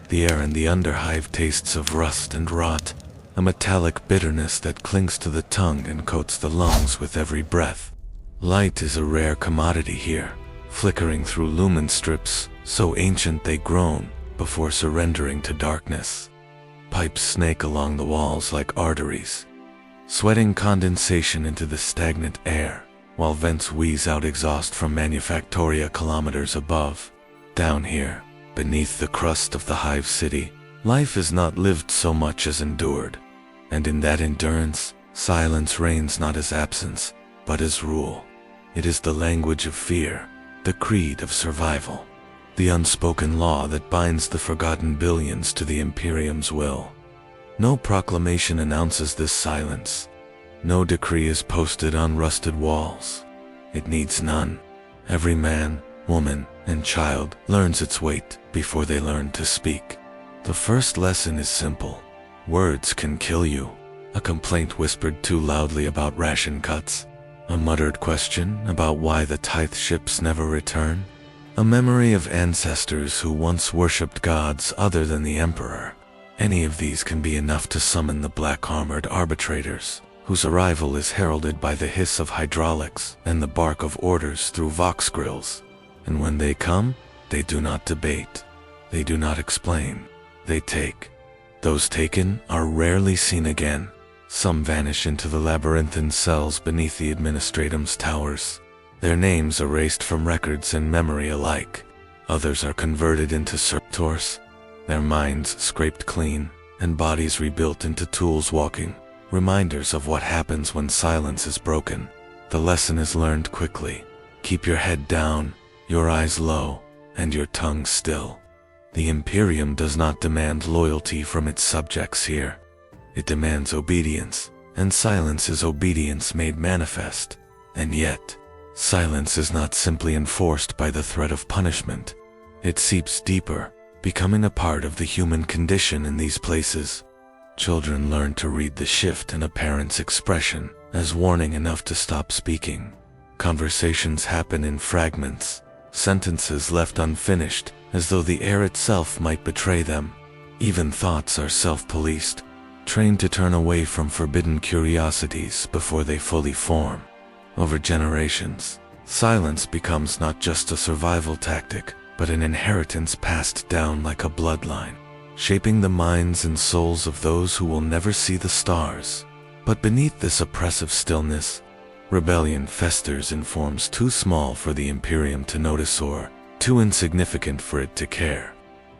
The air in the underhive tastes of rust and rot, a metallic bitterness that clings to the tongue and coats the lungs with every breath. Light is a rare commodity here, flickering through lumen strips, so ancient they groan before surrendering to darkness. Pipes snake along the walls like arteries, sweating condensation into the stagnant air, while vents wheeze out exhaust from manufactoria kilometers above. Down here, beneath the crust of the hive city, life is not lived so much as endured. And in that endurance, silence reigns not as absence, but as rule. It is the language of fear, the creed of survival, the unspoken law that binds the forgotten billions to the Imperium's will. No proclamation announces this silence. No decree is posted on rusted walls. It needs none. Every man, woman, and child learns its weight before they learn to speak. The first lesson is simple. Words can kill you. A complaint whispered too loudly about ration cuts. A muttered question about why the tithe ships never return. A memory of ancestors who once worshipped gods other than the Emperor. Any of these can be enough to summon the black-armored arbitrators, whose arrival is heralded by the hiss of hydraulics and the bark of orders through vox grills. And when they come, they do not debate. They do not explain. They take. Those taken are rarely seen again. Some vanish into the labyrinthine cells beneath the administratum's towers, their names erased from records and memory alike. Others are converted into servitors, their minds scraped clean, and bodies rebuilt into tools walking, reminders of what happens when silence is broken. The lesson is learned quickly. Keep your head down, your eyes low, and your tongue still. The Imperium does not demand loyalty from its subjects here. It demands obedience, and silence is obedience made manifest. And yet, silence is not simply enforced by the threat of punishment. It seeps deeper, becoming a part of the human condition in these places. Children learn to read the shift in a parent's expression as warning enough to stop speaking. Conversations happen in fragments, sentences left unfinished as though the air itself might betray them. Even thoughts are self-policed, trained to turn away from forbidden curiosities before they fully form. Over generations, silence becomes not just a survival tactic, but an inheritance passed down like a bloodline, shaping the minds and souls of those who will never see the stars. But beneath this oppressive stillness, rebellion festers in forms too small for the Imperium to notice or too insignificant for it to care.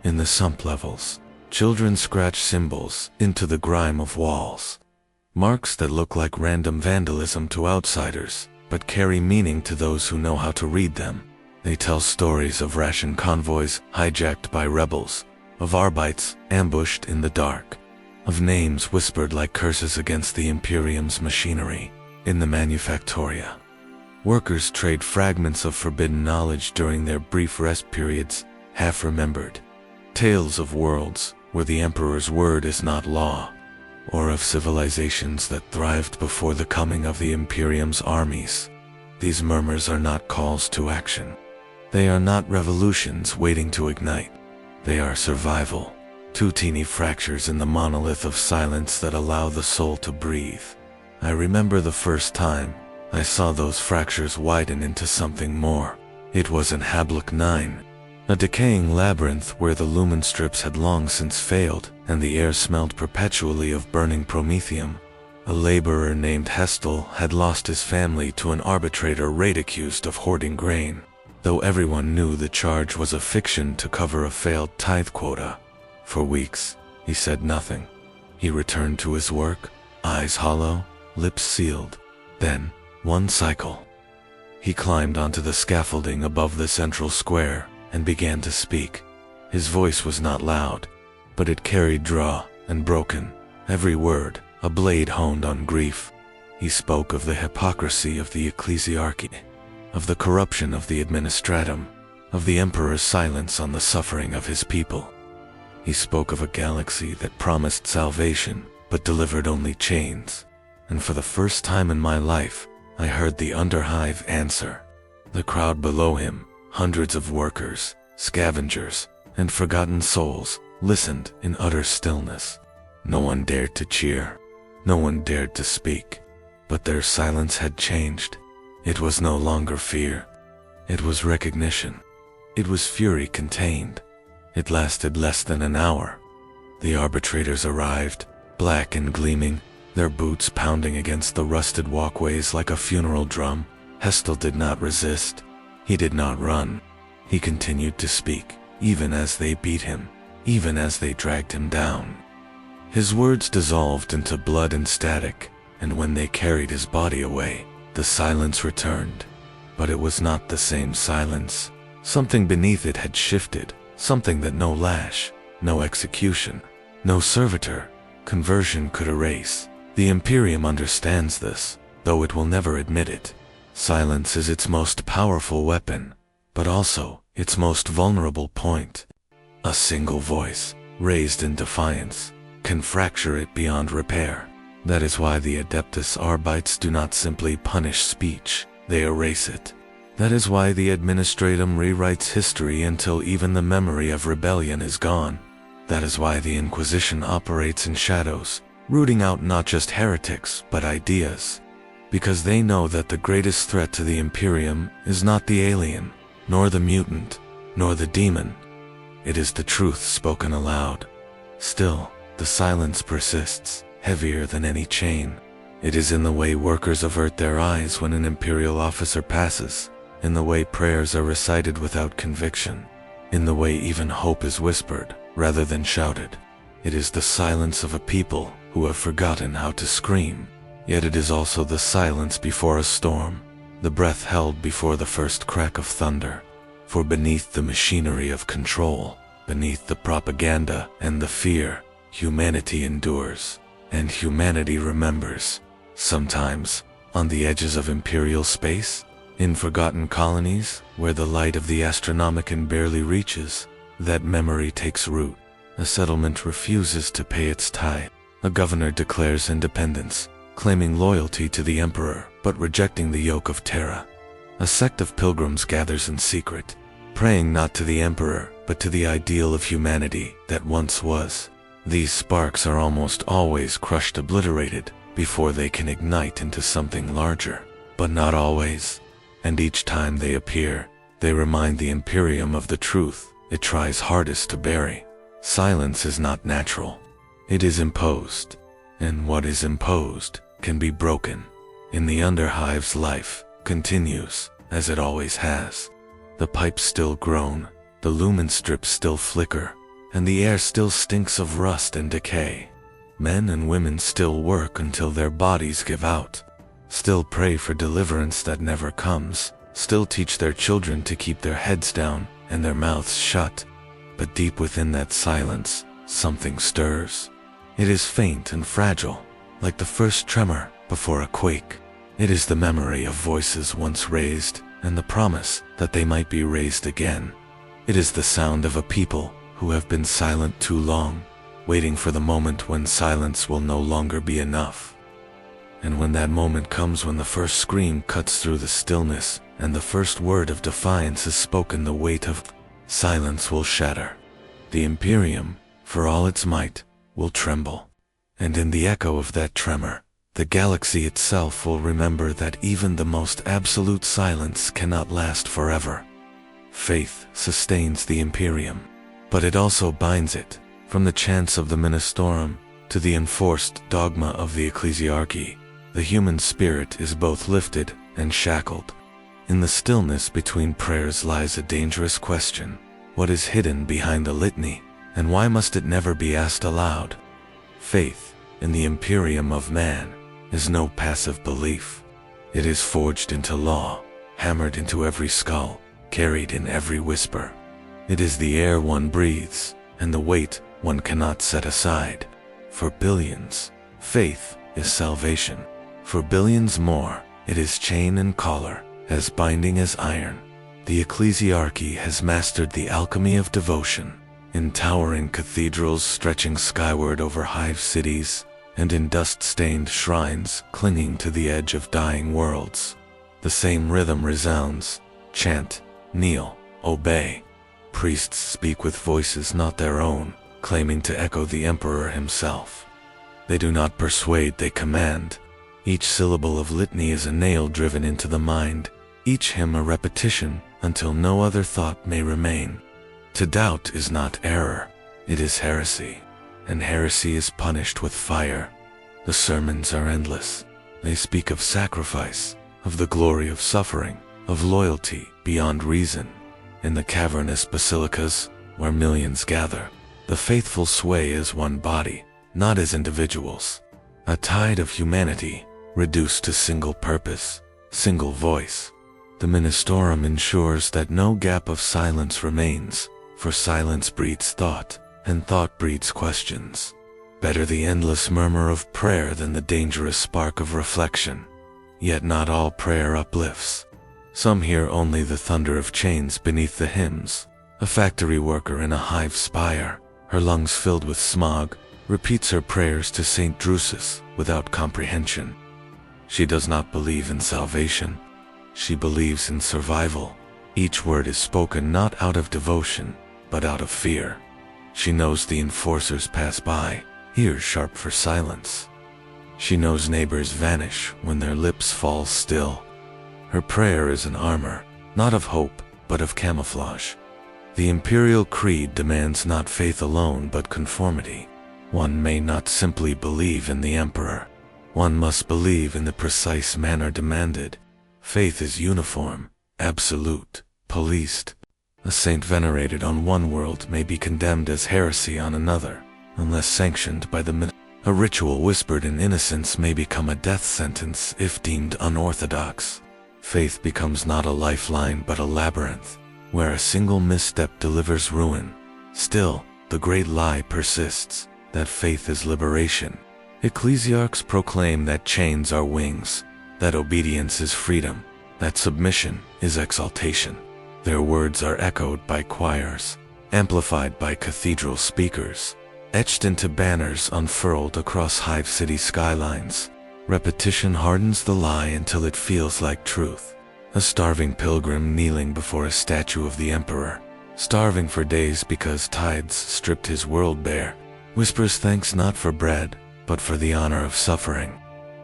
In the sump levels, children scratch symbols into the grime of walls. Marks that look like random vandalism to outsiders, but carry meaning to those who know how to read them. They tell stories of ration convoys hijacked by rebels, of Arbites ambushed in the dark, of names whispered like curses against the Imperium's machinery. In the manufactoria, workers trade fragments of forbidden knowledge during their brief rest periods, half remembered. Tales of worlds where the Emperor's word is not law, or of civilizations that thrived before the coming of the Imperium's armies. These murmurs are not calls to action. They are not revolutions waiting to ignite. They are survival, two teeny fractures in the monolith of silence that allow the soul to breathe. I remember the first time I saw those fractures widen into something more. It was in Hablock 9, a decaying labyrinth where the lumen strips had long since failed and the air smelled perpetually of burning promethium. A laborer named Hestel had lost his family to an arbitrator raid accused of hoarding grain, though everyone knew the charge was a fiction to cover a failed tithe quota. For weeks, he said nothing. He returned to his work, eyes hollow, lips sealed. Then, one cycle. He climbed onto the scaffolding above the central square and began to speak. His voice was not loud, but it carried draw and broken, every word a blade honed on grief. He spoke of the hypocrisy of the Ecclesiarchy, of the corruption of the administratum, of the Emperor's silence on the suffering of his people. He spoke of a galaxy that promised salvation but delivered only chains. And for the first time in my life, I heard the underhive answer. The crowd below him, hundreds of workers, scavengers, and forgotten souls, listened in utter stillness. No one dared to cheer. No one dared to speak. But their silence had changed. It was no longer fear. It was recognition. It was fury contained. It lasted less than an hour. The arbitrators arrived, black and gleaming, their boots pounding against the rusted walkways like a funeral drum. Hestel did not resist. He did not run. He continued to speak, even as they beat him, even as they dragged him down. His words dissolved into blood and static, and when they carried his body away, the silence returned. But it was not the same silence. Something beneath it had shifted, something that no lash, no execution, no servitor, conversion could erase. The Imperium understands this, though it will never admit it. Silence is its most powerful weapon, but also its most vulnerable point. A single voice, raised in defiance, can fracture it beyond repair. That is why the Adeptus Arbites do not simply punish speech, they erase it. That is why the Administratum rewrites history until even the memory of rebellion is gone. That is why the Inquisition operates in shadows, rooting out not just heretics, but ideas. Because they know that the greatest threat to the Imperium is not the alien, nor the mutant, nor the demon. It is the truth spoken aloud. Still, the silence persists, heavier than any chain. It is in the way workers avert their eyes when an Imperial officer passes, in the way prayers are recited without conviction, in the way even hope is whispered, rather than shouted. It is the silence of a people who have forgotten how to scream. Yet it is also the silence before a storm, the breath held before the first crack of thunder. For beneath the machinery of control, beneath the propaganda and the fear, humanity endures, and humanity remembers. Sometimes, on the edges of Imperial space, in forgotten colonies where the light of the Astronomicon barely reaches, that memory takes root. A settlement refuses to pay its tithe. A governor declares independence, claiming loyalty to the emperor but rejecting the yoke of Terra. A sect of pilgrims gathers in secret, praying not to the emperor but to the ideal of humanity that once was. These sparks are almost always crushed, obliterated, before they can ignite into something larger. But not always. And each time they appear, they remind the Imperium of the truth it tries hardest to bury. Silence is not natural. It is imposed. And what is imposed can be broken. In the Underhive's life continues, as it always has. The pipes still groan, the lumen strips still flicker, and the air still stinks of rust and decay. Men and women still work until their bodies give out, still pray for deliverance that never comes, still teach their children to keep their heads down and their mouths shut. But deep within that silence, something stirs. It is faint and fragile, like the first tremor before a quake. It is the memory of voices once raised and the promise that they might be raised again. It is the sound of a people who have been silent too long, waiting for the moment when silence will no longer be enough. And when that moment comes, when the first scream cuts through the stillness and the first word of defiance is spoken, the weight of silence will shatter. The Imperium, for all its might, will tremble. And in the echo of that tremor, the galaxy itself will remember that even the most absolute silence cannot last forever. Faith sustains the Imperium, but it also binds it, from the chants of the Ministorum to the enforced dogma of the Ecclesiarchy. The human spirit is both lifted and shackled. In the stillness between prayers lies a dangerous question. What is hidden behind the litany, and why must it never be asked aloud? Faith, in the Imperium of Man, is no passive belief. It is forged into law, hammered into every skull, carried in every whisper. It is the air one breathes, and the weight one cannot set aside. For billions, faith is salvation. For billions more, it is chain and collar, as binding as iron. The Ecclesiarchy has mastered the alchemy of devotion, in towering cathedrals stretching skyward over hive cities, and in dust-stained shrines clinging to the edge of dying worlds. The same rhythm resounds: chant, kneel, obey. Priests speak with voices not their own, claiming to echo the Emperor himself. They do not persuade, they command. Each syllable of litany is a nail driven into the mind, each hymn a repetition until no other thought may remain. To doubt is not error, it is heresy, and heresy is punished with fire. The sermons are endless. They speak of sacrifice, of the glory of suffering, of loyalty beyond reason. In the cavernous basilicas, where millions gather, the faithful sway as one body, not as individuals. A tide of humanity, reduced to single purpose, single voice. The ministorum ensures that no gap of silence remains, for silence breeds thought, and thought breeds questions. Better the endless murmur of prayer than the dangerous spark of reflection. Yet not all prayer uplifts. Some hear only the thunder of chains beneath the hymns. A factory worker in a hive spire, her lungs filled with smog, repeats her prayers to Saint Drusus without comprehension. She does not believe in salvation. She believes in survival. Each word is spoken not out of devotion, but out of fear. She knows the enforcers pass by, ears sharp for silence. She knows neighbors vanish when their lips fall still. Her prayer is an armor, not of hope, but of camouflage. The Imperial Creed demands not faith alone but conformity. One may not simply believe in the Emperor. One must believe in the precise manner demanded. Faith is uniform, absolute, policed. A saint venerated on one world may be condemned as heresy on another, unless sanctioned by the A ritual whispered in innocence may become a death sentence if deemed unorthodox. Faith becomes not a lifeline but a labyrinth, where a single misstep delivers ruin. Still, the great lie persists, that faith is liberation. Ecclesiarchs proclaim that chains are wings, that obedience is freedom, that submission is exaltation. Their words are echoed by choirs, amplified by cathedral speakers, etched into banners unfurled across Hive City skylines. Repetition hardens the lie until it feels like truth. A starving pilgrim kneeling before a statue of the Emperor, starving for days because tides stripped his world bare, whispers thanks not for bread, but for the honor of suffering.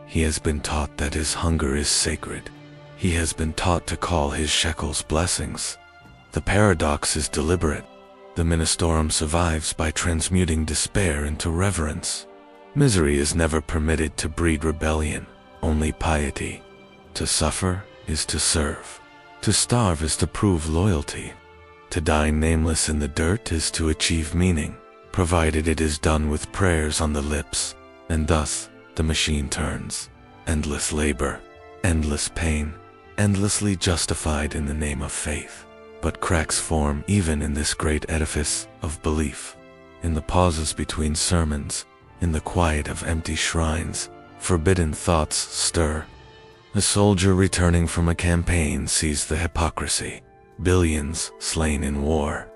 He has been taught that his hunger is sacred. He has been taught to call his shekels blessings. The paradox is deliberate. The ministorum survives by transmuting despair into reverence. Misery is never permitted to breed rebellion, only piety. To suffer is to serve. To starve is to prove loyalty. To die nameless in the dirt is to achieve meaning, provided it is done with prayers on the lips. And thus, the machine turns. Endless labor, endless pain, endlessly justified in the name of faith. But cracks form even in this great edifice of belief. In the pauses between sermons, in the quiet of empty shrines, forbidden thoughts stir. A soldier returning from a campaign sees the hypocrisy, billions slain in war.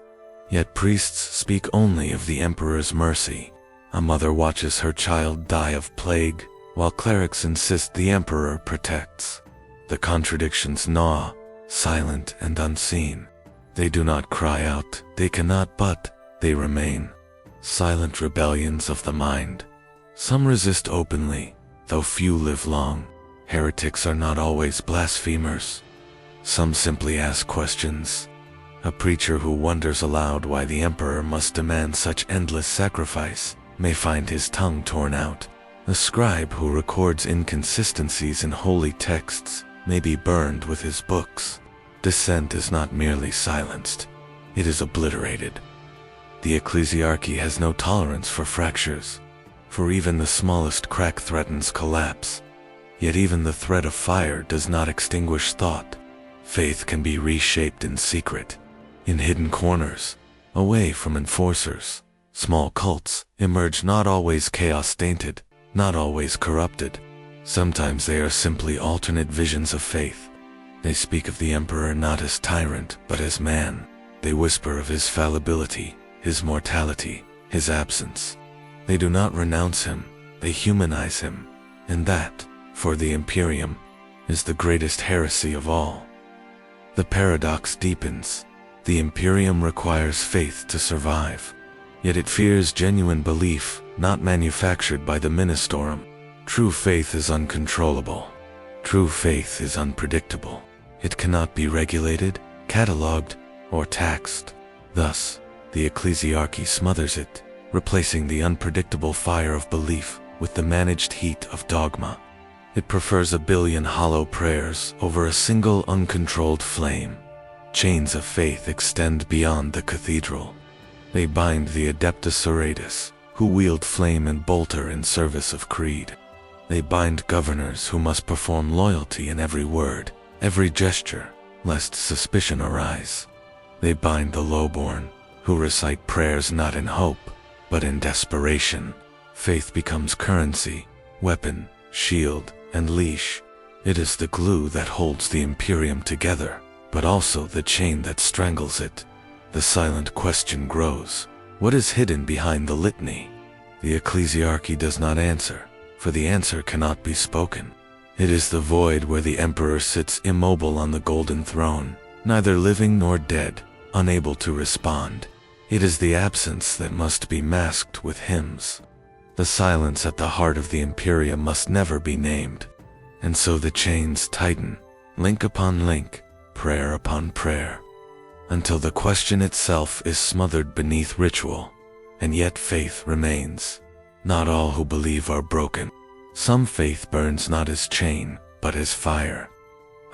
Yet priests speak only of the Emperor's mercy. A mother watches her child die of plague, while clerics insist the Emperor protects. The contradictions gnaw, silent and unseen. They do not cry out, they cannot, but they remain. Silent rebellions of the mind. Some resist openly, though few live long. Heretics are not always blasphemers. Some simply ask questions. A preacher who wonders aloud why the Emperor must demand such endless sacrifice may find his tongue torn out. A scribe who records inconsistencies in holy texts may be burned with his books. Dissent is not merely silenced, it is obliterated. The Ecclesiarchy has no tolerance for fractures, for even the smallest crack threatens collapse. Yet even the threat of fire does not extinguish thought. Faith can be reshaped in secret, in hidden corners, away from enforcers. Small cults emerge not always chaos-tainted, not always corrupted. Sometimes they are simply alternate visions of faith. They speak of the Emperor not as tyrant, but as man. They whisper of his fallibility, his mortality, his absence. They do not renounce him, they humanize him. And that, for the Imperium, is the greatest heresy of all. The paradox deepens. The Imperium requires faith to survive. Yet it fears genuine belief, not manufactured by the ministorum. True faith is uncontrollable. True faith is unpredictable. It cannot be regulated, catalogued, or taxed. Thus, the Ecclesiarchy smothers it, replacing the unpredictable fire of belief with the managed heat of dogma. It prefers a billion hollow prayers over a single uncontrolled flame. Chains of faith extend beyond the cathedral. They bind the Adeptus Sororitas, who wield flame and bolter in service of creed. They bind governors who must perform loyalty in every word, every gesture, lest suspicion arise. They bind the lowborn, who recite prayers not in hope, but in desperation. Faith becomes currency, weapon, shield, and leash. It is the glue that holds the Imperium together, but also the chain that strangles it. The silent question grows. What is hidden behind the litany? The Ecclesiarchy does not answer, for the answer cannot be spoken. It is the void where the Emperor sits immobile on the golden throne, neither living nor dead, unable to respond. It is the absence that must be masked with hymns. The silence at the heart of the Imperium must never be named. And so the chains tighten, link upon link, prayer upon prayer, until the question itself is smothered beneath ritual, and yet faith remains. Not all who believe are broken. Some faith burns not as chain, but as fire.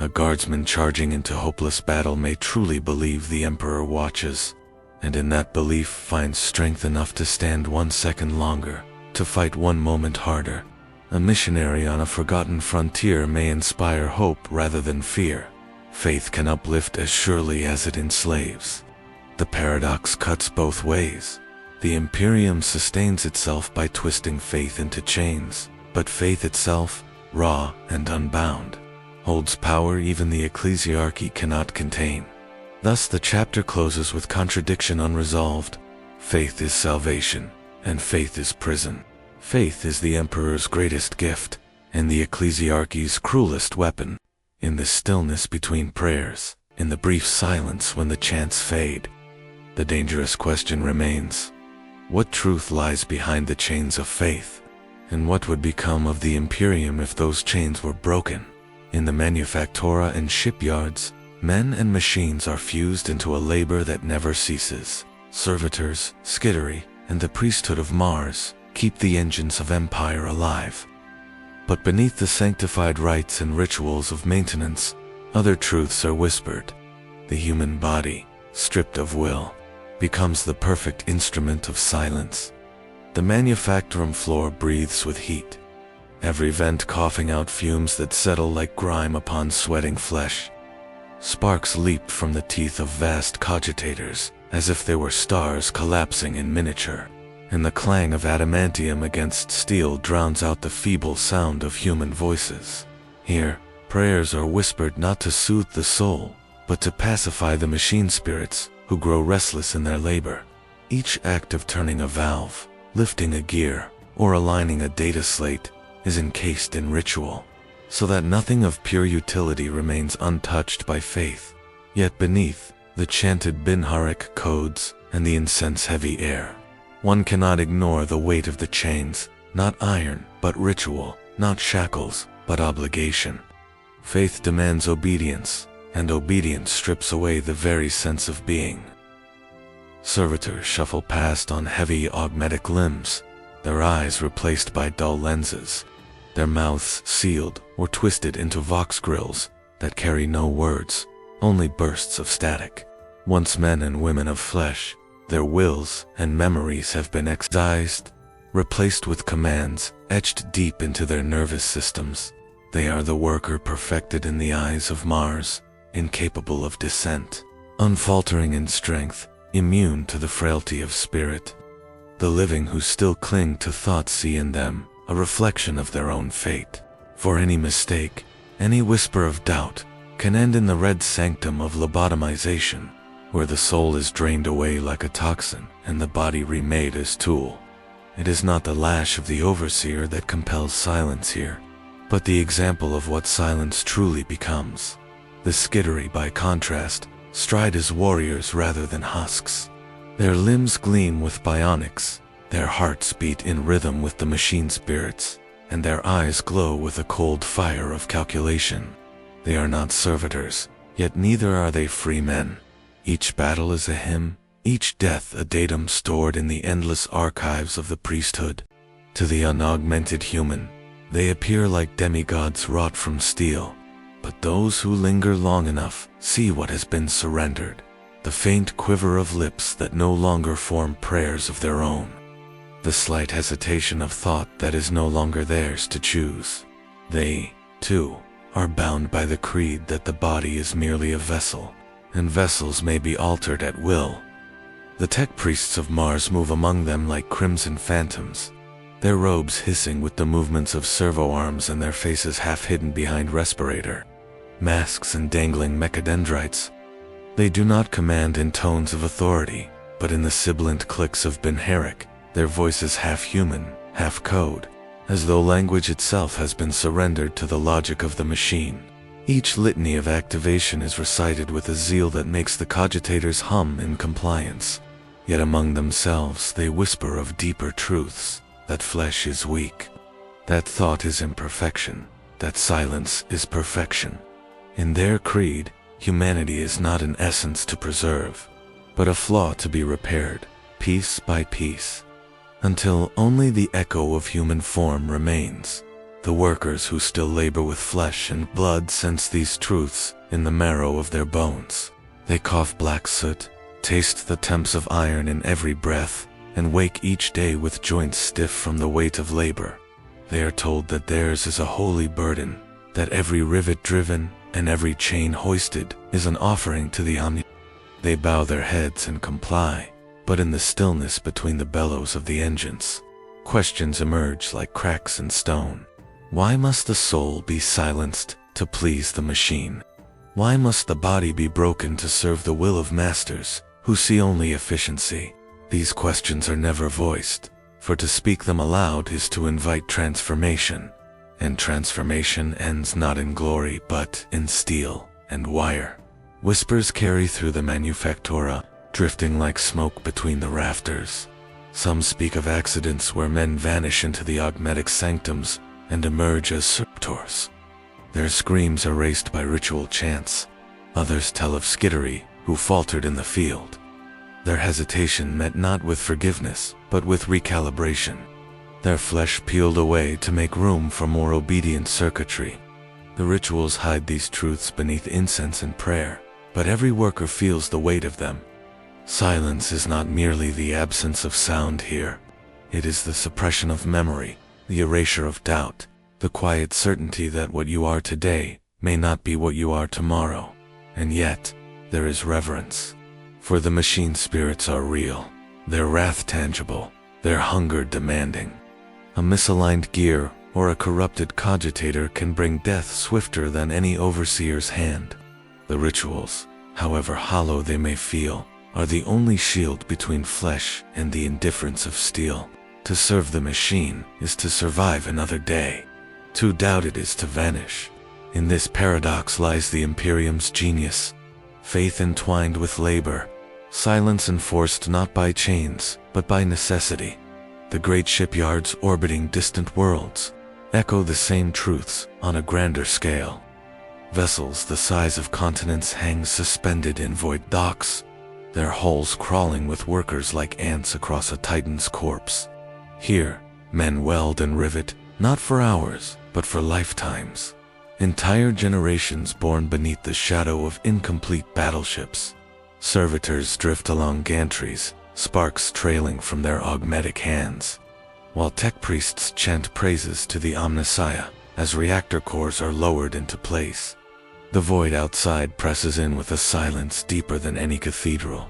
A guardsman charging into hopeless battle may truly believe the Emperor watches, and in that belief finds strength enough to stand 1 second longer, to fight 1 moment harder. A missionary on a forgotten frontier may inspire hope rather than fear. Faith can uplift as surely as it enslaves. The paradox cuts both ways. The Imperium sustains itself by twisting faith into chains, but faith itself, raw and unbound, holds power even the Ecclesiarchy cannot contain. Thus the chapter closes with contradiction unresolved. Faith is salvation, and faith is prison. Faith is the Emperor's greatest gift, and the Ecclesiarchy's cruelest weapon. In the stillness between prayers, in the brief silence when the chants fade, the dangerous question remains. What truth lies behind the chains of faith? And what would become of the Imperium if those chains were broken? In the manufactura and shipyards, men and machines are fused into a labor that never ceases. Servitors, skittery, and the priesthood of Mars keep the engines of empire alive. But beneath the sanctified rites and rituals of maintenance, other truths are whispered. The human body, stripped of will, becomes the perfect instrument of silence. The manufactorum floor breathes with heat, every vent coughing out fumes that settle like grime upon sweating flesh. Sparks leap from the teeth of vast cogitators, as if they were stars collapsing in miniature, and the clang of adamantium against steel drowns out the feeble sound of human voices. Here, prayers are whispered not to soothe the soul, but to pacify the machine spirits who grow restless in their labor. Each act of turning a valve, lifting a gear, or aligning a data slate is encased in ritual, so that nothing of pure utility remains untouched by faith. Yet beneath the chanted Binharic codes and the incense-heavy air, one cannot ignore the weight of the chains, not iron, but ritual, not shackles, but obligation. Faith demands obedience, and obedience strips away the very sense of being. Servitors shuffle past on heavy augmetic limbs, their eyes replaced by dull lenses, their mouths sealed or twisted into vox grills that carry no words, only bursts of static. Once men and women of flesh, their wills and memories have been excised, replaced with commands etched deep into their nervous systems. They are the worker perfected in the eyes of Mars, incapable of dissent, unfaltering in strength, immune to the frailty of spirit. The living who still cling to thought see in them a reflection of their own fate. For any mistake, any whisper of doubt, can end in the red sanctum of lobotomization, where the soul is drained away like a toxin and the body remade as tool. It is not the lash of the overseer that compels silence here, but the example of what silence truly becomes. The skittery, by contrast, stride as warriors rather than husks. Their limbs gleam with bionics, their hearts beat in rhythm with the machine spirits, and their eyes glow with a cold fire of calculation. They are not servitors, yet neither are they free men. Each battle is a hymn, each death a datum stored in the endless archives of the priesthood. To the unaugmented human, they appear like demigods wrought from steel, but those who linger long enough see what has been surrendered, the faint quiver of lips that no longer form prayers of their own, the slight hesitation of thought that is no longer theirs to choose. They, too, are bound by the creed that the body is merely a vessel, and vessels may be altered at will. The tech priests of Mars move among them like crimson phantoms, their robes hissing with the movements of servo arms and their faces half hidden behind respirator masks and dangling mechadendrites. They do not command in tones of authority, but in the sibilant clicks of Benheric, their voices half human, half code, as though language itself has been surrendered to the logic of the machine. Each litany of activation is recited with a zeal that makes the cogitators hum in compliance. Yet among themselves they whisper of deeper truths, that flesh is weak, that thought is imperfection, that silence is perfection. In their creed, humanity is not an essence to preserve, but a flaw to be repaired, piece by piece, until only the echo of human form remains. The workers who still labor with flesh and blood sense these truths in the marrow of their bones. They cough black soot, taste the temps of iron in every breath, and wake each day with joints stiff from the weight of labor. They are told that theirs is a holy burden, that every rivet driven and every chain hoisted is an offering to the Omni. They bow their heads and comply, but in the stillness between the bellows of the engines, questions emerge like cracks in stone. Why must the soul be silenced to please the machine? Why must the body be broken to serve the will of masters who see only efficiency? These questions are never voiced, for to speak them aloud is to invite transformation, and transformation ends not in glory but in steel and wire. Whispers carry through the manufactura, drifting like smoke between the rafters. Some speak of accidents where men vanish into the augmetic sanctums and emerge as servitors, their screams erased by ritual chants. Others tell of skittery who faltered in the field, their hesitation met not with forgiveness, but with recalibration, their flesh peeled away to make room for more obedient circuitry. The rituals hide these truths beneath incense and prayer, but every worker feels the weight of them. Silence is not merely the absence of sound here. It is the suppression of memory, the erasure of doubt, the quiet certainty that what you are today may not be what you are tomorrow. And yet, there is reverence. For the machine spirits are real, their wrath tangible, their hunger demanding. A misaligned gear or a corrupted cogitator can bring death swifter than any overseer's hand. The rituals, however hollow they may feel, are the only shield between flesh and the indifference of steel. To serve the machine is to survive another day. To doubt it is to vanish. In this paradox lies the Imperium's genius. Faith entwined with labor, silence enforced not by chains, but by necessity. The great shipyards orbiting distant worlds echo the same truths on a grander scale. Vessels the size of continents hang suspended in void docks, their hulls crawling with workers like ants across a titan's corpse. Here, men weld and rivet, not for hours, but for lifetimes. Entire generations born beneath the shadow of incomplete battleships. Servitors drift along gantries, sparks trailing from their augmetic hands, while tech priests chant praises to the Omnissiah as reactor cores are lowered into place. The void outside presses in with a silence deeper than any cathedral,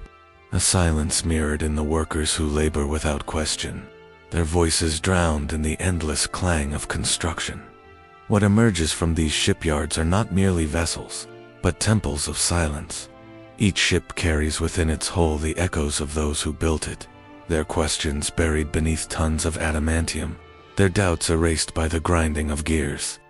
a silence mirrored in the workers who labor without question, their voices drowned in the endless clang of construction. What emerges from these shipyards are not merely vessels, but temples of silence. Each ship carries within its hull the echoes of those who built it, their questions buried beneath tons of adamantium, their doubts erased by the grinding of gears.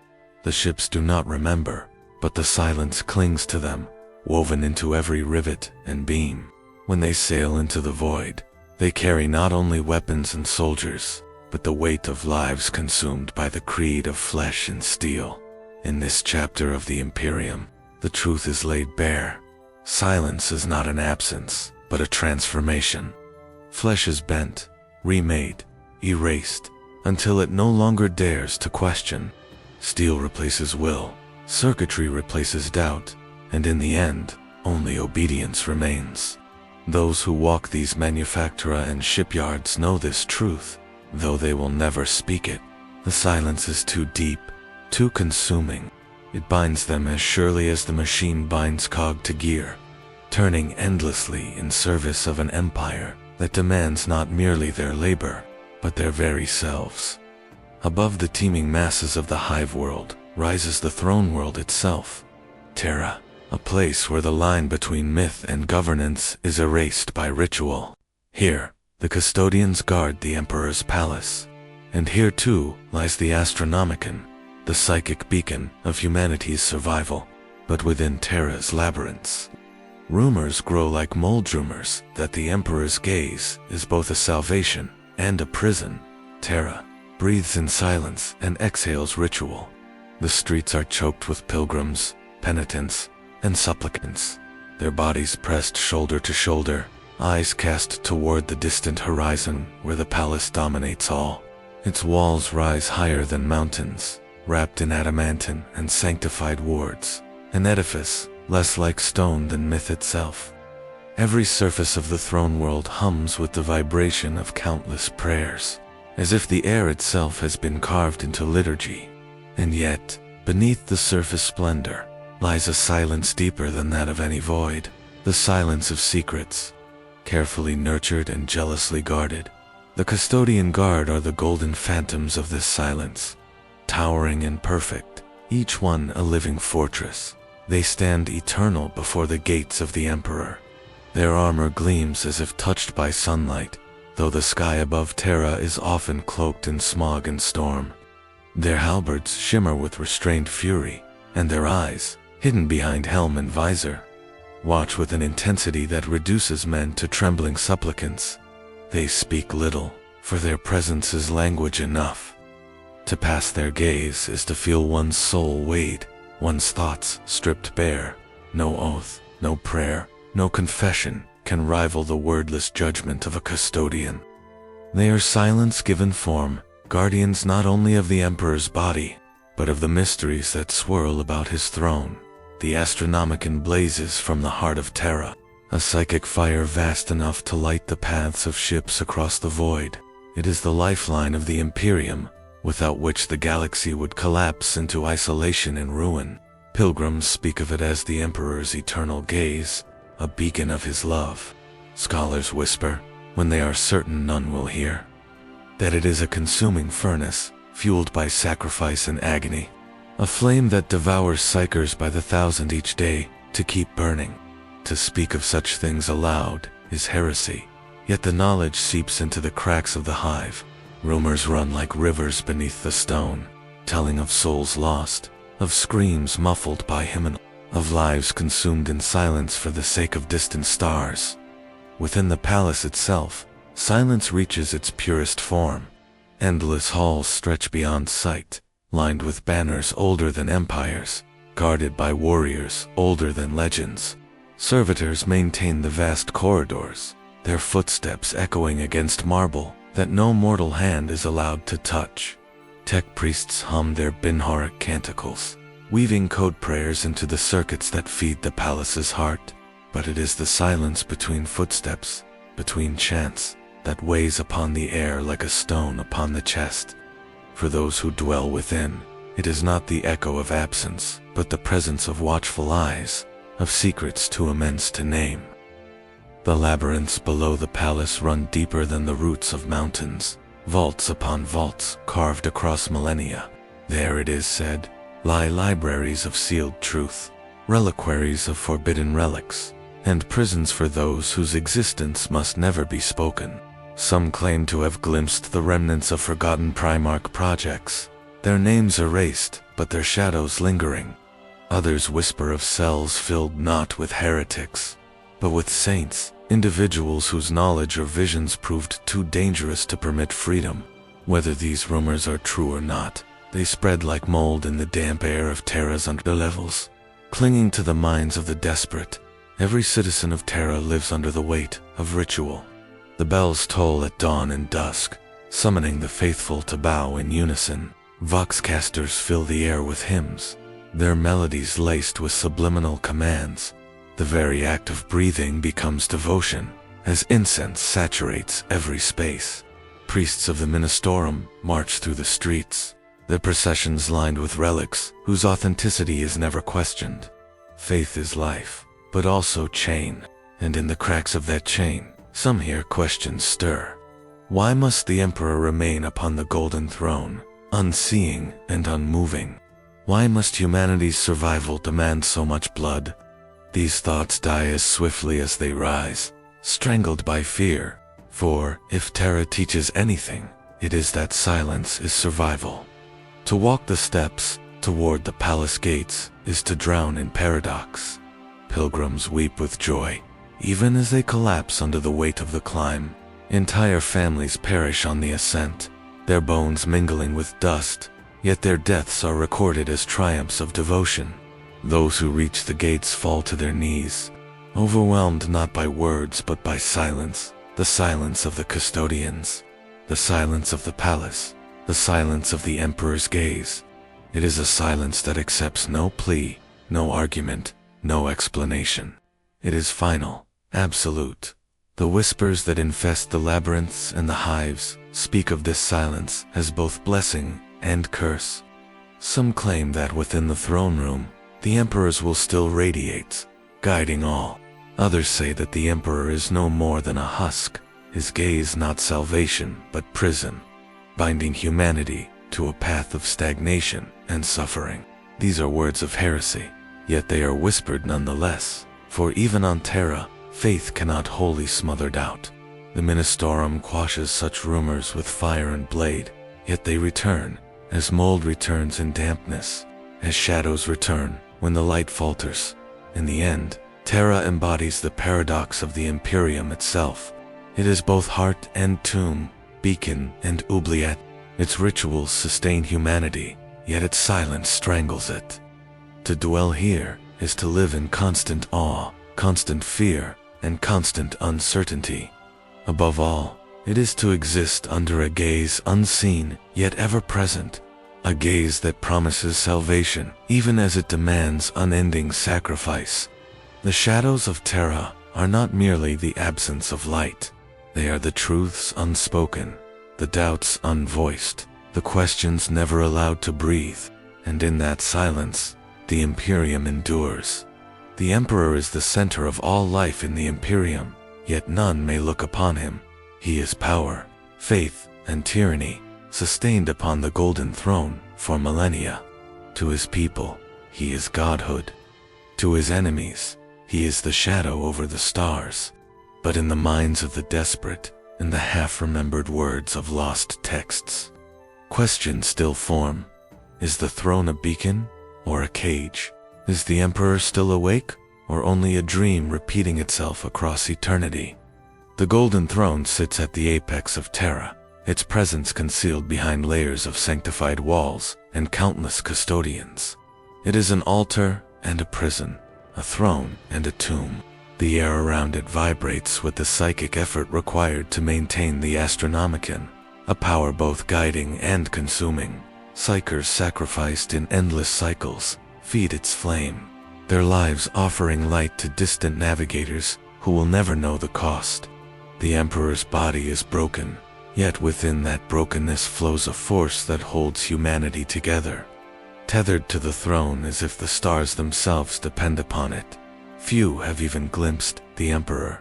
The ships do not remember, but the silence clings to them, woven into every rivet and beam. When they sail into the void, they carry not only weapons and soldiers, but the weight of lives consumed by the creed of flesh and steel. In this chapter of the Imperium, the truth is laid bare. Silence is not an absence, but a transformation. Flesh is bent, remade, erased, until it no longer dares to question. Steel replaces will, circuitry replaces doubt, and in the end, only obedience remains. Those who walk these manufactura and shipyards know this truth, though they will never speak it. The silence is too deep, too consuming. It binds them as surely as the machine binds cog to gear, turning endlessly in service of an empire that demands not merely their labor, but their very selves. Above the teeming masses of the hive world rises the throne world itself, Terra, a place where the line between myth and governance is erased by ritual. Here, the custodians guard the Emperor's palace, and here too lies the Astronomicon, the psychic beacon of humanity's survival, but within Terra's labyrinths. Rumors grow like mold rumors that the Emperor's gaze is both a salvation and a prison. Terra breathes in silence and exhales ritual. The streets are choked with pilgrims, penitents, and supplicants, their bodies pressed shoulder to shoulder, eyes cast toward the distant horizon where the palace dominates all. Its walls rise higher than mountains, wrapped in adamantine and sanctified wards, an edifice less like stone than myth itself. Every surface of the throne world hums with the vibration of countless prayers, as if the air itself has been carved into liturgy. And yet, beneath the surface splendor, lies a silence deeper than that of any void, the silence of secrets, carefully nurtured and jealously guarded. The custodian guard are the golden phantoms of this silence, towering and perfect, each one a living fortress. They stand eternal before the gates of the Emperor. Their armor gleams as if touched by sunlight, though the sky above Terra is often cloaked in smog and storm. Their halberds shimmer with restrained fury, and their eyes, hidden behind helm and visor, watch with an intensity that reduces men to trembling supplicants. They speak little, for their presence is language enough. To pass their gaze is to feel one's soul weighed, one's thoughts stripped bare. No oath, no prayer, no confession can rival the wordless judgment of a custodian. They are silence given form, guardians not only of the Emperor's body, but of the mysteries that swirl about his throne. The Astronomicon blazes from the heart of Terra, a psychic fire vast enough to light the paths of ships across the void. It is the lifeline of the Imperium, without which the galaxy would collapse into isolation and ruin. Pilgrims speak of it as the Emperor's eternal gaze, a beacon of his love. Scholars whisper, when they are certain none will hear, that it is a consuming furnace, fueled by sacrifice and agony, a flame that devours psychers by the thousand each day to keep burning. To speak of such things aloud is heresy, yet the knowledge seeps into the cracks of the hive. Rumors run like rivers beneath the stone, telling of souls lost, of screams muffled by hymnal, of lives consumed in silence for the sake of distant stars. Within the palace itself, silence reaches its purest form. Endless halls stretch beyond sight, lined with banners older than empires, guarded by warriors older than legends. Servitors maintain the vast corridors, their footsteps echoing against marble that no mortal hand is allowed to touch. Tech priests hum their Binharic canticles, weaving code prayers into the circuits that feed the palace's heart. But it is the silence between footsteps, between chants, that weighs upon the air like a stone upon the chest. For those who dwell within, it is not the echo of absence, but the presence of watchful eyes, of secrets too immense to name. The labyrinths below the palace run deeper than the roots of mountains, vaults upon vaults carved across millennia. There, it is said, lie libraries of sealed truth, reliquaries of forbidden relics, and prisons for those whose existence must never be spoken. Some claim to have glimpsed the remnants of forgotten Primarch projects, their names erased, but their shadows lingering. Others whisper of cells filled not with heretics, but with saints, individuals whose knowledge or visions proved too dangerous to permit freedom. Whether these rumors are true or not, they spread like mold in the damp air of Terra's underlevels, clinging to the minds of the desperate. Every citizen of Terra lives under the weight of ritual. The bells toll at dawn and dusk, summoning the faithful to bow in unison. Voxcasters fill the air with hymns, their melodies laced with subliminal commands. The very act of breathing becomes devotion, as incense saturates every space. Priests of the Ministorum march through the streets, their processions lined with relics whose authenticity is never questioned. Faith is life, but also chain, and in the cracks of that chain, some hear questions stir. Why must the Emperor remain upon the golden throne, unseeing and unmoving? Why must humanity's survival demand so much blood? These thoughts die as swiftly as they rise, strangled by fear. For, if Terra teaches anything, it is that silence is survival. To walk the steps toward the palace gates is to drown in paradox. Pilgrims weep with joy, even as they collapse under the weight of the climb. Entire families perish on the ascent, their bones mingling with dust, yet their deaths are recorded as triumphs of devotion. Those who reach the gates fall to their knees, overwhelmed not by words but by silence, the silence of the custodians, the silence of the palace, the silence of the Emperor's gaze. It is a silence that accepts no plea, no argument, no explanation. It is final, absolute. The whispers that infest the labyrinths and the hives speak of this silence as both blessing and curse. Some claim that within the throne room, the Emperor's will still radiates, guiding all. Others say that the Emperor is no more than a husk, his gaze not salvation but prison, binding humanity to a path of stagnation and suffering. These are words of heresy, yet they are whispered nonetheless, for even on Terra, faith cannot wholly smother doubt. The Ministorum quashes such rumors with fire and blade, yet they return, as mold returns in dampness, as shadows return when the light falters. In the end, Terra embodies the paradox of the Imperium itself. It is both heart and tomb, beacon and oubliette. Its rituals sustain humanity, yet its silence strangles it. To dwell here is to live in constant awe, constant fear, and constant uncertainty. Above all, it is to exist under a gaze unseen yet ever present, a gaze that promises salvation even as it demands unending sacrifice. The shadows of Terra are not merely the absence of light. They are the truths unspoken, the doubts unvoiced, the questions never allowed to breathe, and in that silence, the Imperium endures. The Emperor is the center of all life in the Imperium, yet none may look upon him. He is power, faith, and tyranny, sustained upon the golden throne for millennia. To his people, he is godhood. To his enemies, he is the shadow over the stars. But in the minds of the desperate, in the half-remembered words of lost texts, questions still form. Is the throne a beacon or a cage? Is the Emperor still awake, or only a dream repeating itself across eternity? The Golden Throne sits at the apex of Terra, its presence concealed behind layers of sanctified walls and countless custodians. It is an altar and a prison, a throne and a tomb. The air around it vibrates with the psychic effort required to maintain the Astronomicon, a power both guiding and consuming. Psychers sacrificed in endless cycles feed its flame, their lives offering light to distant navigators who will never know the cost. The Emperor's body is broken, yet within that brokenness flows a force that holds humanity together, tethered to the throne as if the stars themselves depend upon it. Few have even glimpsed the Emperor.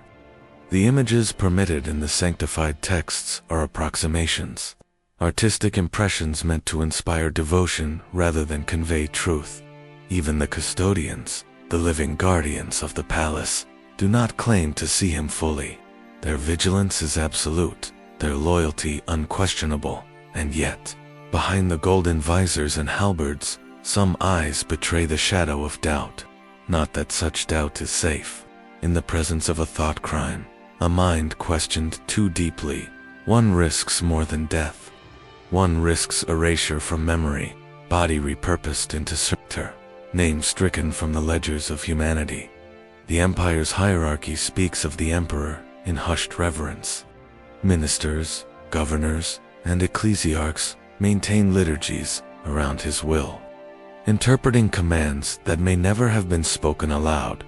The images permitted in the sanctified texts are approximations, artistic impressions meant to inspire devotion rather than convey truth. Even the custodians, the living guardians of the palace, do not claim to see him fully. Their vigilance is absolute, their loyalty unquestionable, and yet, behind the golden visors and halberds, some eyes betray the shadow of doubt. Not that such doubt is safe. In the presence of a thought crime, A mind questioned too deeply. One risks more than death. One risks erasure from memory, body repurposed into censored, name stricken from the ledgers of humanity. The Empire's hierarchy speaks of the Emperor in hushed reverence. Ministers, governors, and ecclesiarchs maintain liturgies around his will, interpreting commands that may never have been spoken aloud.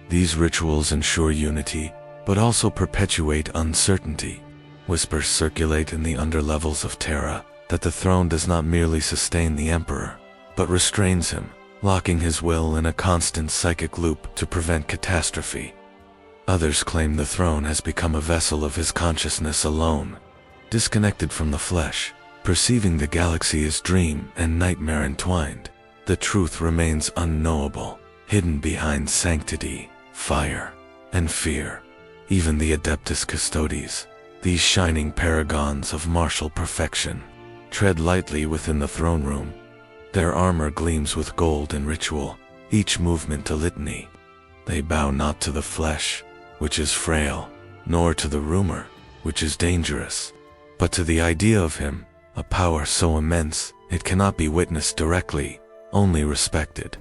These rituals ensure unity, but also perpetuate uncertainty. Whispers circulate in the underlevels of Terra that the throne does not merely sustain the Emperor, but restrains him, locking his will in a constant psychic loop to prevent catastrophe. Others claim the throne has become a vessel of his consciousness alone, disconnected from the flesh, perceiving the galaxy as dream and nightmare entwined. The truth remains unknowable, hidden behind sanctity, fire, and fear. Even the Adeptus Custodes, these shining paragons of martial perfection, tread lightly within the throne room. Their armor gleams with gold and ritual, each movement a litany. They bow not to the flesh, which is frail, nor to the rumor, which is dangerous, but to the idea of him, a power so immense it cannot be witnessed directly, only respected.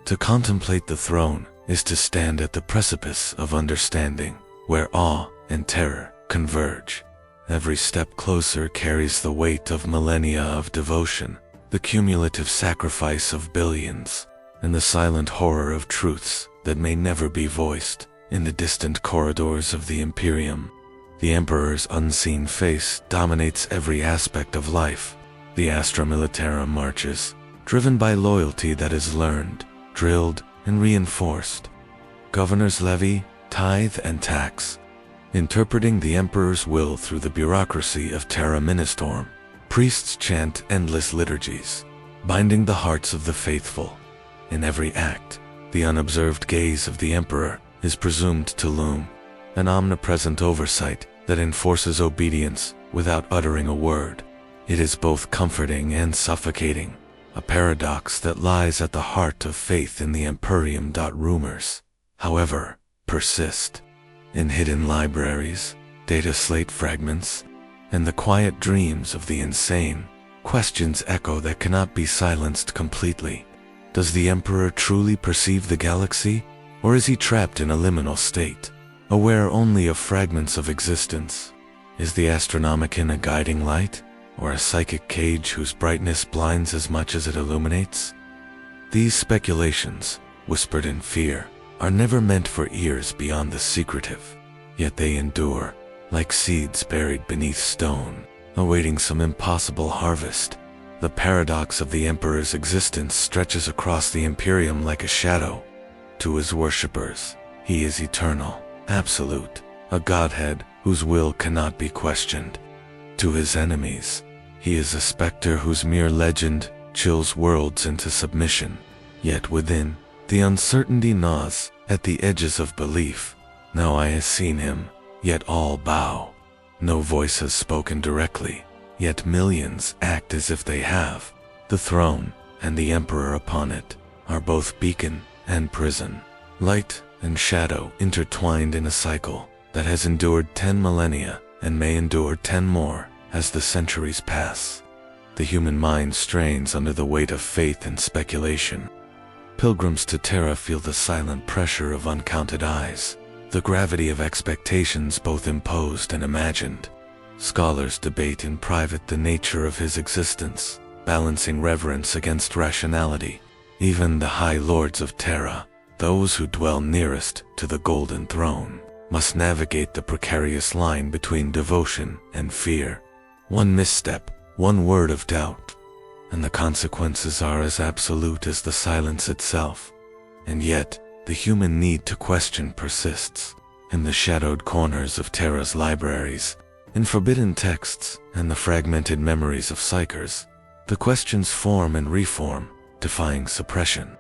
To contemplate the throne is to stand at the precipice of understanding, where awe and terror converge. Every step closer carries the weight of millennia of devotion, the cumulative sacrifice of billions, and the silent horror of truths that may never be voiced in the distant corridors of the Imperium. The Emperor's unseen face dominates every aspect of life. The Astra Militarum marches, driven by loyalty that is learned, drilled, and reinforced. Governors levy, tithe, and tax, interpreting the Emperor's will through the bureaucracy of Terra Ministorum. Priests chant endless liturgies, binding the hearts of the faithful. In every act, the unobserved gaze of the Emperor is presumed to loom, an omnipresent oversight that enforces obedience without uttering a word. It is both comforting and suffocating, a paradox that lies at the heart of faith in the Imperium. Rumors, however, persist. In hidden libraries, data slate fragments, and the quiet dreams of the insane, questions echo that cannot be silenced completely. Does the Emperor truly perceive the galaxy, or is he trapped in a liminal state, aware only of fragments of existence? Is the Astronomicon a guiding light, or a psychic cage whose brightness blinds as much as it illuminates? These speculations, whispered in fear, are never meant for ears beyond the secretive, yet they endure, like seeds buried beneath stone, awaiting some impossible harvest. The paradox of the Emperor's existence stretches across the Imperium like a shadow. To his worshippers, he is eternal, absolute, a godhead whose will cannot be questioned. To his enemies, he is a specter whose mere legend chills worlds into submission. Yet within, the uncertainty gnaws at the edges of belief. No eye has seen him, yet all bow. No voice has spoken directly, yet millions act as if they have. The throne and the Emperor upon it are both beacon and prison, light and shadow intertwined in a cycle that has endured 10 millennia and may endure 10 more as the centuries pass. The human mind strains under the weight of faith and speculation. Pilgrims to Terra feel the silent pressure of uncounted eyes, the gravity of expectations both imposed and imagined. Scholars debate in private the nature of his existence, balancing reverence against rationality. Even the High Lords of Terra, those who dwell nearest to the Golden Throne, must navigate the precarious line between devotion and fear. One misstep, one word of doubt, and the consequences are as absolute as the silence itself. And yet, the human need to question persists. In the shadowed corners of Terra's libraries, in forbidden texts and the fragmented memories of psychers, the questions form and reform, defying suppression.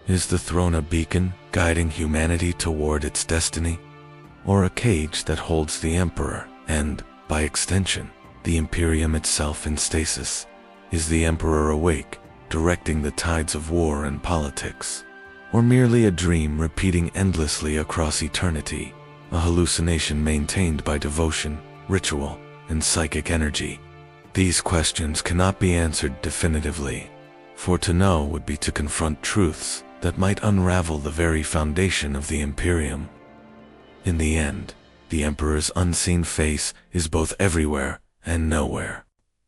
Is the throne a beacon guiding humanity toward its destiny, or a cage that holds the Emperor and, by extension, the Imperium itself in stasis? Is the Emperor awake, directing the tides of war and politics, or merely a dream repeating endlessly across eternity? a hallucination maintained by devotion, ritual, and psychic energy? These questions cannot be answered definitively, for to know would be to confront truths that might unravel the very foundation of the Imperium. In the end, the Emperor's unseen face is both everywhere and nowhere.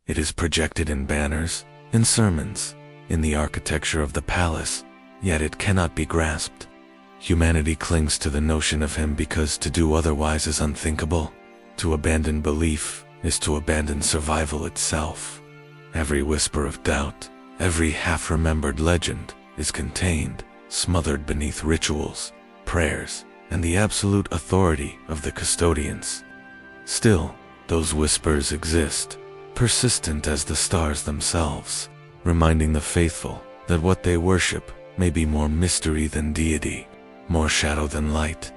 It is projected in banners, in sermons, in the architecture of the palace, yet it cannot be grasped. Humanity clings to the notion of him because to do otherwise is unthinkable. To abandon belief is to abandon survival itself. Every whisper of doubt, every half-remembered legend is contained, smothered beneath rituals, prayers, and the absolute authority of the custodians. Still, those whispers exist, persistent as the stars themselves, reminding the faithful that what they worship may be more mystery than deity, more shadow than light.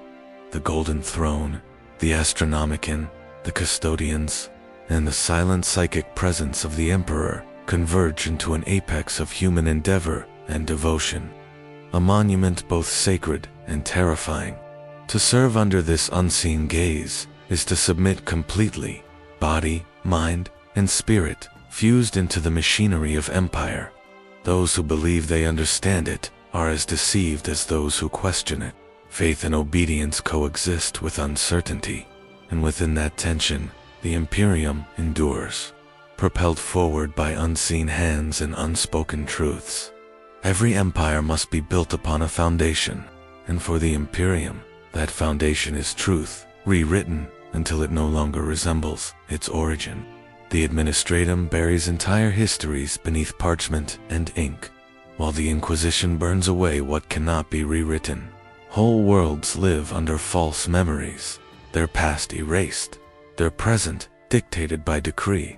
The Golden Throne, the Astronomicon, the custodians, and the silent psychic presence of the Emperor converge into an apex of human endeavor and devotion, a monument both sacred and terrifying. To serve under this unseen gaze is to submit completely, body, mind, and spirit fused into the machinery of empire. Those who believe they understand it are as deceived as those who question it. Faith and obedience coexist with uncertainty, and within that tension, the Imperium endures, propelled forward by unseen hands and unspoken truths. Every empire must be built upon a foundation, and for the Imperium, that foundation is truth, rewritten until it no longer resembles its origin. The Administratum buries entire histories beneath parchment and ink, while the Inquisition burns away what cannot be rewritten. Whole worlds live under false memories, their past erased, their present dictated by decree.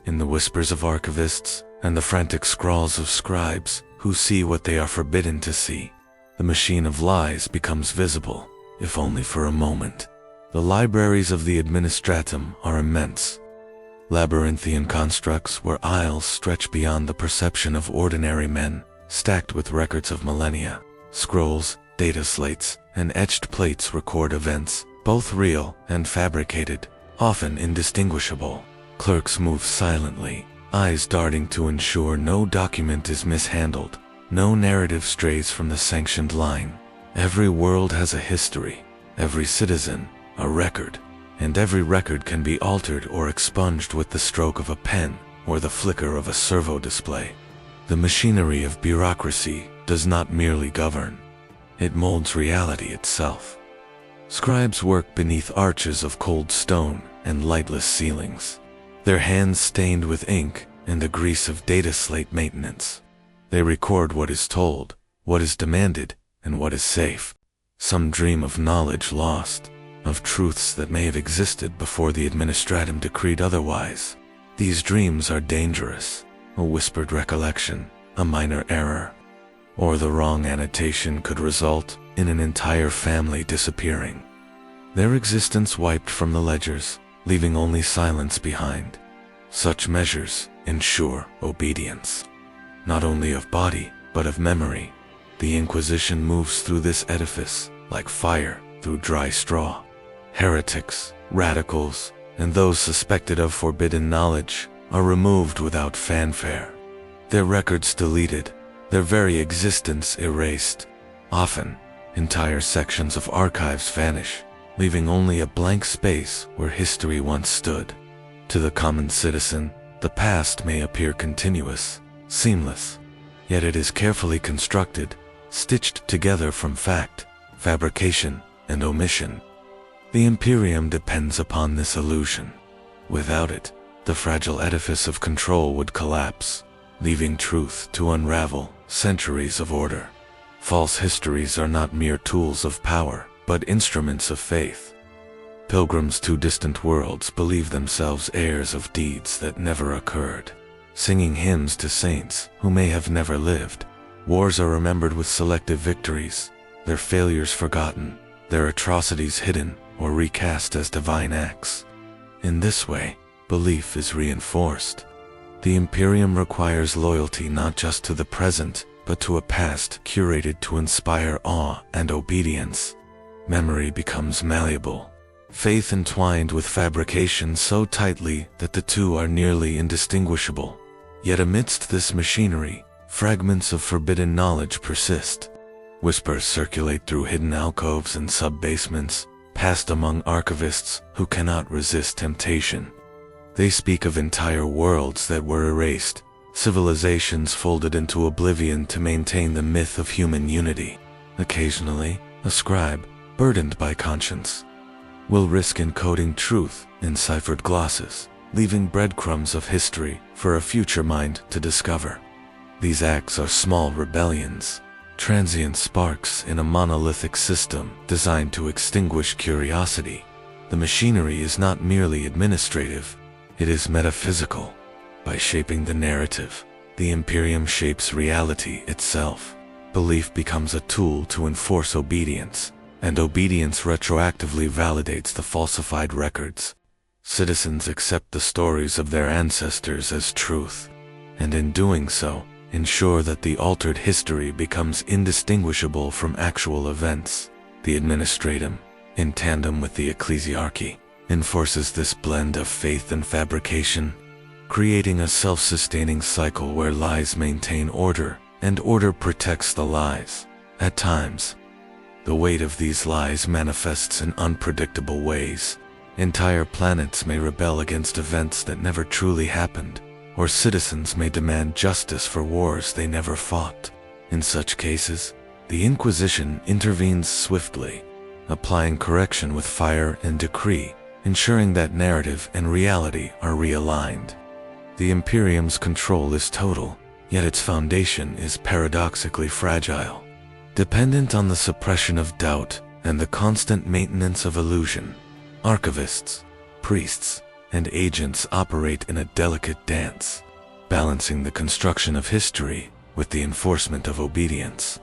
In the whispers of archivists and the frantic scrawls of scribes who see what they are forbidden to see, the machine of lies becomes visible, if only for a moment. The libraries of the Administratum are immense, labyrinthian constructs where aisles stretch beyond the perception of ordinary men, stacked with records of millennia. Scrolls, data slates, and etched plates record events, both real and fabricated, often indistinguishable. Clerks move silently, eyes darting to ensure no document is mishandled, no narrative strays from the sanctioned line. Every world has a history, every citizen a record, and every record can be altered or expunged with the stroke of a pen or the flicker of a servo display. The machinery of bureaucracy does not merely govern, it molds reality itself. Scribes work beneath arches of cold stone and lightless ceilings, their hands stained with ink and the grease of data slate maintenance. They record what is told, what is demanded, and what is safe. Some dream of knowledge lost, of truths that may have existed before the Administratum decreed otherwise. These dreams are dangerous. A whispered recollection, a minor error, or the wrong annotation could result in an entire family disappearing. Their existence wiped from the ledgers, leaving only silence behind. Such measures ensure obedience, not only of body, but of memory. The Inquisition moves through this edifice like fire through dry straw. Heretics, radicals, and those suspected of forbidden knowledge are removed without fanfare. Their records deleted, their very existence erased. Often, entire sections of archives vanish, leaving only a blank space where history once stood. To the common citizen, the past may appear continuous, seamless, yet it is carefully constructed, stitched together from fact, fabrication, and omission. The Imperium depends upon this illusion. Without it, the fragile edifice of control would collapse, leaving truth to unravel centuries of order. False histories are not mere tools of power, but instruments of faith. Pilgrims to distant worlds believe themselves heirs of deeds that never occurred, singing hymns to saints who may have never lived. Wars are remembered with selective victories, their failures forgotten, their atrocities hidden or recast as divine acts. In this way, belief is reinforced. The Imperium requires loyalty not just to the present, but to a past curated to inspire awe and obedience. Memory becomes malleable, faith entwined with fabrication so tightly that the two are nearly indistinguishable. Yet amidst this machinery, fragments of forbidden knowledge persist. Whispers circulate through hidden alcoves and sub-basements, passed among archivists who cannot resist temptation. They speak of entire worlds that were erased, civilizations folded into oblivion to maintain the myth of human unity. Occasionally, a scribe, burdened by conscience, will risk encoding truth in ciphered glosses, leaving breadcrumbs of history for a future mind to discover. These acts are small rebellions, transient sparks in a monolithic system designed to extinguish curiosity. The machinery is not merely administrative, it is metaphysical. By shaping the narrative, the Imperium shapes reality itself. Belief becomes a tool to enforce obedience, and obedience retroactively validates the falsified records. Citizens accept the stories of their ancestors as truth, and in doing so, ensure that the altered history becomes indistinguishable from actual events. The administratum, in tandem with the Ecclesiarchy, enforces this blend of faith and fabrication, creating a self-sustaining cycle where lies maintain order, and order protects the lies. At times, the weight of these lies manifests in unpredictable ways. Entire planets may rebel against events that never truly happened, or citizens may demand justice for wars they never fought. In such cases, the Inquisition intervenes swiftly, applying correction with fire and decree, ensuring that narrative and reality are realigned. The Imperium's control is total, yet its foundation is paradoxically fragile, dependent on the suppression of doubt and the constant maintenance of illusion. Archivists, priests, and agents operate in a delicate dance, balancing the construction of history with the enforcement of obedience.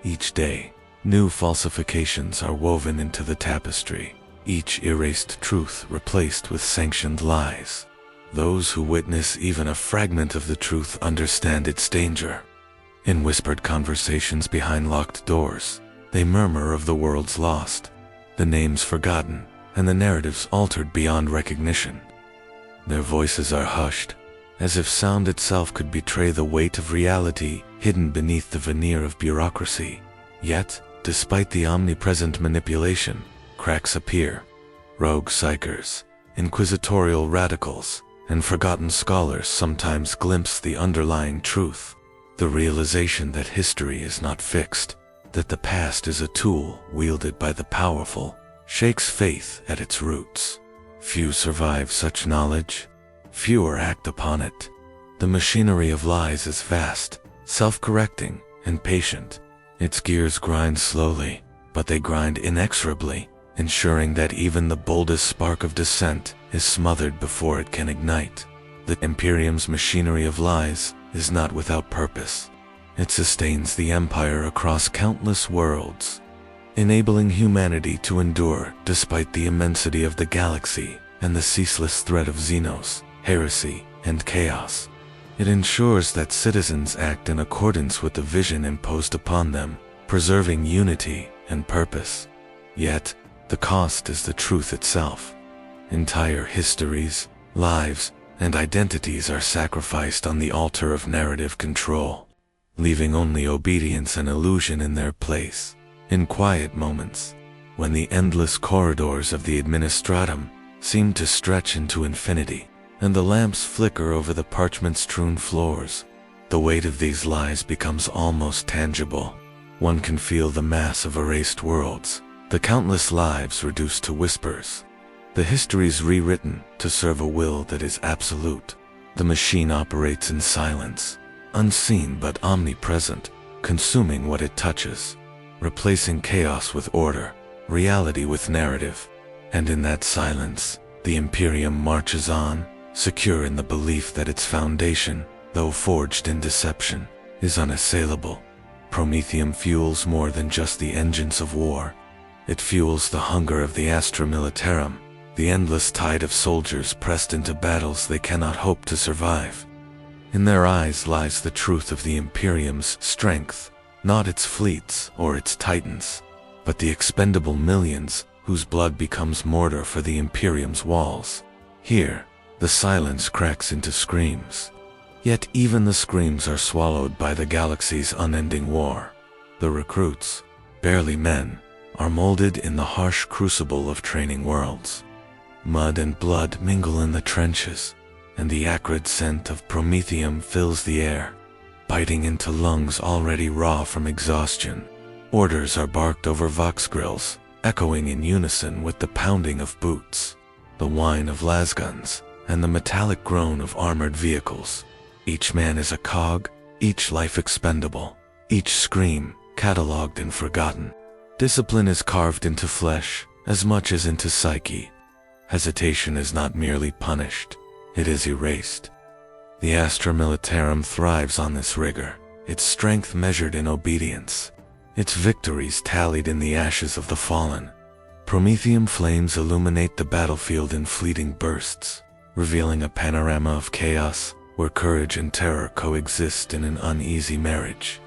Each day, new falsifications are woven into the tapestry, each erased truth replaced with sanctioned lies. Those who witness even a fragment of the truth understand its danger. In whispered conversations behind locked doors, they murmur of the worlds lost, the names forgotten, and the narratives altered beyond recognition. Their voices are hushed, as if sound itself could betray the weight of reality hidden beneath the veneer of bureaucracy. Yet, despite the omnipresent manipulation, cracks appear. Rogue psychers, inquisitorial radicals, and forgotten scholars sometimes glimpse the underlying truth. The realization that history is not fixed, that the past is a tool wielded by the powerful, shakes faith at its roots. Few survive such knowledge, fewer act upon it. The machinery of lies is vast, self-correcting, and patient. Its gears grind slowly, but they grind inexorably, ensuring that even the boldest spark of dissent is smothered before it can ignite. The Imperium's machinery of lies is not without purpose. It sustains the Empire across countless worlds, enabling humanity to endure despite the immensity of the galaxy and the ceaseless threat of xenos, heresy, and chaos. It ensures that citizens act in accordance with the vision imposed upon them, preserving unity and purpose. Yet, the cost is the truth itself. Entire histories, lives, and identities are sacrificed on the altar of narrative control, leaving only obedience and illusion in their place. In quiet moments, when the endless corridors of the administratum seem to stretch into infinity, and the lamps flicker over the parchment-strewn floors, the weight of these lies becomes almost tangible. One can feel the mass of erased worlds, the countless lives reduced to whispers, the histories rewritten to serve a will that is absolute. The machine operates in silence, unseen but omnipresent, consuming what it touches, replacing chaos with order, reality with narrative. And in that silence, the Imperium marches on, secure in the belief that its foundation, though forged in deception, is unassailable. Prometheum fuels more than just the engines of war. It fuels the hunger of the Astra Militarum, the endless tide of soldiers pressed into battles they cannot hope to survive. In their eyes lies the truth of the Imperium's strength, not its fleets or its titans, but the expendable millions whose blood becomes mortar for the Imperium's walls. Here, the silence cracks into screams. Yet even the screams are swallowed by the galaxy's unending war. The recruits, barely men, are molded in the harsh crucible of training worlds. Mud and blood mingle in the trenches, and the acrid scent of promethium fills the air, biting into lungs already raw from exhaustion. Orders are barked over vox grills, echoing in unison with the pounding of boots, the whine of lasguns, and the metallic groan of armored vehicles. Each man is a cog, each life expendable, each scream catalogued and forgotten. Discipline is carved into flesh as much as into psyche. Hesitation is not merely punished, it is erased. The Astra Militarum thrives on this rigor, its strength measured in obedience, its victories tallied in the ashes of the fallen. Promethium flames illuminate the battlefield in fleeting bursts, revealing a panorama of chaos where courage and terror coexist in an uneasy marriage.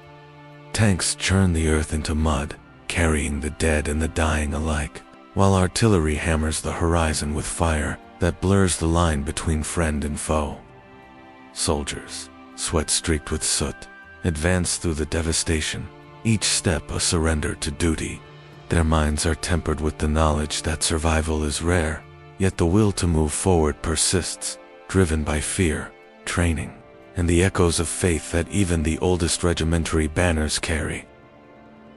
Tanks churn the earth into mud, carrying the dead and the dying alike, while artillery hammers the horizon with fire that blurs the line between friend and foe. Soldiers, sweat streaked with soot, advance through the devastation, each step a surrender to duty. Their minds are tempered with the knowledge that survival is rare, yet the will to move forward persists, driven by fear, training, and the echoes of faith that even the oldest regimentary banners carry.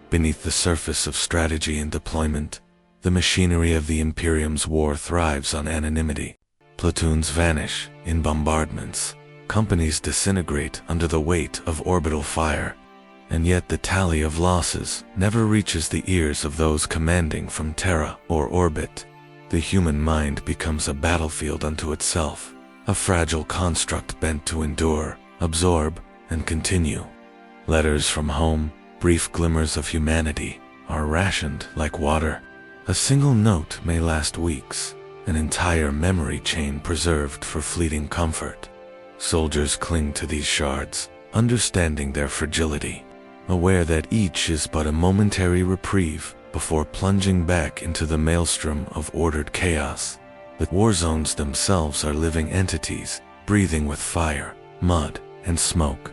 Beneath the surface of strategy and deployment, the machinery of the Imperium's war thrives on anonymity. Platoons vanish in bombardments, companies disintegrate under the weight of orbital fire, and yet the tally of losses never reaches the ears of those commanding from Terra or orbit. The human mind becomes a battlefield unto itself, a fragile construct bent to endure, absorb, and continue. Letters from home, brief glimmers of humanity, are rationed like water. A single note may last weeks, an entire memory chain preserved for fleeting comfort. Soldiers cling to these shards, understanding their fragility, aware that each is but a momentary reprieve before plunging back into the maelstrom of ordered chaos. The war zones themselves are living entities, breathing with fire, mud, and smoke.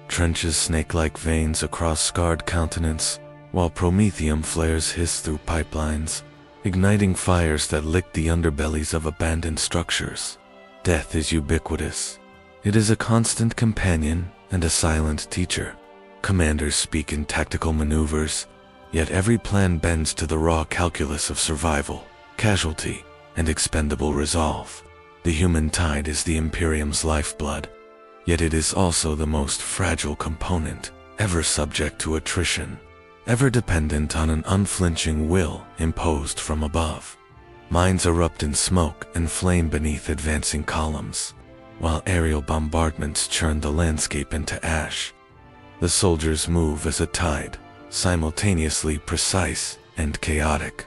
Trenches snake-like veins across scarred countenance, while promethium flares hiss through pipelines, igniting fires that lick the underbellies of abandoned structures. Death is ubiquitous. It is a constant companion and a silent teacher. Commanders speak in tactical maneuvers, yet every plan bends to the raw calculus of survival, casualty, and expendable resolve. The human tide is the Imperium's lifeblood, yet it is also the most fragile component, ever subject to attrition, ever dependent on an unflinching will imposed from above. Mines erupt in smoke and flame beneath advancing columns, while aerial bombardments churn the landscape into ash. The soldiers move as a tide, simultaneously precise and chaotic,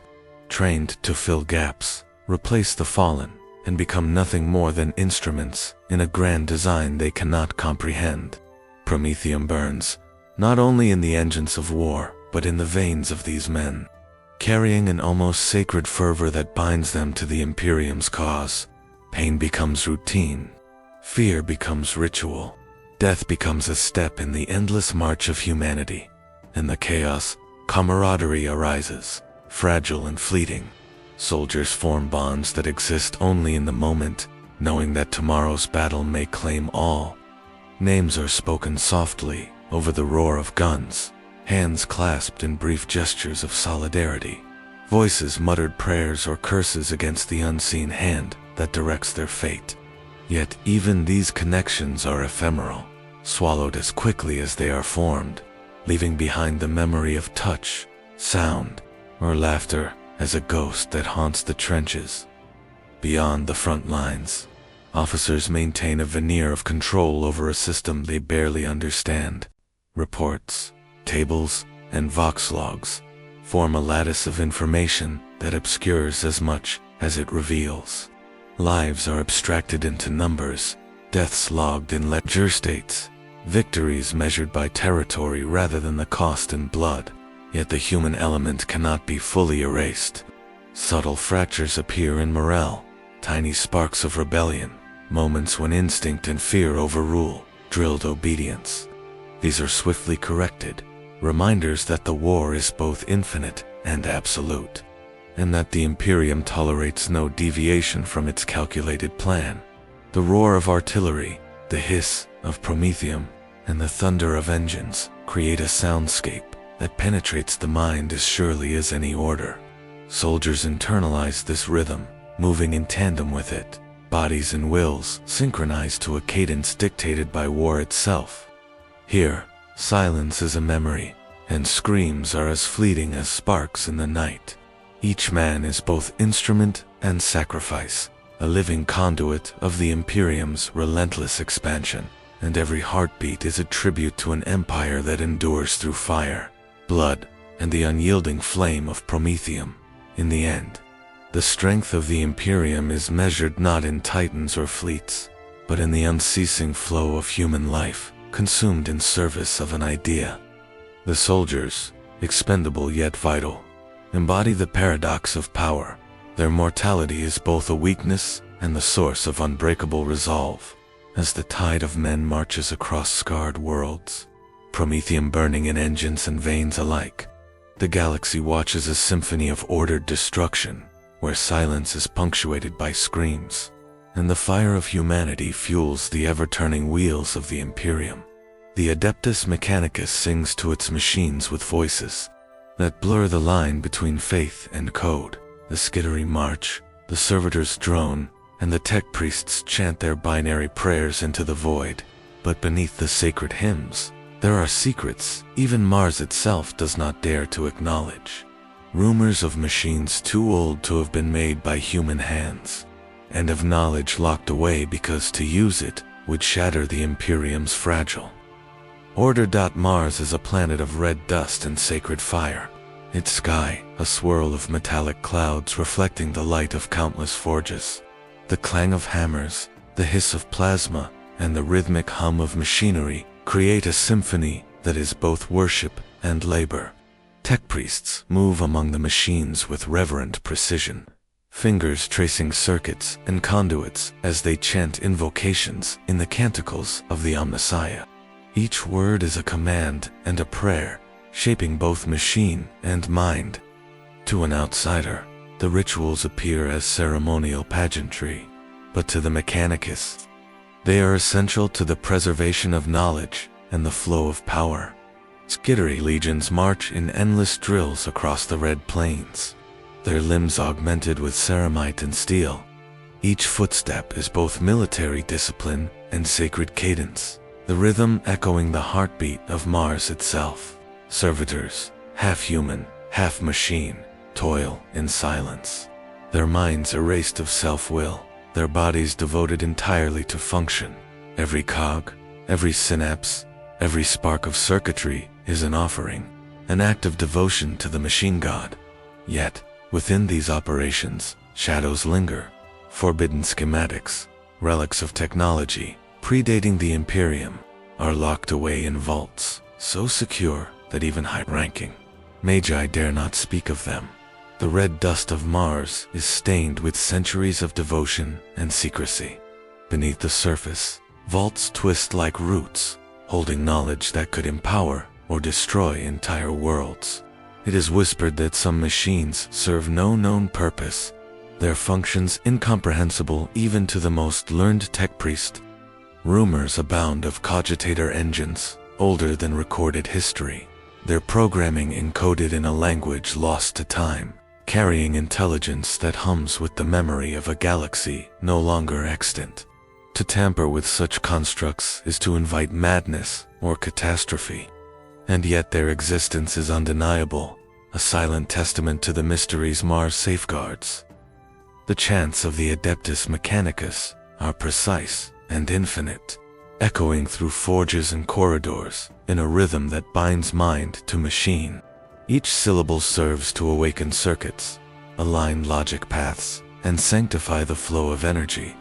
trained to fill gaps, replace the fallen, and become nothing more than instruments in a grand design they cannot comprehend. Promethium burns, not only in the engines of war, but in the veins of these men, carrying an almost sacred fervor that binds them to the Imperium's cause. Pain becomes routine, fear becomes ritual, death becomes a step in the endless march of humanity. In the chaos, camaraderie arises, fragile and fleeting. Soldiers form bonds that exist only in the moment, knowing that tomorrow's battle may claim all. Names are spoken softly over the roar of guns, hands clasped in brief gestures of solidarity, voices muttered prayers or curses against the unseen hand that directs their fate. Yet even these connections are ephemeral, swallowed as quickly as they are formed, leaving behind the memory of touch, sound, or laughter as a ghost that haunts the trenches. Beyond the front lines, officers maintain a veneer of control over a system they barely understand. Reports, tables, and vox logs form a lattice of information that obscures as much as it reveals. Lives are abstracted into numbers, deaths logged in ledger states, victories measured by territory rather than the cost in blood. Yet the human element cannot be fully erased. Subtle fractures appear in morale, tiny sparks of rebellion, moments when instinct and fear overrule drilled obedience. These are swiftly corrected, reminders that the war is both infinite and absolute, and that the Imperium tolerates no deviation from its calculated plan. The roar of artillery, the hiss of promethium, and the thunder of engines create a soundscape that penetrates the mind as surely as any order. Soldiers internalize this rhythm, moving in tandem with it, bodies and wills synchronized to a cadence dictated by war itself. Here, silence is a memory, and screams are as fleeting as sparks in the night. Each man is both instrument and sacrifice, a living conduit of the Imperium's relentless expansion, and every heartbeat is a tribute to an empire that endures through fire, blood, and the unyielding flame of promethium. In the end, the strength of the Imperium is measured not in titans or fleets, but in the unceasing flow of human life, consumed in service of an idea. The soldiers, expendable yet vital, embody the paradox of power. Their mortality is both a weakness and the source of unbreakable resolve. As the tide of men marches across scarred worlds, promethium burning in engines and veins alike, the galaxy watches a symphony of ordered destruction, where silence is punctuated by screams, and the fire of humanity fuels the ever-turning wheels of the Imperium. The Adeptus Mechanicus sings to its machines with voices that blur the line between faith and code. The skittery march, the servitors drone, and the tech priests chant their binary prayers into the void. But beneath the sacred hymns, there are secrets even Mars itself does not dare to acknowledge. Rumors of machines too old to have been made by human hands, and of knowledge locked away because to use it would shatter the Imperium's fragile order. Mars is a planet of red dust and sacred fire. Its sky, a swirl of metallic clouds reflecting the light of countless forges. The clang of hammers, the hiss of plasma, and the rhythmic hum of machinery create a symphony that is both worship and labor. Tech priests move among the machines with reverent precision, fingers tracing circuits and conduits as they chant invocations in the canticles of the Omnissiah. Each word is a command and a prayer, shaping both machine and mind. To an outsider, the rituals appear as ceremonial pageantry, but to the Mechanicus, they are essential to the preservation of knowledge and the flow of power. Skittery legions march in endless drills across the red plains, their limbs augmented with ceramite and steel. Each footstep is both military discipline and sacred cadence, the rhythm echoing the heartbeat of Mars itself. Servitors, half human, half machine, toil in silence, their minds erased of self-will, their bodies devoted entirely to function. Every cog, every synapse, every spark of circuitry is an offering, an act of devotion to the machine god. Yet, within these operations, shadows linger, forbidden schematics, relics of technology, predating the Imperium, are locked away in vaults, so secure that even high-ranking magi dare not speak of them. The red dust of Mars is stained with centuries of devotion and secrecy. Beneath the surface, vaults twist like roots, holding knowledge that could empower or destroy entire worlds. It is whispered that some machines serve no known purpose, their functions incomprehensible even to the most learned tech priest. Rumors abound of cogitator engines, older than recorded history, their programming encoded in a language lost to time, carrying intelligence that hums with the memory of a galaxy no longer extant. To tamper with such constructs is to invite madness or catastrophe, and yet their existence is undeniable, a silent testament to the mysteries Mars safeguards. The chants of the Adeptus Mechanicus are precise and infinite, echoing through forges and corridors in a rhythm that binds mind to machine. Each syllable serves to awaken circuits, align logic paths, and sanctify the flow of energy.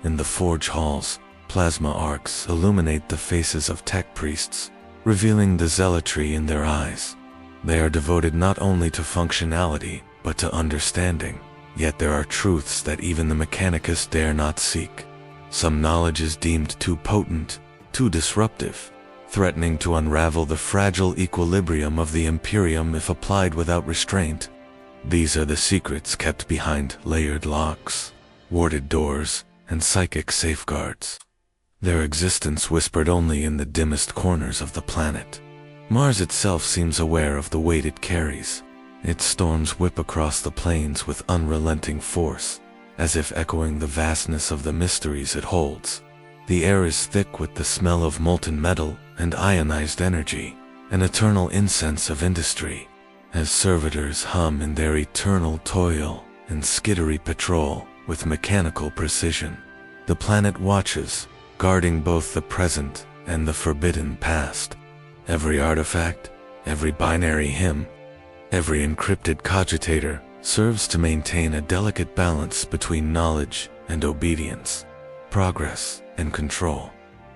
In the forge halls, plasma arcs illuminate the faces of tech priests, revealing the zealotry in their eyes. They are devoted not only to functionality, but to understanding. Yet there are truths that even the Mechanicus dare not seek. Some knowledge is deemed too potent, too disruptive, threatening to unravel the fragile equilibrium of the Imperium if applied without restraint. These are the secrets kept behind layered locks, warded doors, and psychic safeguards. Their existence whispered only in the dimmest corners of the planet. Mars itself seems aware of the weight it carries. Its storms whip across the plains with unrelenting force, as if echoing the vastness of the mysteries it holds. The air is thick with the smell of molten metal and ionized energy, an eternal incense of industry, as servitors hum in their eternal toil and skittery patrol with mechanical precision. The planet watches, guarding both the present and the forbidden past. Every artifact, every binary hymn, every encrypted cogitator serves to maintain a delicate balance between knowledge and obedience, progress and control.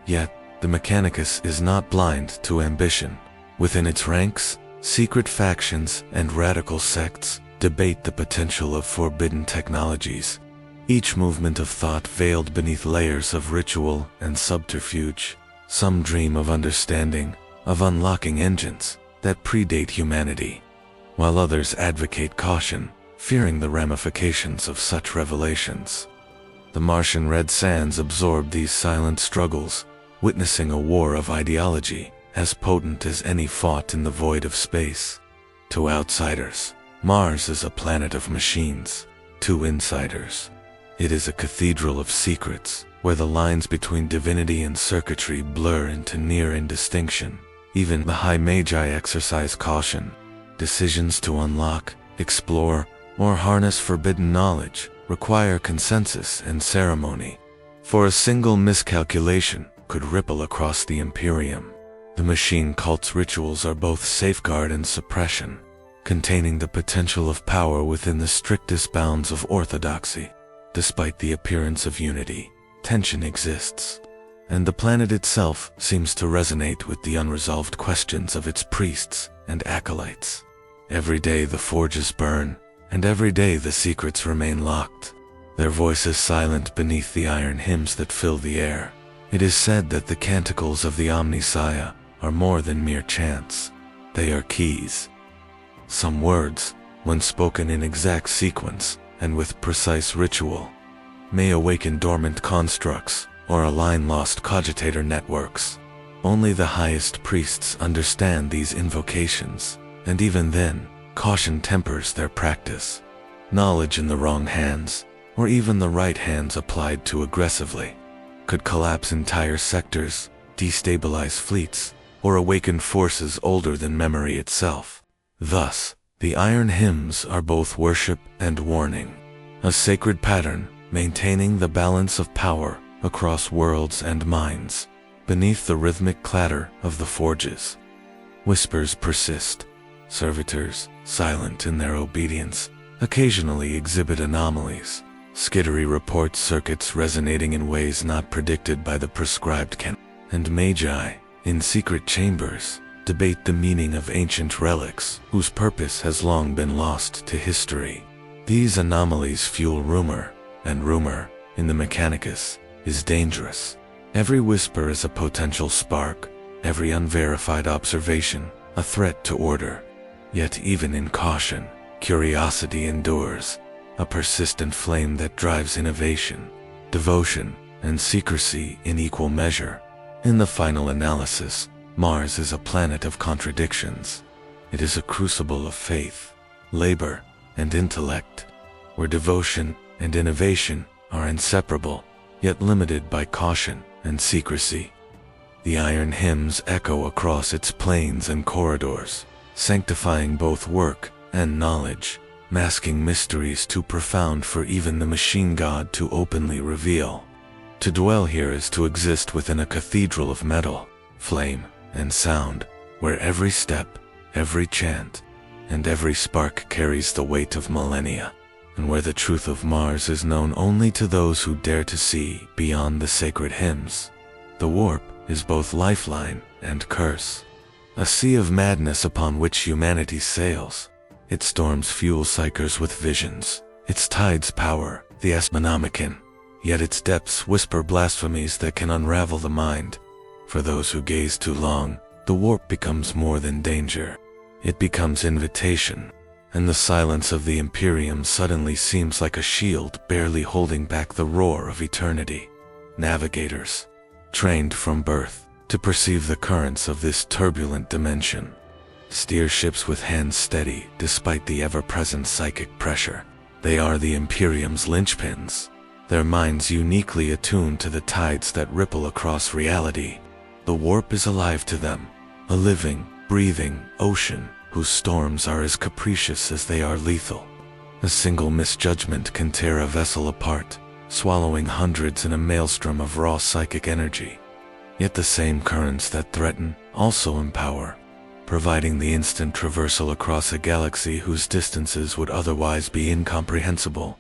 Yet, the Mechanicus is not blind to ambition. Within its ranks, secret factions and radical sects debate the potential of forbidden technologies, each movement of thought veiled beneath layers of ritual and subterfuge. Some dream of understanding, of unlocking engines that predate humanity, while others advocate caution, fearing the ramifications of such revelations. The Martian red sands absorb these silent struggles, witnessing a war of ideology as potent as any fought in the void of space. To outsiders, Mars is a planet of machines. To insiders, it is a cathedral of secrets, where the lines between divinity and circuitry blur into near indistinction. Even the High Magi exercise caution. Decisions to unlock, explore, or harness forbidden knowledge require consensus and ceremony, for a single miscalculation could ripple across the Imperium. The machine cult's rituals are both safeguard and suppression, containing the potential of power within the strictest bounds of orthodoxy. Despite the appearance of unity, tension exists, and the planet itself seems to resonate with the unresolved questions of its priests and acolytes. Every day the forges burn, and every day the secrets remain locked, their voices silent beneath the iron hymns that fill the air. It is said that the canticles of the Omnissiah are more than mere chants. They are keys. Some words, when spoken in exact sequence and with precise ritual, may awaken dormant constructs or align lost cogitator networks. Only the highest priests understand these invocations, and even then, caution tempers their practice. Knowledge in the wrong hands, or even the right hands applied too aggressively, could collapse entire sectors, destabilize fleets, or awaken forces older than memory itself. Thus, the iron hymns are both worship and warning, a sacred pattern maintaining the balance of power across worlds and minds. Beneath the rhythmic clatter of the forges, whispers persist. Servitors, silent in their obedience, occasionally exhibit anomalies. Skittery report circuits resonating in ways not predicted by the prescribed canon. And Magi, in secret chambers, debate the meaning of ancient relics whose purpose has long been lost to history. These anomalies fuel rumor, and rumor, in the Mechanicus, is dangerous. Every whisper is a potential spark, every unverified observation a threat to order. Yet even in caution, curiosity endures, a persistent flame that drives innovation, devotion, and secrecy in equal measure. In the final analysis, Mars is a planet of contradictions. It is a crucible of faith, labor, and intellect, where devotion and innovation are inseparable, yet limited by caution and secrecy. The iron hymns echo across its plains and corridors, sanctifying both work and knowledge, masking mysteries too profound for even the machine god to openly reveal. To dwell here is to exist within a cathedral of metal, flame, and sound, where every step, every chant, and every spark carries the weight of millennia, and where the truth of Mars is known only to those who dare to see beyond the sacred hymns. The warp is both lifeline and curse, a sea of madness upon which humanity sails, Its storms fuel psychers with visions, its tides power the Asmonomicon, yet its depths whisper blasphemies that can unravel the mind. For those who gaze too long, the warp becomes more than danger. It becomes invitation, and the silence of the Imperium suddenly seems like a shield barely holding back the roar of eternity. Navigators, trained from birth to perceive the currents of this turbulent dimension, steer ships with hands steady despite the ever-present psychic pressure. They are the Imperium's linchpins, their minds uniquely attuned to the tides that ripple across reality. The warp is alive to them, a living, breathing ocean whose storms are as capricious as they are lethal. A single misjudgment can tear a vessel apart, swallowing hundreds in a maelstrom of raw psychic energy. Yet the same currents that threaten also empower, providing the instant traversal across a galaxy whose distances would otherwise be incomprehensible,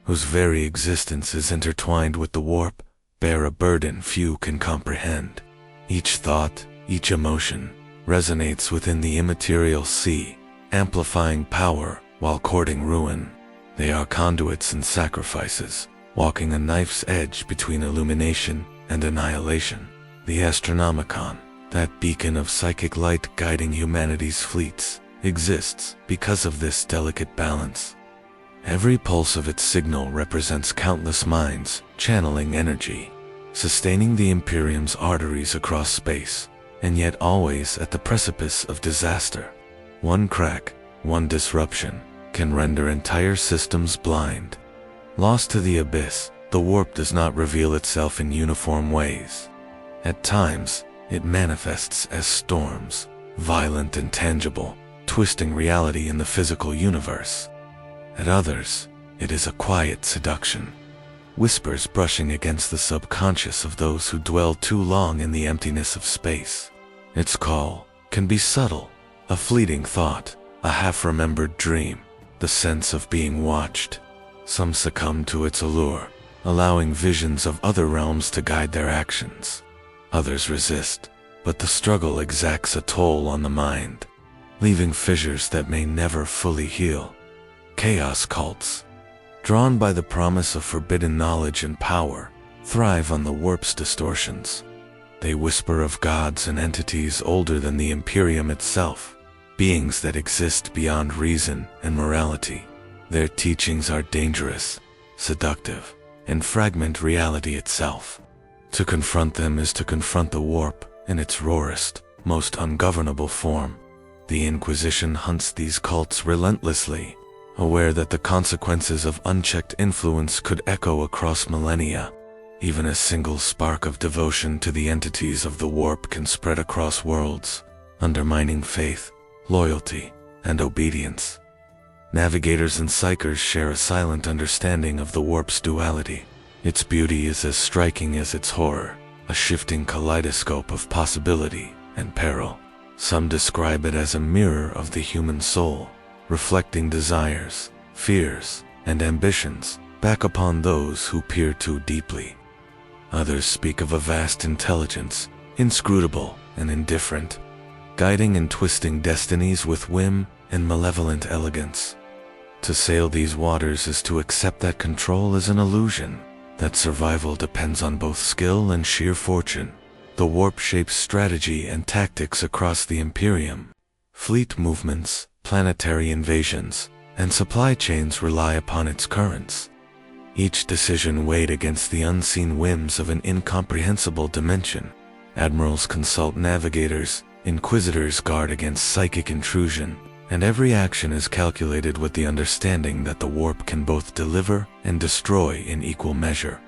whose very existence is intertwined with the warp, bear a burden few can comprehend. Each thought, each emotion, resonates within the immaterial sea, amplifying power while courting ruin. They are conduits and sacrifices, walking a knife's edge between illumination and annihilation. The Astronomicon, that beacon of psychic light guiding humanity's fleets, exists because of this delicate balance. Every pulse of its signal represents countless minds channeling energy, sustaining the Imperium's arteries across space, and yet always at the precipice of disaster. One crack, one disruption, can render entire systems blind. Lost to the abyss, the warp does not reveal itself in uniform ways. At times, it manifests as storms, violent and tangible, twisting reality in the physical universe. At others, it is a quiet seduction, whispers brushing against the subconscious of those who dwell too long in the emptiness of space. Its call can be subtle, a fleeting thought, a half-remembered dream, the sense of being watched. Some succumb to its allure, allowing visions of other realms to guide their actions. Others resist, but the struggle exacts a toll on the mind, leaving fissures that may never fully heal. Chaos cults, drawn by the promise of forbidden knowledge and power, thrive on the warp's distortions. They whisper of gods and entities older than the Imperium itself, beings that exist beyond reason and morality. Their teachings are dangerous, seductive, and fragment reality itself. To confront them is to confront the warp in its rawest, most ungovernable form. The Inquisition hunts these cults relentlessly, aware that the consequences of unchecked influence could echo across millennia. Even a single spark of devotion to the entities of the warp can spread across worlds, undermining faith, loyalty, and obedience. Navigators and psychers share a silent understanding of the warp's duality. Its beauty is as striking as its horror, a shifting kaleidoscope of possibility and peril. Some describe it as a mirror of the human soul, reflecting desires, fears, and ambitions back upon those who peer too deeply. Others speak of a vast intelligence, inscrutable and indifferent, guiding and twisting destinies with whim and malevolent elegance. To sail these waters is to accept that control is an illusion, that survival depends on both skill and sheer fortune. The warp shapes strategy and tactics across the Imperium. Fleet movements, planetary invasions, and supply chains rely upon its currents. Each decision weighed against the unseen whims of an incomprehensible dimension. Admirals consult navigators, inquisitors guard against psychic intrusion, and every action is calculated with the understanding that the warp can both deliver and destroy in equal measure.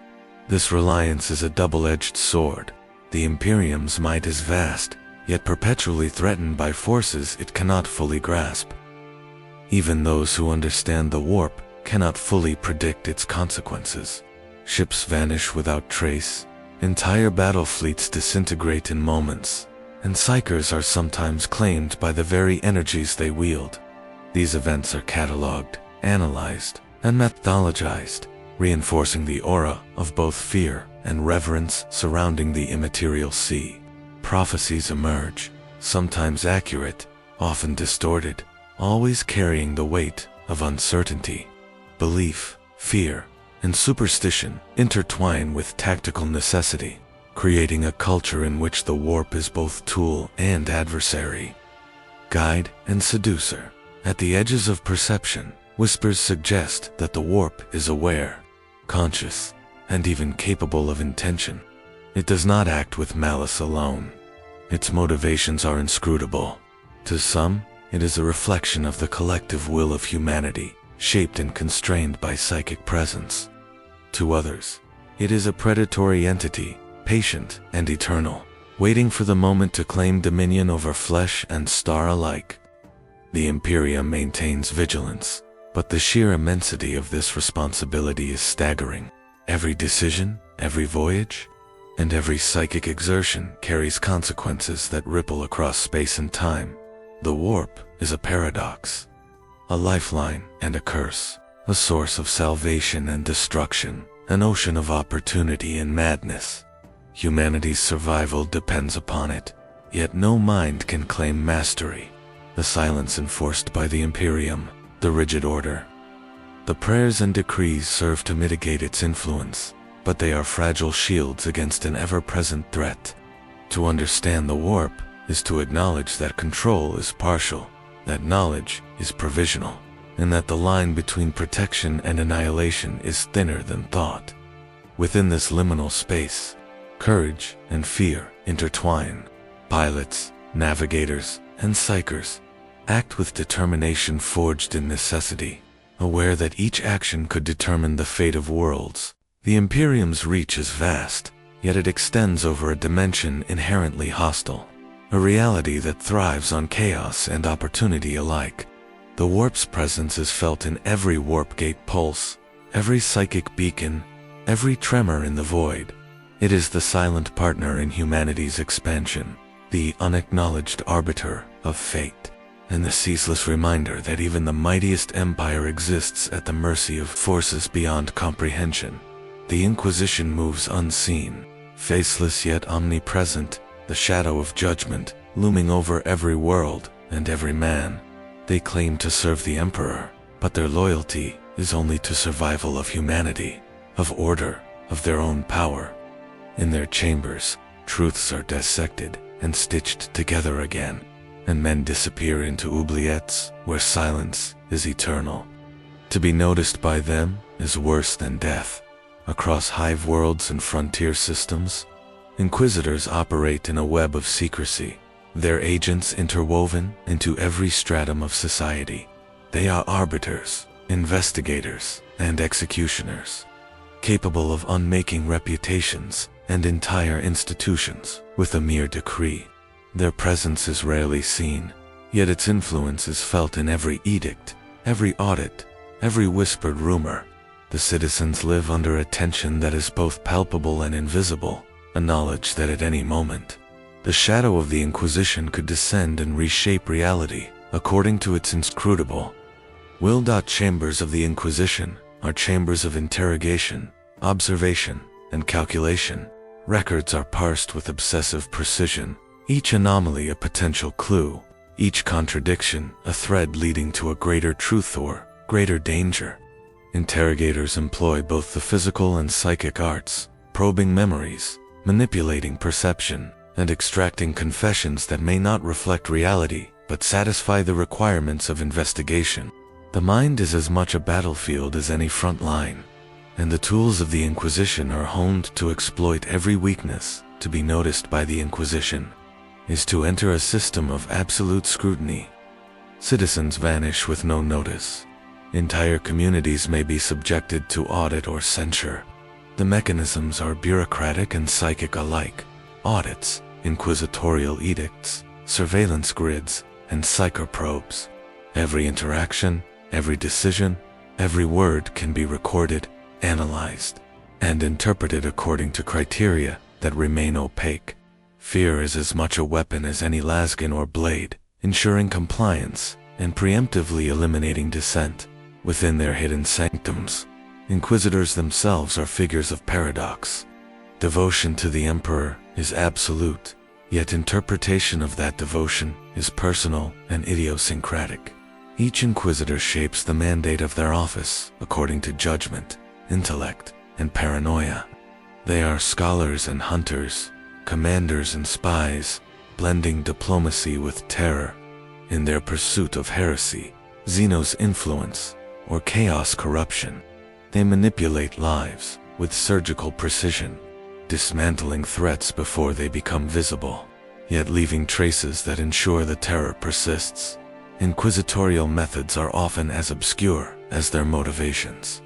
This reliance is a double-edged sword. The Imperium's might is vast, yet perpetually threatened by forces it cannot fully grasp. Even those who understand the warp cannot fully predict its consequences. Ships vanish without trace, entire battle fleets disintegrate in moments, and psychers are sometimes claimed by the very energies they wield. These events are catalogued, analyzed, and methodologized, reinforcing the aura of both fear and reverence surrounding the immaterial sea. Prophecies emerge, sometimes accurate, often distorted, always carrying the weight of uncertainty. Belief, fear, and superstition intertwine with tactical necessity, creating a culture in which the warp is both tool and adversary, guide and seducer. At the edges of perception, whispers suggest that the warp is aware, conscious, and even capable of intention. It does not act with malice alone. Its motivations are inscrutable. To some, it is a reflection of the collective will of humanity, shaped and constrained by psychic presence. To others, it is a predatory entity, patient and eternal, waiting for the moment to claim dominion over flesh and star alike. The Imperium maintains vigilance, but the sheer immensity of this responsibility is staggering. Every decision, every voyage, and every psychic exertion carries consequences that ripple across space and time. The warp is a paradox, a lifeline and a curse, a source of salvation and destruction, an ocean of opportunity and madness. Humanity's survival depends upon it, yet no mind can claim mastery. The silence enforced by the Imperium, the rigid order. The prayers and decrees serve to mitigate its influence, but they are fragile shields against an ever-present threat. To understand the warp is to acknowledge that control is partial, that knowledge is provisional, and that the line between protection and annihilation is thinner than thought. Within this liminal space, courage and fear intertwine. Pilots, navigators, and psychers act with determination forged in necessity, aware that each action could determine the fate of worlds. The Imperium's reach is vast, yet it extends over a dimension inherently hostile, a reality that thrives on chaos and opportunity alike. The warp's presence is felt in every warp gate pulse, every psychic beacon, every tremor in the void. It is the silent partner in humanity's expansion, the unacknowledged arbiter of fate, and the ceaseless reminder that even the mightiest empire exists at the mercy of forces beyond comprehension. The Inquisition moves unseen, faceless yet omnipresent, the shadow of judgment looming over every world and every man. They claim to serve the Emperor, but their loyalty is only to survival of humanity, of order, of their own power. In their chambers, truths are dissected and stitched together again, and men disappear into oubliettes where silence is eternal. To be noticed by them is worse than death. Across hive worlds and frontier systems, Inquisitors operate in a web of secrecy, their agents interwoven into every stratum of society. They are arbiters, investigators, and executioners, capable of unmaking reputations and entire institutions with a mere decree. Their presence is rarely seen, yet its influence is felt in every edict, every audit, every whispered rumor. The citizens live under a tension that is both palpable and invisible, a knowledge that at any moment, the shadow of the Inquisition could descend and reshape reality according to its inscrutable will. Chambers of the Inquisition are chambers of interrogation, observation, and calculation. Records are parsed with obsessive precision, each anomaly a potential clue, each contradiction a thread leading to a greater truth or greater danger. Interrogators employ both the physical and psychic arts, probing memories, manipulating perception, and extracting confessions that may not reflect reality but satisfy the requirements of investigation. The mind is as much a battlefield as any front line, and the tools of the Inquisition are honed to exploit every weakness. To be noticed by the Inquisition is to enter a system of absolute scrutiny. Citizens vanish with no notice. Entire communities may be subjected to audit or censure. The mechanisms are bureaucratic and psychic alike. Audits, inquisitorial edicts, surveillance grids, and psychoprobes. Every interaction, every decision, every word can be recorded, analyzed, and interpreted according to criteria that remain opaque. Fear is as much a weapon as any lasgun or blade, ensuring compliance and preemptively eliminating dissent. Within their hidden sanctums, Inquisitors themselves are figures of paradox. Devotion to the Emperor is absolute, yet interpretation of that devotion is personal and idiosyncratic. Each inquisitor shapes the mandate of their office according to judgment, intellect, and paranoia. They are scholars and hunters, commanders and spies, blending diplomacy with terror. In their pursuit of heresy, Xeno's influence, or chaos corruption, they manipulate lives with surgical precision, dismantling threats before they become visible, yet leaving traces that ensure the terror persists. Inquisitorial methods are often as obscure as their motivations.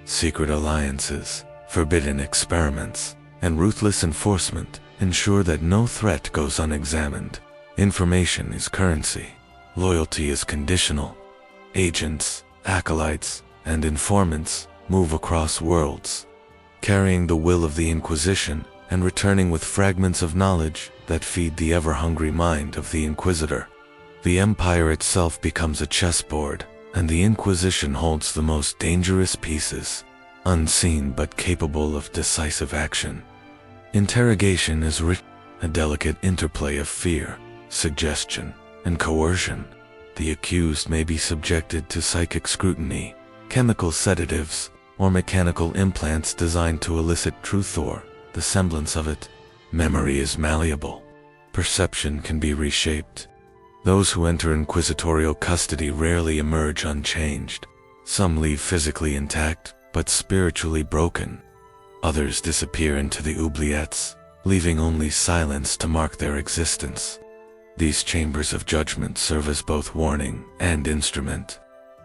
Secret alliances, forbidden experiments, and ruthless enforcement ensure that no threat goes unexamined. Information is currency. Loyalty is conditional. Agents, acolytes, and informants move across worlds, carrying the will of the Inquisition and returning with fragments of knowledge that feed the ever-hungry mind of the Inquisitor. The Empire itself becomes a chessboard, and the Inquisition holds the most dangerous pieces, unseen but capable of decisive action. Interrogation is a delicate interplay of fear, suggestion, and coercion. The accused may be subjected to psychic scrutiny, chemical sedatives, or mechanical implants designed to elicit truth or the semblance of it. Memory is malleable. Perception can be reshaped. Those who enter inquisitorial custody rarely emerge unchanged. Some leave physically intact, but spiritually broken. Others disappear into the oubliettes, leaving only silence to mark their existence. These chambers of judgment serve as both warning and instrument,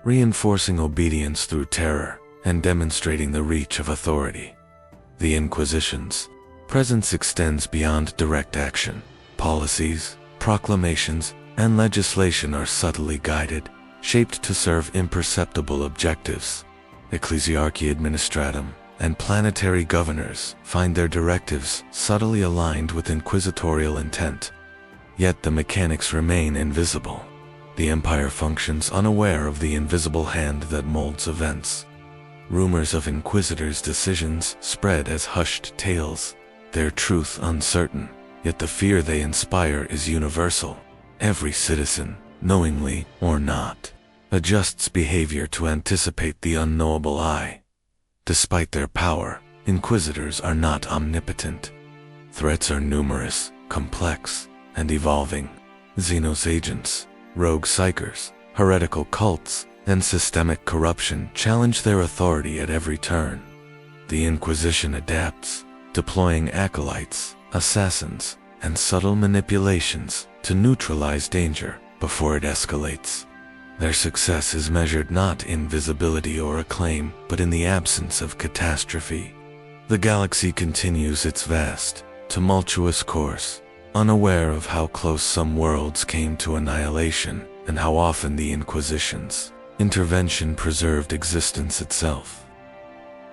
reinforcing obedience through terror and demonstrating the reach of authority. The Inquisition's presence extends beyond direct action. Policies, proclamations, and legislation are subtly guided, shaped to serve imperceptible objectives. Ecclesiarchy administratum and planetary governors find their directives subtly aligned with inquisitorial intent. Yet the mechanics remain invisible. The Empire functions unaware of the invisible hand that molds events. Rumors of inquisitors' decisions spread as hushed tales, their truth uncertain, yet the fear they inspire is universal. Every citizen, knowingly or not, adjusts behavior to anticipate the unknowable eye. Despite their power, inquisitors are not omnipotent. Threats are numerous, complex, and evolving. Xeno's agents, rogue psychers, heretical cults, and systemic corruption challenge their authority at every turn. The Inquisition adapts, deploying acolytes, assassins, and subtle manipulations to neutralize danger before it escalates. Their success is measured not in visibility or acclaim, but in the absence of catastrophe. The galaxy continues its vast, tumultuous course, unaware of how close some worlds came to annihilation and how often the Inquisition's intervention preserved existence itself.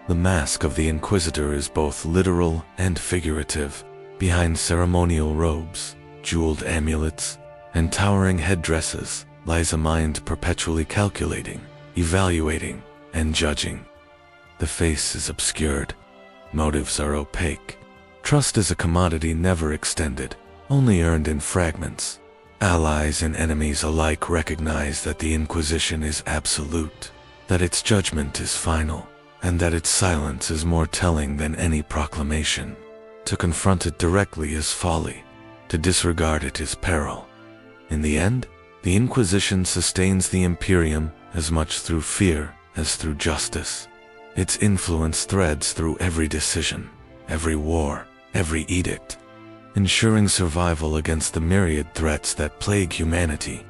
The mask of the Inquisitor is both literal and figurative. Behind ceremonial robes, jeweled amulets, and towering headdresses lies a mind perpetually calculating, evaluating, and judging. The face is obscured. Motives are opaque. Trust is a commodity never extended, only earned in fragments. Allies and enemies alike recognize that the Inquisition is absolute, that its judgment is final, and that its silence is more telling than any proclamation. To confront it directly is folly. To disregard it is peril. In the end, the Inquisition sustains the Imperium as much through fear as through justice. Its influence threads through every decision, every war, every edict, ensuring survival against the myriad threats that plague humanity.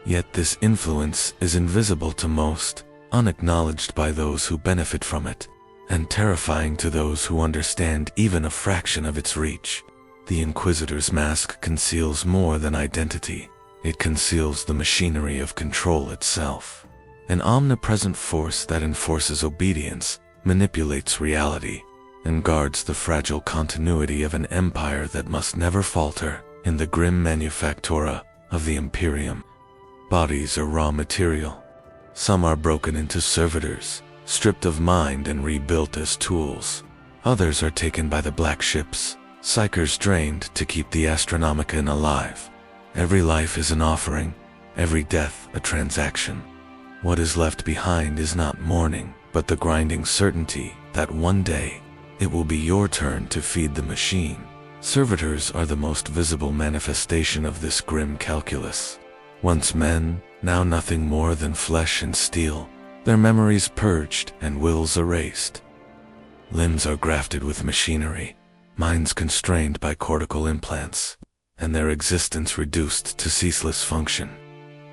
Yet this influence is invisible to most, unacknowledged by those who benefit from it, and terrifying to those who understand even a fraction of its reach. The Inquisitor's mask conceals more than identity. It conceals the machinery of control itself. An omnipresent force that enforces obedience, manipulates reality, and guards the fragile continuity of an empire that must never falter in the grim manufactura of the Imperium. Bodies are raw material. Some are broken into servitors, stripped of mind and rebuilt as tools. Others are taken by the black ships, psychers drained to keep the Astronomicon alive. Every life is an offering, every death a transaction. What is left behind is not mourning, but the grinding certainty that one day it will be your turn to feed the machine. Servitors are the most visible manifestation of this grim calculus. Once men, now nothing more than flesh and steel, their memories purged and wills erased. Limbs are grafted with machinery, minds constrained by cortical implants, and their existence reduced to ceaseless function.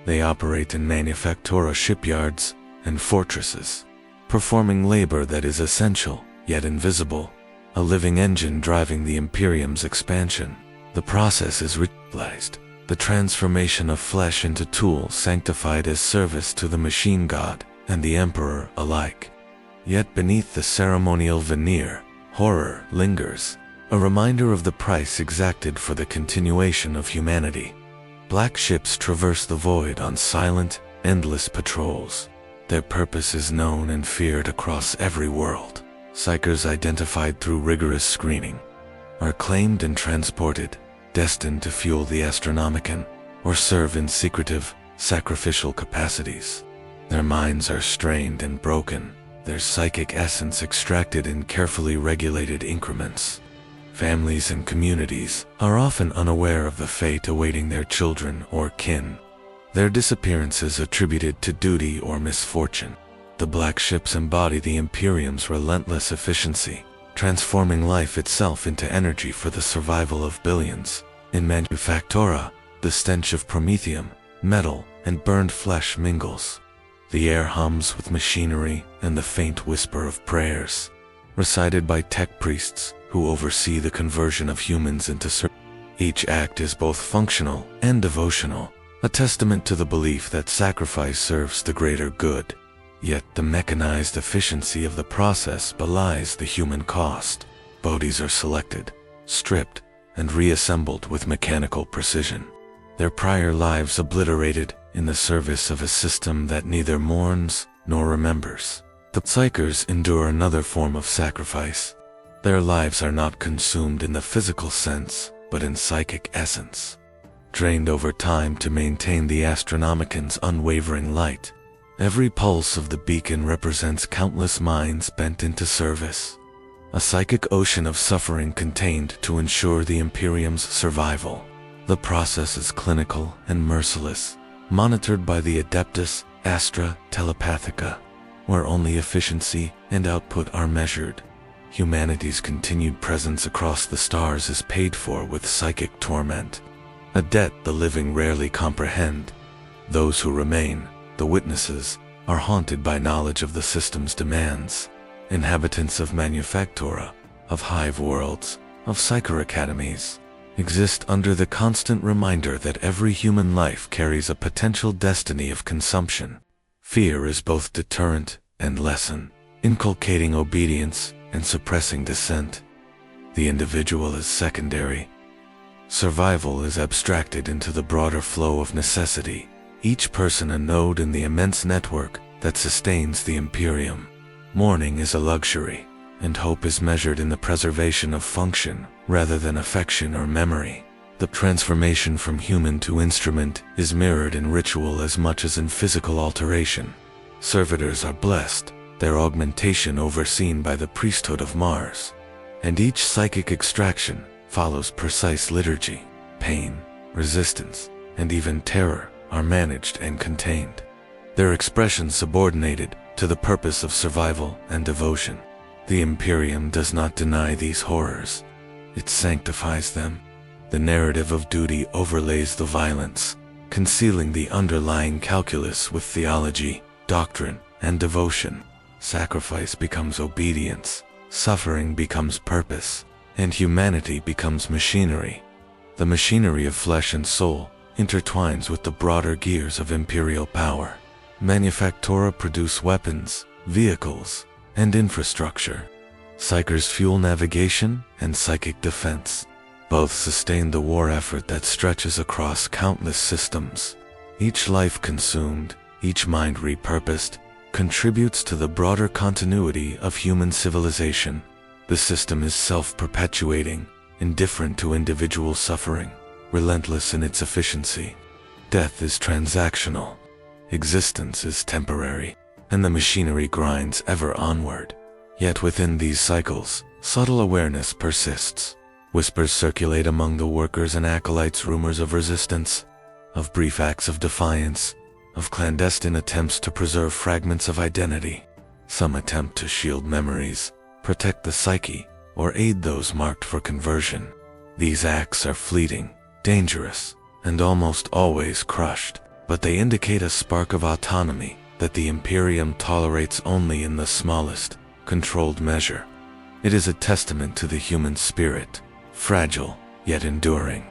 They operate in manufactura shipyards and fortresses, performing labor that is essential, yet invisible, a living engine driving the Imperium's expansion. The process is ritualized, the transformation of flesh into tool sanctified as service to the machine god and the Emperor alike. Yet beneath the ceremonial veneer, horror lingers, a reminder of the price exacted for the continuation of humanity. Black ships traverse the void on silent, endless patrols. Their purpose is known and feared across every world. Psychers identified through rigorous screening are claimed and transported, destined to fuel the Astronomicon or serve in secretive, sacrificial capacities. Their minds are strained and broken, their psychic essence extracted in carefully regulated increments. Families and communities are often unaware of the fate awaiting their children or kin, their disappearances attributed to duty or misfortune. The black ships embody the Imperium's relentless efficiency, transforming life itself into energy for the survival of billions. In manufactura, the stench of promethium, metal, and burned flesh mingles. The air hums with machinery and the faint whisper of prayers, recited by tech priests who oversee the conversion of humans into service. Each act is both functional and devotional, a testament to the belief that sacrifice serves the greater good. Yet the mechanized efficiency of the process belies the human cost. Bodies are selected, stripped, and reassembled with mechanical precision, their prior lives obliterated in the service of a system that neither mourns nor remembers. The Psychers endure another form of sacrifice. Their lives are not consumed in the physical sense, but in psychic essence, drained over time to maintain the Astronomicon's unwavering light. Every pulse of the beacon represents countless minds bent into service, a psychic ocean of suffering contained to ensure the Imperium's survival. The process is clinical and merciless, monitored by the Adeptus Astra Telepathica, where only efficiency and output are measured. Humanity's continued presence across the stars is paid for with psychic torment, a debt the living rarely comprehend. Those who remain, the witnesses, are haunted by knowledge of the system's demands. Inhabitants of manufactura, of hive worlds, of psycher academies, exist under the constant reminder that every human life carries a potential destiny of consumption. Fear is both deterrent and lesson, inculcating obedience and suppressing dissent. The individual is secondary. Survival is abstracted into the broader flow of necessity, each person a node in the immense network that sustains the Imperium. Mourning is a luxury, and hope is measured in the preservation of function rather than affection or memory. The transformation from human to instrument is mirrored in ritual as much as in physical alteration. Servitors are blessed, their augmentation overseen by the priesthood of Mars, and each psychic extraction follows precise liturgy. Pain, resistance, and even terror are managed and contained, their expression subordinated to the purpose of survival and devotion. The Imperium does not deny these horrors, it sanctifies them. The narrative of duty overlays the violence, concealing the underlying calculus with theology, doctrine, and devotion. Sacrifice becomes obedience, suffering becomes purpose, and humanity becomes machinery. The machinery of flesh and soul intertwines with the broader gears of imperial power. Manufactura produce weapons, vehicles, and infrastructure. Psychers fuel navigation and psychic defense. Both sustain the war effort that stretches across countless systems. Each life consumed, each mind repurposed, contributes to the broader continuity of human civilization. The system is self-perpetuating, indifferent to individual suffering, relentless in its efficiency. Death is transactional. Existence is temporary, and the machinery grinds ever onward. Yet within these cycles, subtle awareness persists. Whispers circulate among the workers and acolytes, rumors of resistance, of brief acts of defiance, of clandestine attempts to preserve fragments of identity. Some attempt to shield memories, protect the psyche, or aid those marked for conversion. These acts are fleeting, dangerous, and almost always crushed, but they indicate a spark of autonomy that the Imperium tolerates only in the smallest, controlled measure. It is a testament to the human spirit, fragile yet enduring,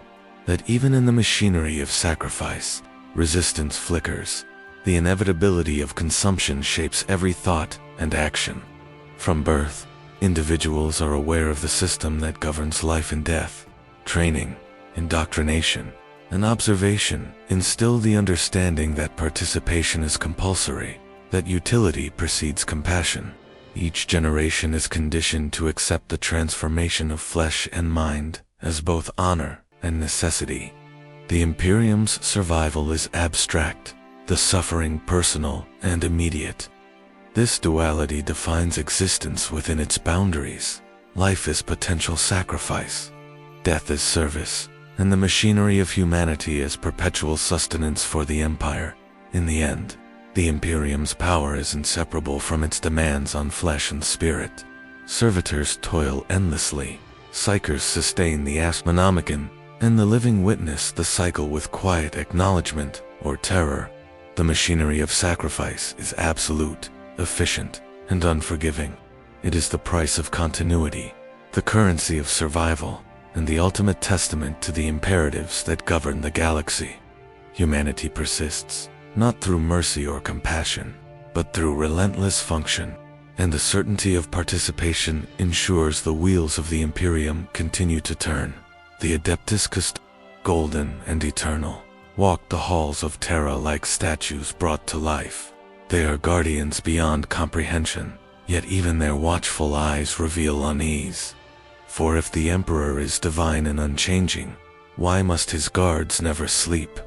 that even in the machinery of sacrifice, resistance flickers. The inevitability of consumption shapes every thought and action. From birth, individuals are aware of the system that governs life and death. Training, indoctrination, and observation instill the understanding that participation is compulsory, that utility precedes compassion. Each generation is conditioned to accept the transformation of flesh and mind as both honor and necessity. The Imperium's survival is abstract, the suffering personal and immediate. This duality defines existence within its boundaries. Life is potential sacrifice, death is service, and the machinery of humanity is perpetual sustenance for the Empire. In the end, the Imperium's power is inseparable from its demands on flesh and spirit. Servitors toil endlessly, psychers sustain the Asmonomicon, and the living witness the cycle with quiet acknowledgement or terror. The machinery of sacrifice is absolute, efficient, and unforgiving. It is the price of continuity, the currency of survival, and the ultimate testament to the imperatives that govern the galaxy. Humanity persists, not through mercy or compassion, but through relentless function, and the certainty of participation ensures the wheels of the Imperium continue to turn. The Adeptus golden and eternal, walk the halls of Terra like statues brought to life. They are guardians beyond comprehension, yet even their watchful eyes reveal unease. For if the Emperor is divine and unchanging, why must his guards never sleep?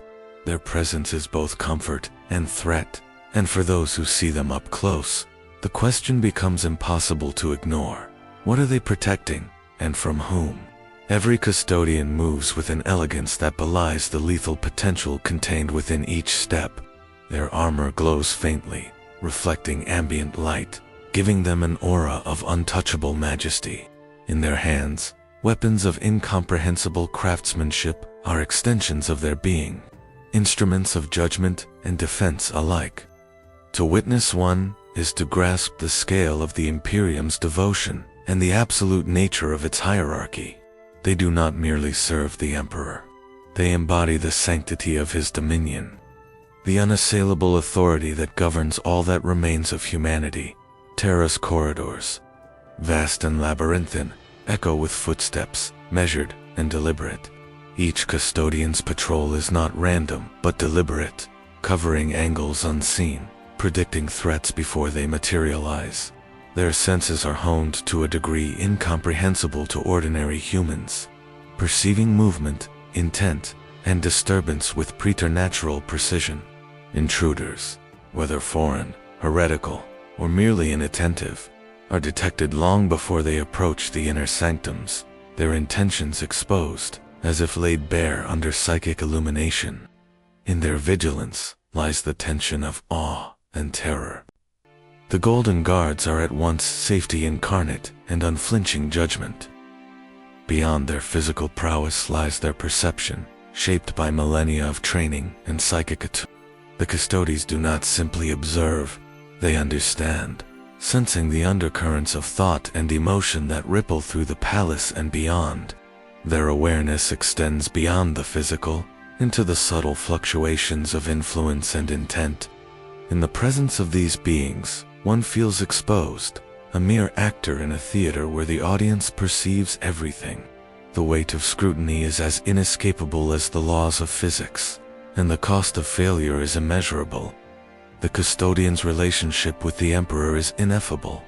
Their presence is both comfort and threat, and for those who see them up close, the question becomes impossible to ignore. What are they protecting, and from whom? Every custodian moves with an elegance that belies the lethal potential contained within each step. Their armor glows faintly, reflecting ambient light, giving them an aura of untouchable majesty. In their hands, weapons of incomprehensible craftsmanship are extensions of their being, instruments of judgment and defense alike. To witness one is to grasp the scale of the Imperium's devotion and the absolute nature of its hierarchy. They do not merely serve the Emperor. They embody the sanctity of his dominion, the unassailable authority that governs all that remains of humanity. Terra's corridors, vast and labyrinthine, echo with footsteps, measured and deliberate. Each custodian's patrol is not random, but deliberate, covering angles unseen, predicting threats before they materialize. Their senses are honed to a degree incomprehensible to ordinary humans, perceiving movement, intent, and disturbance with preternatural precision. Intruders, whether foreign, heretical, or merely inattentive, are detected long before they approach the inner sanctums, their intentions exposed, as if laid bare under psychic illumination. In their vigilance lies the tension of awe and terror. The Golden Guards are at once safety incarnate and unflinching judgment. Beyond their physical prowess lies their perception, shaped by millennia of training and psychic attunement. The Custodes do not simply observe, they understand, sensing the undercurrents of thought and emotion that ripple through the palace and beyond. Their awareness extends beyond the physical, into the subtle fluctuations of influence and intent. In the presence of these beings, one feels exposed, a mere actor in a theater where the audience perceives everything. The weight of scrutiny is as inescapable as the laws of physics, and the cost of failure is immeasurable. The custodian's relationship with the Emperor is ineffable.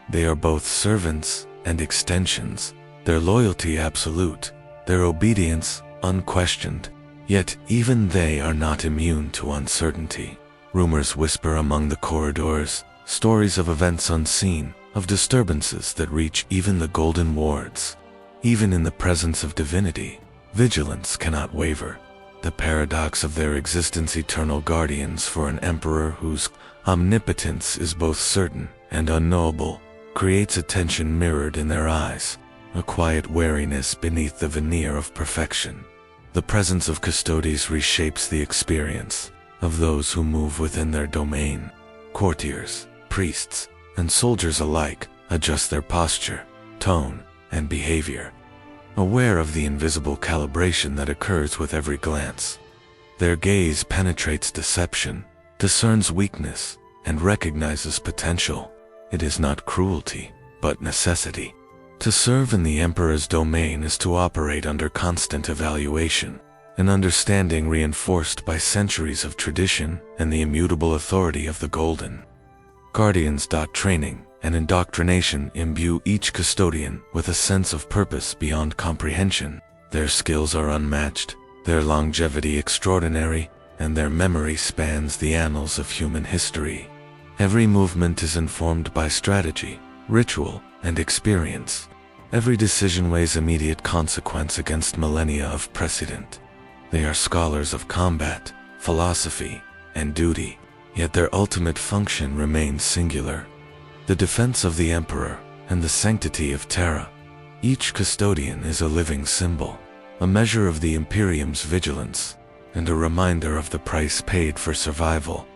They are both servants and extensions, their loyalty absolute, their obedience unquestioned. Yet even they are not immune to uncertainty. Rumors whisper among the corridors, stories of events unseen, of disturbances that reach even the golden wards. Even in the presence of divinity, vigilance cannot waver. The paradox of their existence, eternal guardians for an emperor whose omnipotence is both certain and unknowable, creates a tension mirrored in their eyes, a quiet wariness beneath the veneer of perfection. The presence of custodes reshapes the experience of those who move within their domain. Courtiers, priests, and soldiers alike adjust their posture, tone, and behavior, aware of the invisible calibration that occurs with every glance. Their gaze penetrates deception, discerns weakness, and recognizes potential. It is not cruelty, but necessity. To serve in the Emperor's domain is to operate under constant evaluation, an understanding reinforced by centuries of tradition and the immutable authority of the Golden Guardians. Training and indoctrination imbue each custodian with a sense of purpose beyond comprehension. Their skills are unmatched, their longevity extraordinary, and their memory spans the annals of human history. Every movement is informed by strategy, ritual, and experience. Every decision weighs immediate consequence against millennia of precedent. They are scholars of combat, philosophy, and duty, yet their ultimate function remains singular: the defense of the Emperor and the sanctity of Terra. Each custodian is a living symbol, a measure of the Imperium's vigilance, and a reminder of the price paid for survival.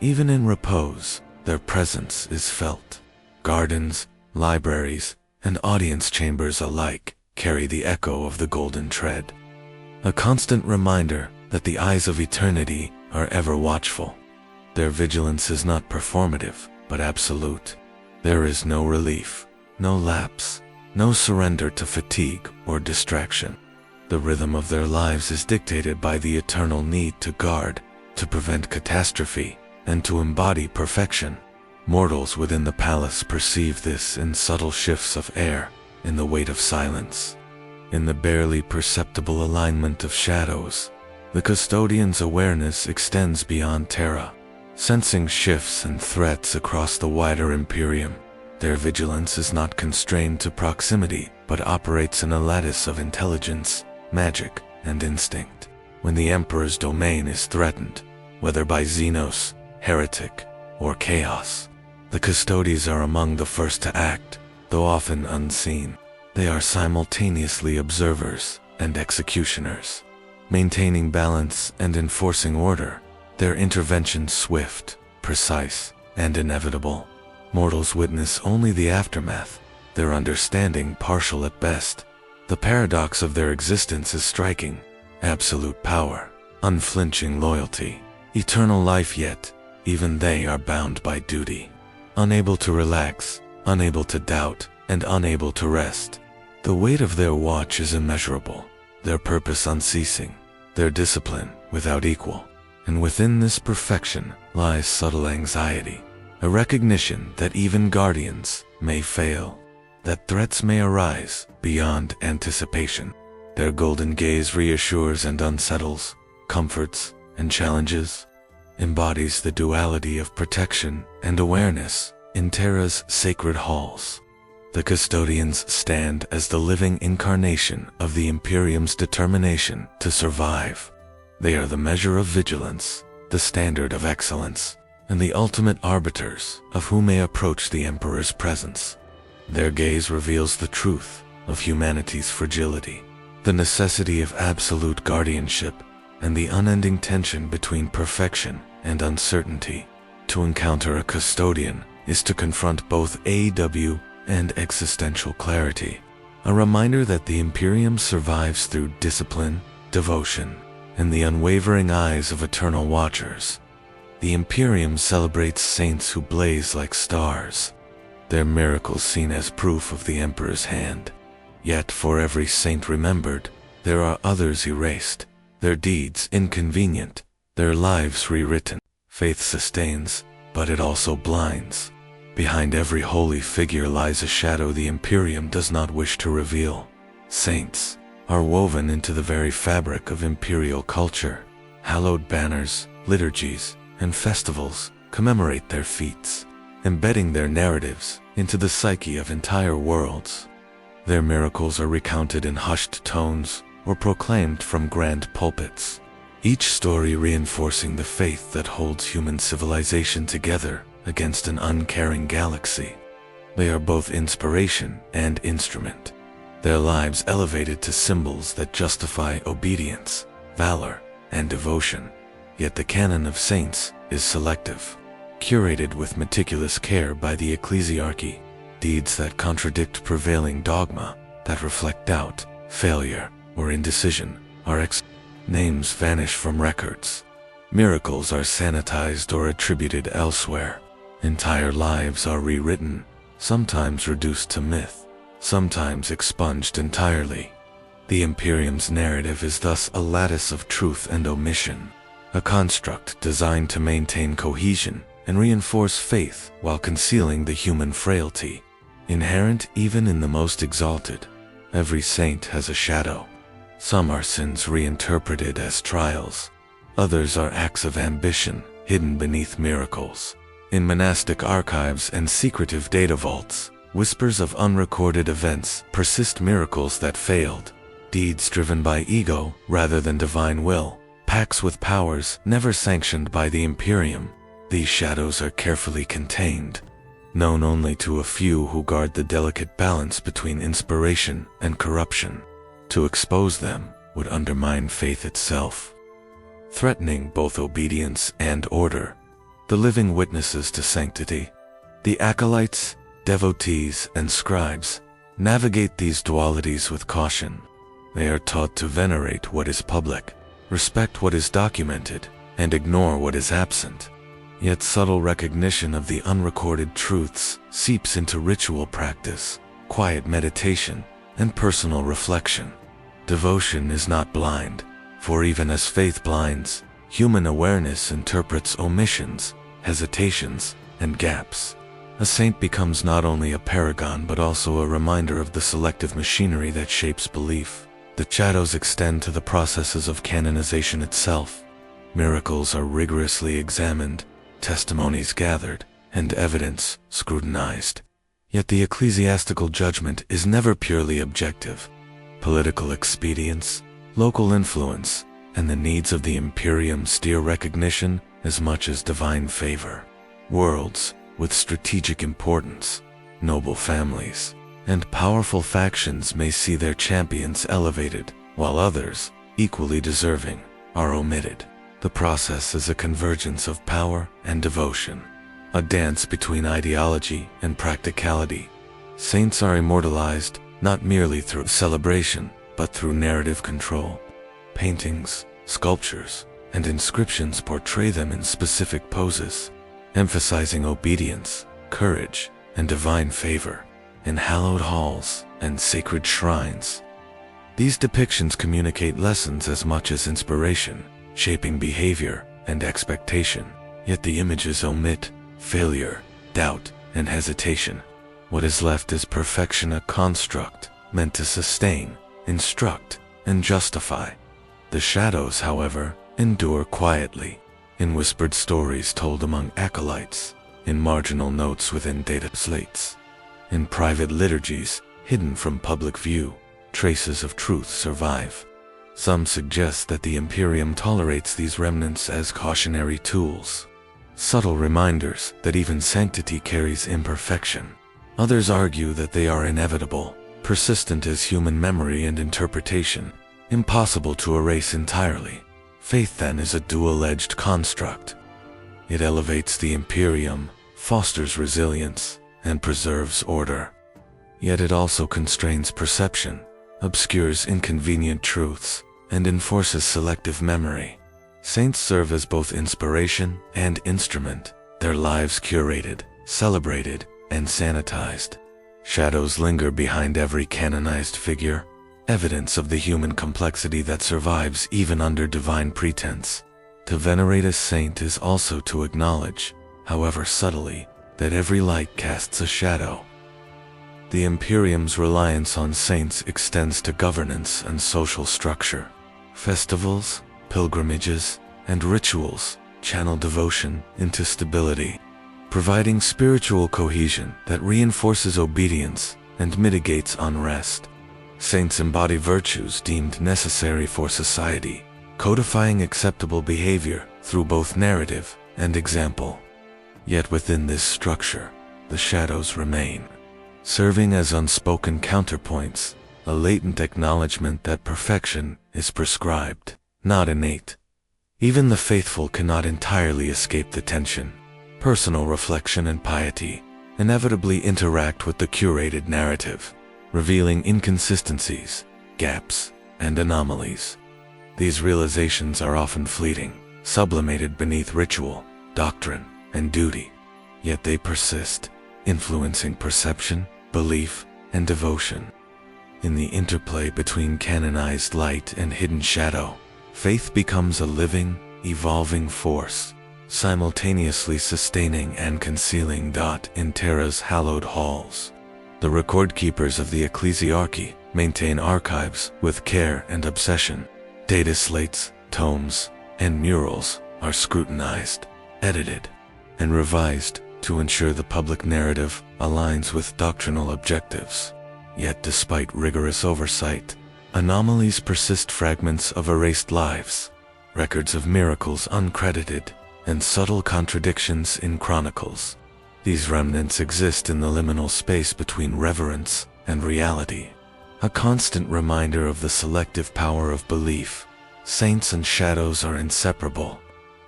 Even in repose, their presence is felt. Gardens, libraries, and audience chambers alike carry the echo of the golden tread, a constant reminder that the eyes of eternity are ever watchful. Their vigilance is not performative, but absolute. There is no relief, no lapse, no surrender to fatigue or distraction. The rhythm of their lives is dictated by the eternal need to guard, to prevent catastrophe, and to embody perfection. Mortals within the palace perceive this in subtle shifts of air, in the weight of silence, in the barely perceptible alignment of shadows. The custodian's awareness extends beyond Terra, sensing shifts and threats across the wider Imperium. Their vigilance is not constrained to proximity, but operates in a lattice of intelligence, magic, and instinct. When the Emperor's domain is threatened, whether by Xenos, heretic, or chaos, the custodians are among the first to act, though often unseen. They are simultaneously observers and executioners, maintaining balance and enforcing order. Their intervention swift, precise, and inevitable. Mortals witness only the aftermath, their understanding partial at best. The paradox of their existence is striking: absolute power, unflinching loyalty, eternal life, yet even they are bound by duty, unable to relax, unable to doubt, and unable to rest. The weight of their watch is immeasurable, their purpose unceasing, their discipline without equal. And within this perfection lies subtle anxiety, a recognition that even guardians may fail, that threats may arise beyond anticipation. Their golden gaze reassures and unsettles, comforts and challenges, embodies the duality of protection and awareness in Terra's sacred halls. The custodians stand as the living incarnation of the Imperium's determination to survive. They are the measure of vigilance, the standard of excellence, and the ultimate arbiters of who may approach the Emperor's presence. Their gaze reveals the truth of humanity's fragility, the necessity of absolute guardianship, and the unending tension between perfection and uncertainty. To encounter a custodian is to confront both AW and existential clarity, a reminder that the Imperium survives through discipline, devotion, and the unwavering eyes of eternal watchers. The Imperium celebrates saints who blaze like stars, their miracles seen as proof of the Emperor's hand. Yet for every saint remembered, there are others erased, their deeds inconvenient, their lives rewritten. Faith sustains, but it also blinds. Behind every holy figure lies a shadow the Imperium does not wish to reveal. Saints are woven into the very fabric of imperial culture. Hallowed banners, liturgies, and festivals commemorate their feats, embedding their narratives into the psyche of entire worlds. Their miracles are recounted in hushed tones or proclaimed from grand pulpits, each story reinforcing the faith that holds human civilization together against an uncaring galaxy. They are both inspiration and instrument, their lives elevated to symbols that justify obedience, valor, and devotion. Yet the canon of saints is selective, curated with meticulous care by the Ecclesiarchy. Deeds that contradict prevailing dogma, that reflect doubt, failure, or indecision, are names vanish from records. Miracles are sanitized or attributed elsewhere. Entire lives are rewritten, sometimes reduced to myth, sometimes expunged entirely. The Imperium's narrative is thus a lattice of truth and omission, a construct designed to maintain cohesion and reinforce faith while concealing the human frailty inherent even in the most exalted. Every saint has a shadow. Some are sins reinterpreted as trials. Others are acts of ambition hidden beneath miracles. In monastic archives and secretive data vaults, whispers of unrecorded events persist, miracles that failed, deeds driven by ego rather than divine will, pacts with powers never sanctioned by the Imperium. These shadows are carefully contained, known only to a few who guard the delicate balance between inspiration and corruption. To expose them would undermine faith itself, threatening both obedience and order. The living witnesses to sanctity, the acolytes, devotees, and scribes, navigate these dualities with caution. They are taught to venerate what is public, respect what is documented, and ignore what is absent. Yet subtle recognition of the unrecorded truths seeps into ritual practice, quiet meditation, and personal reflection. Devotion is not blind, for even as faith blinds, human awareness interprets omissions, hesitations, and gaps. A saint becomes not only a paragon but also a reminder of the selective machinery that shapes belief. The shadows extend to the processes of canonization itself. Miracles are rigorously examined, testimonies gathered, and evidence scrutinized. Yet the ecclesiastical judgment is never purely objective. Political expedience, local influence, and the needs of the Imperium steer recognition as much as divine favor. Worlds with strategic importance, noble families, and powerful factions may see their champions elevated, while others, equally deserving, are omitted. The process is a convergence of power and devotion, a dance between ideology and practicality. Saints are immortalized not merely through celebration, but through narrative control. Paintings, sculptures, and inscriptions portray them in specific poses, emphasizing obedience, courage, and divine favor. In hallowed halls and sacred shrines, these depictions communicate lessons as much as inspiration, shaping behavior and expectation. Yet the images omit failure, doubt, and hesitation. What is left is perfection, a construct meant to sustain, instruct, and justify. The shadows, however, endure quietly, in whispered stories told among acolytes, in marginal notes within data slates, in private liturgies hidden from public view. Traces of truth survive. Some suggest that the Imperium tolerates these remnants as cautionary tools, subtle reminders that even sanctity carries imperfection. Others argue that they are inevitable, persistent as human memory and interpretation, impossible to erase entirely. Faith then is a dual-edged construct. It elevates the Imperium, fosters resilience, and preserves order. Yet it also constrains perception, obscures inconvenient truths, and enforces selective memory. Saints serve as both inspiration and instrument, their lives curated, celebrated, and sanitized. Shadows linger behind every canonized figure, evidence of the human complexity that survives even under divine pretense. To venerate a saint is also to acknowledge, however subtly, that every light casts a shadow. The Imperium's reliance on saints extends to governance and social structure. Festivals, pilgrimages, and rituals channel devotion into stability, providing spiritual cohesion that reinforces obedience and mitigates unrest. Saints embody virtues deemed necessary for society, codifying acceptable behavior through both narrative and example. Yet within this structure, the shadows remain, serving as unspoken counterpoints, a latent acknowledgement that perfection is prescribed, not innate. Even the faithful cannot entirely escape the tension. Personal reflection and piety inevitably interact with the curated narrative, revealing inconsistencies, gaps, and anomalies. These realizations are often fleeting, sublimated beneath ritual, doctrine, and duty, yet they persist, influencing perception, belief, and devotion. In the interplay between canonized light and hidden shadow, faith becomes a living, evolving force, simultaneously sustaining and concealing. In Terra's hallowed halls, the record keepers of the Ecclesiarchy maintain archives with care and obsession. Data slates, tomes, and murals are scrutinized, edited, and revised to ensure the public narrative aligns with doctrinal objectives. Yet despite rigorous oversight, anomalies persist: fragments of erased lives, records of miracles uncredited, and subtle contradictions in chronicles. These remnants exist in the liminal space between reverence and reality, a constant reminder of the selective power of belief. Saints and shadows are inseparable,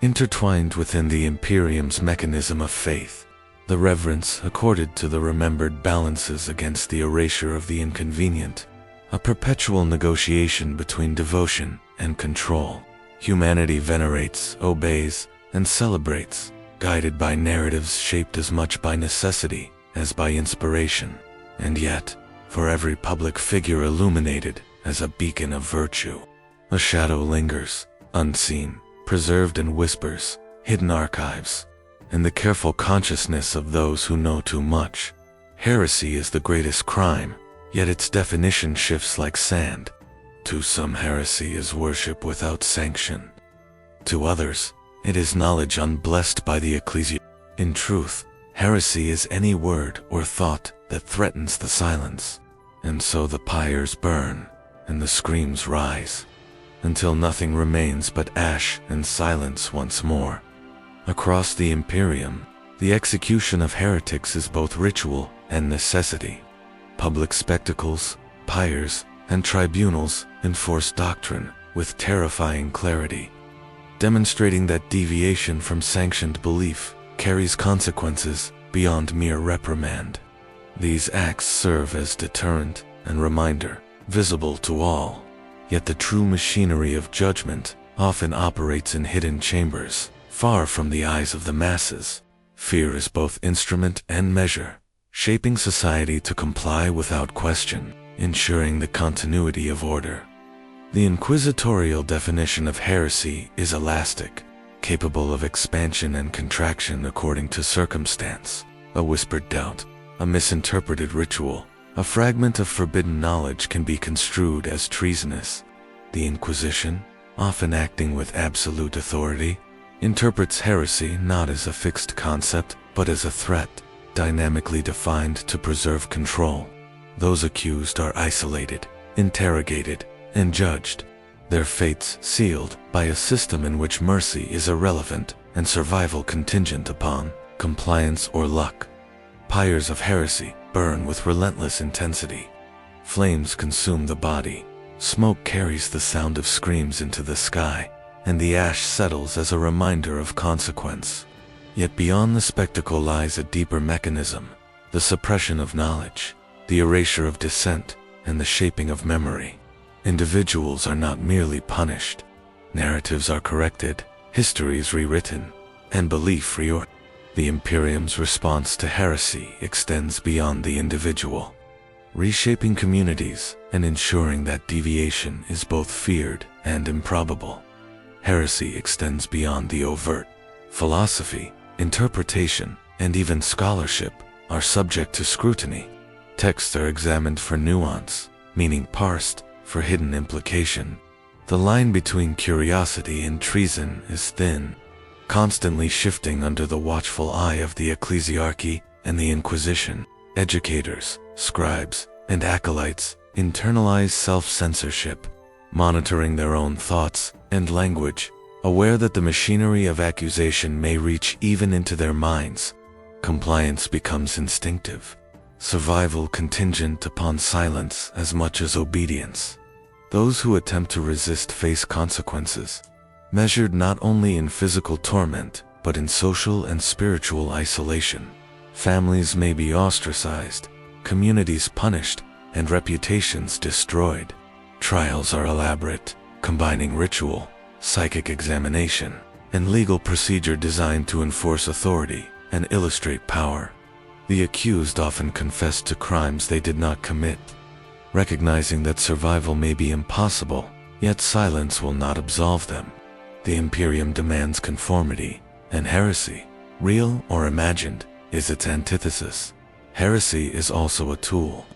intertwined within the Imperium's mechanism of faith. The reverence accorded to the remembered balances against the erasure of the inconvenient, a perpetual negotiation between devotion and control. Humanity venerates, obeys, and celebrates, guided by narratives shaped as much by necessity as by inspiration. And yet, for every public figure illuminated as a beacon of virtue, a shadow lingers, unseen, preserved in whispers, hidden archives, and the careful consciousness of those who know too much. Heresy is the greatest crime, yet its definition shifts like sand. To some, heresy is worship without sanction. To others, it is knowledge unblessed by the Ecclesiarchy. In truth, heresy is any word or thought that threatens the silence. And so the pyres burn, and the screams rise, until nothing remains but ash and silence once more. Across the Imperium, the execution of heretics is both ritual and necessity. Public spectacles, pyres, and tribunals enforce doctrine with terrifying clarity, demonstrating that deviation from sanctioned belief carries consequences beyond mere reprimand. These acts serve as deterrent and reminder, visible to all. Yet the true machinery of judgment often operates in hidden chambers, far from the eyes of the masses. Fear is both instrument and measure, shaping society to comply without question, ensuring the continuity of order. The inquisitorial definition of heresy is elastic, capable of expansion and contraction according to circumstance. A whispered doubt, a misinterpreted ritual, a fragment of forbidden knowledge can be construed as treasonous. The Inquisition, often acting with absolute authority, interprets heresy not as a fixed concept, but as a threat, dynamically defined to preserve control. Those accused are isolated, interrogated, and judged, their fates sealed by a system in which mercy is irrelevant and survival contingent upon compliance or luck. Pyres of heresy burn with relentless intensity. Flames consume the body, smoke carries the sound of screams into the sky, and the ash settles as a reminder of consequence. Yet beyond the spectacle lies a deeper mechanism, the suppression of knowledge, the erasure of dissent, and the shaping of memory. Individuals are not merely punished. Narratives are corrected, histories rewritten, and belief reordered. The Imperium's response to heresy extends beyond the individual, reshaping communities and ensuring that deviation is both feared and improbable. Heresy extends beyond the overt. Philosophy, interpretation, and even scholarship are subject to scrutiny. Texts are examined for nuance, meaning parsed for hidden implication. The line between curiosity and treason is thin. constantly shifting under the watchful eye of the Ecclesiarchy and the Inquisition. Educators, scribes, and acolytes internalize self-censorship, monitoring their own thoughts and language, aware that the machinery of accusation may reach even into their minds. Compliance becomes instinctive, survival contingent upon silence as much as obedience. Those who attempt to resist face consequences, measured not only in physical torment, but in social and spiritual isolation. Families may be ostracized, communities punished, and reputations destroyed. Trials are elaborate, combining ritual, psychic examination, and legal procedure designed to enforce authority and illustrate power. The accused often confess to crimes they did not commit, recognizing that survival may be impossible, yet silence will not absolve them. The Imperium demands conformity, and heresy, real or imagined, is its antithesis. Heresy is also a tool.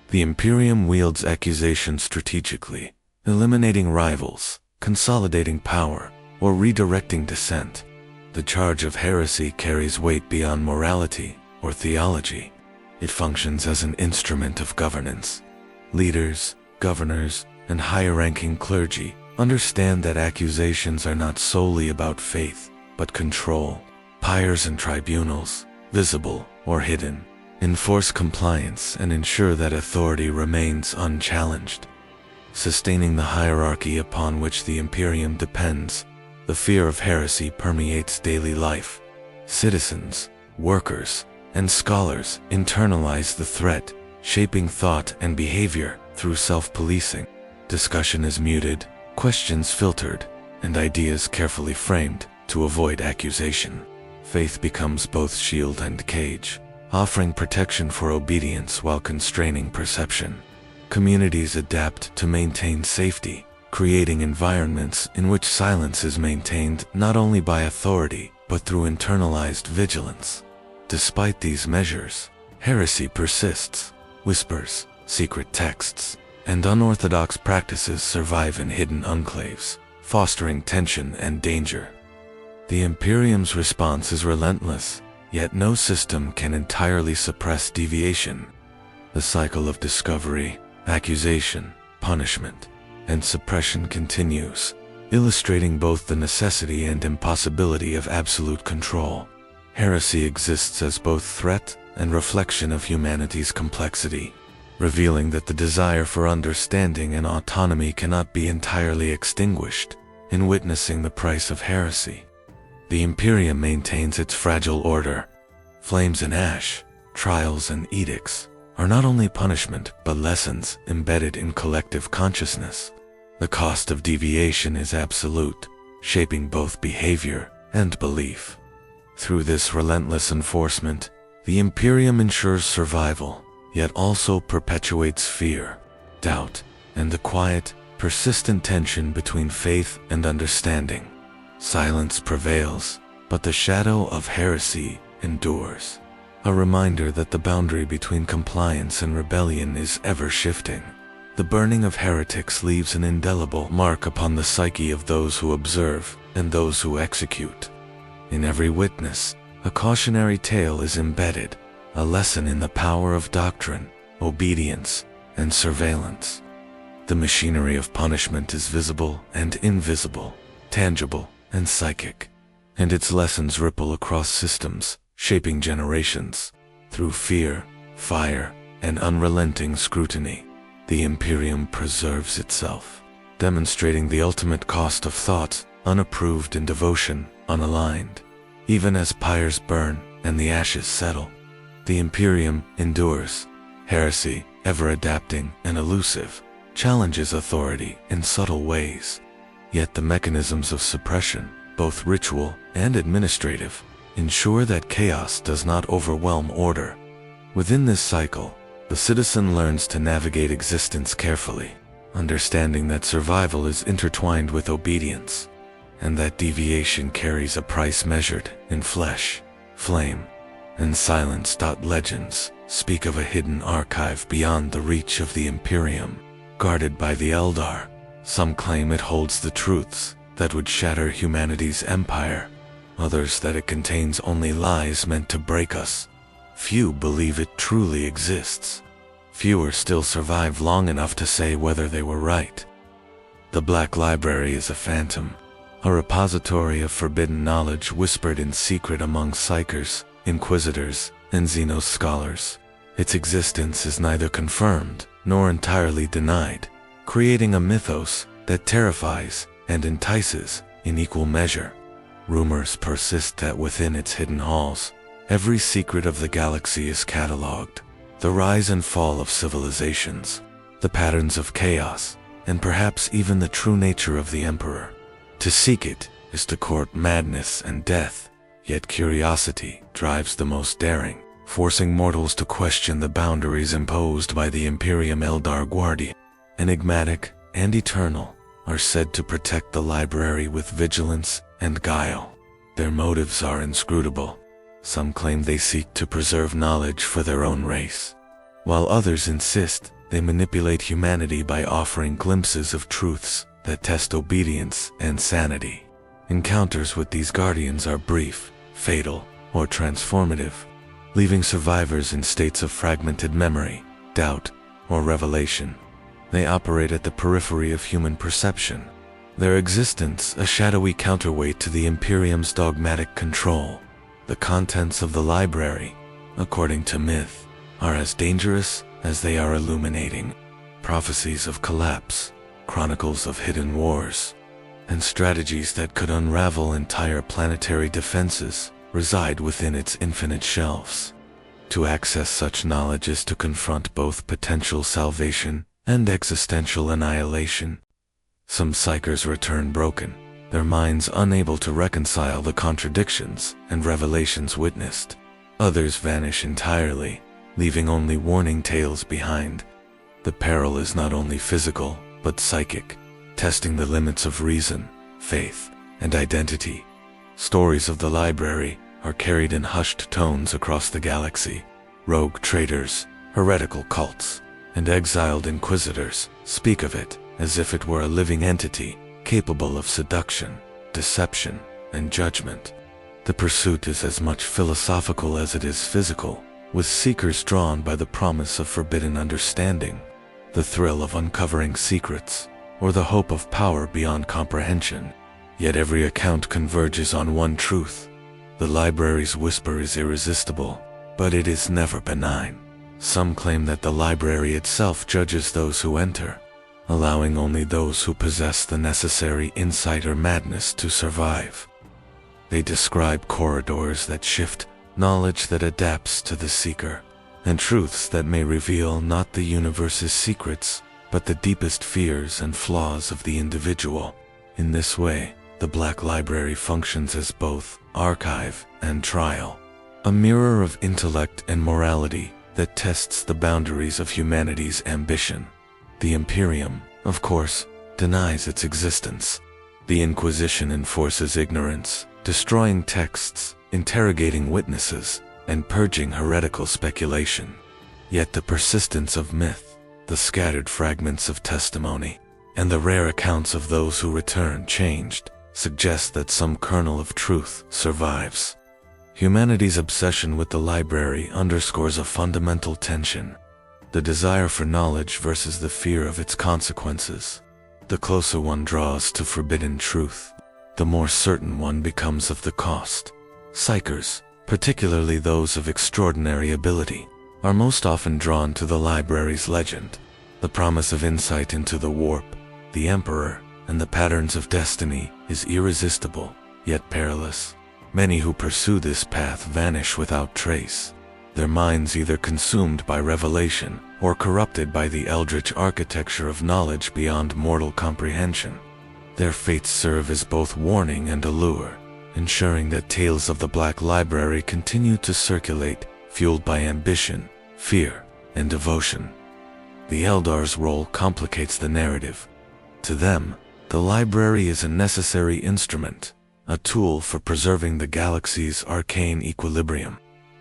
The Imperium wields accusation strategically, eliminating rivals, consolidating power, or redirecting dissent. The charge of heresy carries weight beyond morality or theology. It functions as an instrument of governance. Leaders, governors, and higher-ranking clergy understand that accusations are not solely about faith, but control. Pyres and tribunals, visible or hidden, enforce compliance and ensure that authority remains unchallenged. Sustaining the hierarchy upon which the Imperium depends, the fear of heresy permeates daily life. Citizens, workers, and scholars internalize the threat, shaping thought and behavior through self-policing. Discussion is muted, questions filtered, and ideas carefully framed to avoid accusation. Faith becomes both shield and cage, offering protection for obedience while constraining perception. Communities adapt to maintain safety, creating environments in which silence is maintained not only by authority, but through internalized vigilance. Despite these measures, heresy persists. Whispers, secret texts, and unorthodox practices survive in hidden enclaves, fostering tension and danger. The Imperium's response is relentless, yet no system can entirely suppress deviation. The cycle of discovery, accusation, punishment, and suppression continues, illustrating both the necessity and impossibility of absolute control. Heresy exists as both threat and reflection of humanity's complexity, revealing that the desire for understanding and autonomy cannot be entirely extinguished. In witnessing the price of heresy, the Imperium maintains its fragile order. Flames and ash, trials and edicts, are not only punishment but lessons embedded in collective consciousness. The cost of deviation is absolute, shaping both behavior and belief. Through this relentless enforcement, the Imperium ensures survival, yet also perpetuates fear, doubt, and the quiet, persistent tension between faith and understanding. Silence prevails, but the shadow of heresy endures, a reminder that the boundary between compliance and rebellion is ever shifting. The burning of heretics leaves an indelible mark upon the psyche of those who observe and those who execute. In every witness, a cautionary tale is embedded, a lesson in the power of doctrine, obedience, and surveillance. The machinery of punishment is visible and invisible, tangible and psychic, and its lessons ripple across systems, shaping generations. Through fear, fire, and unrelenting scrutiny, the Imperium preserves itself, demonstrating the ultimate cost of thought, unapproved in devotion, unaligned. Even as pyres burn and the ashes settle, the Imperium endures. Heresy, ever adapting and elusive, challenges authority in subtle ways. Yet the mechanisms of suppression, both ritual and administrative, ensure that chaos does not overwhelm order. Within this cycle, the citizen learns to navigate existence carefully, understanding that survival is intertwined with obedience, and that deviation carries a price measured in flesh, flame, and silence. Legends speak of a hidden archive beyond the reach of the Imperium, guarded by the Eldar. Some claim it holds the truths that would shatter humanity's empire. others that it contains only lies meant to break us. Few believe it truly exists. Fewer still survive long enough to say whether they were right. The Black Library is a phantom, a repository of forbidden knowledge whispered in secret among psychers, inquisitors, and Xenos scholars. Its existence is neither confirmed nor entirely denied, creating a mythos that terrifies and entices in equal measure. Rumors persist that within its hidden halls, every secret of the galaxy is catalogued. The rise and fall of civilizations, the patterns of chaos, and perhaps even the true nature of the Emperor. To seek it is to court madness and death, yet curiosity drives the most daring, forcing mortals to question the boundaries imposed by the Imperium Eldar Guardian. Enigmatic and eternal, are said to protect the library with vigilance and guile. Their motives are inscrutable. Some claim they seek to preserve knowledge for their own race, while others insist they manipulate humanity by offering glimpses of truths that test obedience and sanity. Encounters with these guardians are brief, fatal, or transformative, leaving survivors in states of fragmented memory, doubt, or revelation. They operate at the periphery of human perception, their existence a shadowy counterweight to the Imperium's dogmatic control. The contents of the library, according to myth, are as dangerous as they are illuminating. Prophecies of collapse, chronicles of hidden wars, and strategies that could unravel entire planetary defenses reside within its infinite shelves. To access such knowledge is to confront both potential salvation and existential annihilation. Some psychers return broken, their minds unable to reconcile the contradictions and revelations witnessed. Others vanish entirely, leaving only warning tales behind. The peril is not only physical, but psychic, testing the limits of reason, faith, and identity. Stories of the library are carried in hushed tones across the galaxy. Rogue traders, heretical cults, and exiled inquisitors speak of it as if it were a living entity, capable of seduction, deception, and judgment. The pursuit is as much philosophical as it is physical, with seekers drawn by the promise of forbidden understanding, the thrill of uncovering secrets, or the hope of power beyond comprehension. Yet every account converges on one truth. The library's whisper is irresistible, but it is never benign. Some claim that the library itself judges those who enter, allowing only those who possess the necessary insight or madness to survive. They describe corridors that shift, knowledge that adapts to the seeker, and truths that may reveal not the universe's secrets, but the deepest fears and flaws of the individual. In this way, the Black Library functions as both archive and trial, a mirror of intellect and morality that tests the boundaries of humanity's ambition. The Imperium, of course, denies its existence. The Inquisition enforces ignorance, destroying texts, interrogating witnesses, and purging heretical speculation. Yet the persistence of myth, the scattered fragments of testimony, and the rare accounts of those who return changed, suggest that some kernel of truth survives. Humanity's obsession with the library underscores a fundamental tension: the desire for knowledge versus the fear of its consequences. The closer one draws to forbidden truth, the more certain one becomes of the cost. Psychers, particularly those of extraordinary ability, are most often drawn to the library's legend. The promise of insight into the warp, the Emperor, and the patterns of destiny is irresistible, yet perilous. Many who pursue this path vanish without trace, their minds either consumed by revelation or corrupted by the eldritch architecture of knowledge beyond mortal comprehension. Their fates serve as both warning and allure, ensuring that tales of the Black Library continue to circulate, fueled by ambition, fear, and devotion. The Eldar's role complicates the narrative. To them, the library is a necessary instrument, a tool for preserving the galaxy's arcane equilibrium.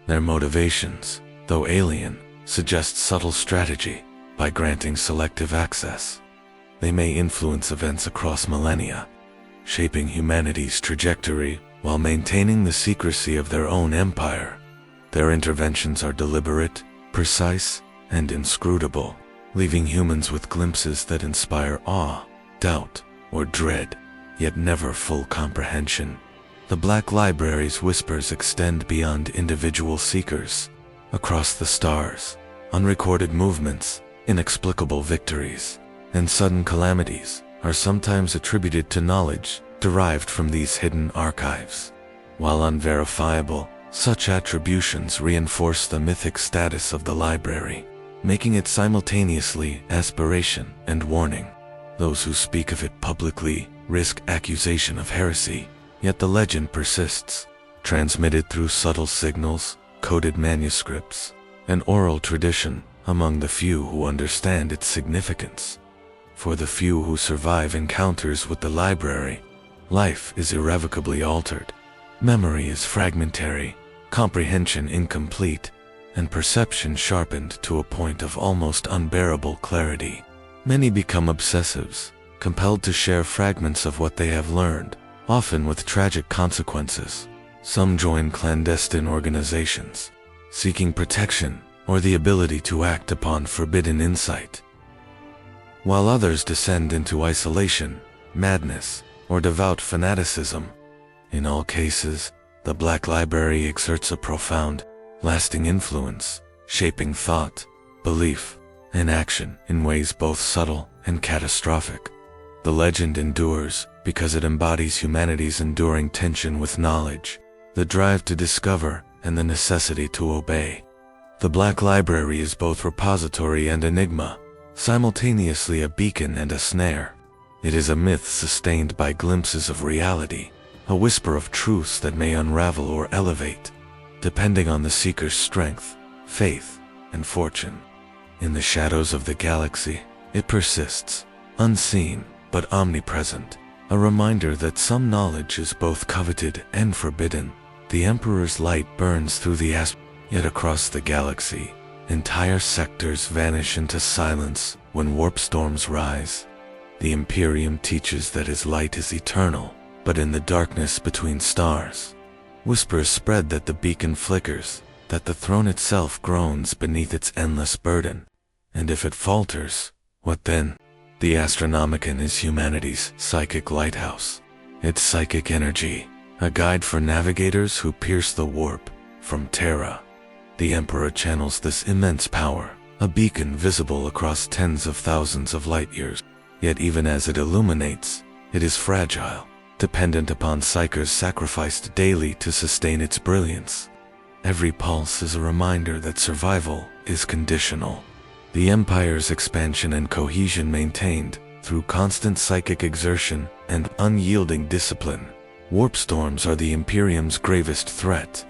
Their motivations, though alien, suggest subtle strategy. By granting selective access, they may influence events across millennia, shaping humanity's trajectory while maintaining the secrecy of their own empire. Their interventions are deliberate, precise, and inscrutable, leaving humans with glimpses that inspire awe, doubt, or dread, yet never full comprehension. The Black Library's whispers extend beyond individual seekers, across the stars. Unrecorded movements, inexplicable victories, and sudden calamities are sometimes attributed to knowledge derived from these hidden archives. While unverifiable, such attributions reinforce the mythic status of the library, making it simultaneously aspiration and warning. Those who speak of it publicly risk accusation of heresy, yet the legend persists, transmitted through subtle signals, coded manuscripts, and oral tradition among the few who understand its significance. For the few who survive encounters with the library, life is irrevocably altered. Memory is fragmentary, comprehension incomplete, and perception sharpened to a point of almost unbearable clarity. Many become obsessives, compelled to share fragments of what they have learned, often with tragic consequences. Some join clandestine organizations, seeking protection or the ability to act upon forbidden insight, while others descend into isolation, madness, or devout fanaticism. In all cases, the Black Library exerts a profound, lasting influence, shaping thought, belief, and action in ways both subtle and catastrophic. The legend endures because it embodies humanity's enduring tension with knowledge, the drive to discover, and the necessity to obey. The Black Library is both repository and enigma, simultaneously a beacon and a snare. It is a myth sustained by glimpses of reality, a whisper of truths that may unravel or elevate, depending on the seeker's strength, faith, and fortune. In the shadows of the galaxy, it persists, unseen but omnipresent, a reminder that some knowledge is both coveted and forbidden. The Emperor's light burns through the yet across the galaxy, entire sectors vanish into silence when warp storms rise. The Imperium teaches that his light is eternal, but in the darkness between stars, whispers spread that the beacon flickers, that the throne itself groans beneath its endless burden. And if it falters, what then? The Astronomicon is humanity's psychic lighthouse, its psychic energy, a guide for navigators who pierce the warp from Terra. The Emperor channels this immense power, a beacon visible across tens of thousands of light years. Yet even as it illuminates, it is fragile, dependent upon psychers sacrificed daily to sustain its brilliance. Every pulse is a reminder that survival is conditional. The Empire's expansion and cohesion maintained through constant psychic exertion and unyielding discipline. Warp storms are the Imperium's gravest threat.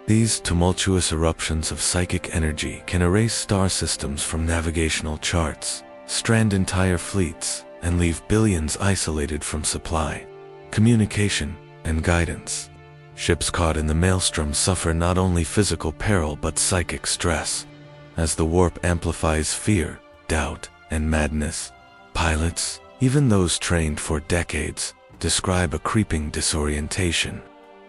These tumultuous eruptions of psychic energy can erase star systems from navigational charts, strand entire fleets, and leave billions isolated from supply, communication, and guidance. Ships caught in the maelstrom suffer not only physical peril but psychic stress. As the warp amplifies fear, doubt, and madness, pilots, even those trained for decades, describe a creeping disorientation,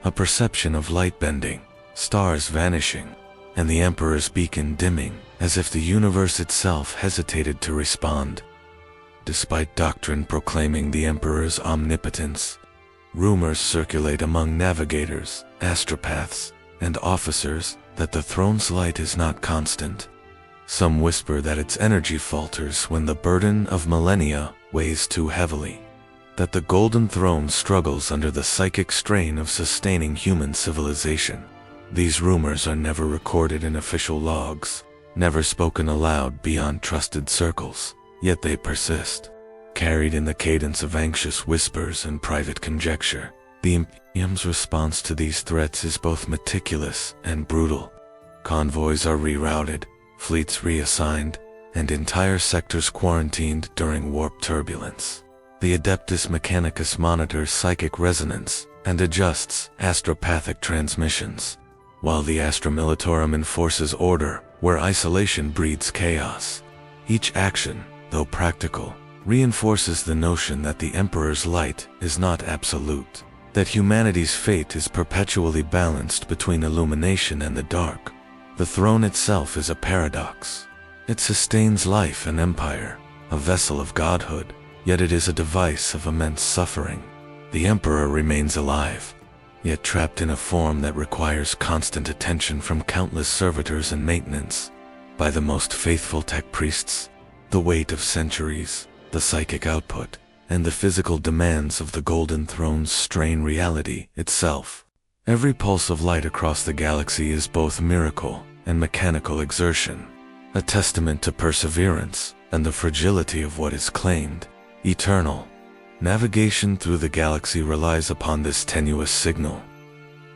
a perception of light bending, stars vanishing, and the Emperor's beacon dimming, as if the universe itself hesitated to respond. Despite doctrine proclaiming the Emperor's omnipotence, rumors circulate among navigators, astropaths, and officers that the throne's light is not constant. Some whisper that its energy falters when the burden of millennia weighs too heavily, that the Golden Throne struggles under the psychic strain of sustaining human civilization. These rumors are never recorded in official logs, never spoken aloud beyond trusted circles, yet they persist, carried in the cadence of anxious whispers and private conjecture. The Imperium's response to these threats is both meticulous and brutal. Convoys are rerouted, fleets reassigned, and entire sectors quarantined during warp turbulence. The Adeptus Mechanicus monitors psychic resonance and adjusts astropathic transmissions, while the Astra Militarum enforces order where isolation breeds chaos. Each action, though practical, reinforces the notion that the Emperor's light is not absolute. that humanity's fate is perpetually balanced between illumination and the dark. The throne itself is a paradox. It sustains life and empire, a vessel of godhood, yet it is a device of immense suffering. The Emperor remains alive, yet trapped in a form that requires constant attention from countless servitors and maintenance. By the most faithful tech priests, the weight of centuries, the psychic output, and the physical demands of the Golden Thrones strain reality itself. Every pulse of light across the galaxy is both miracle and mechanical exertion, a testament to perseverance and the fragility of what is claimed eternal. Navigation through the galaxy relies upon this tenuous signal.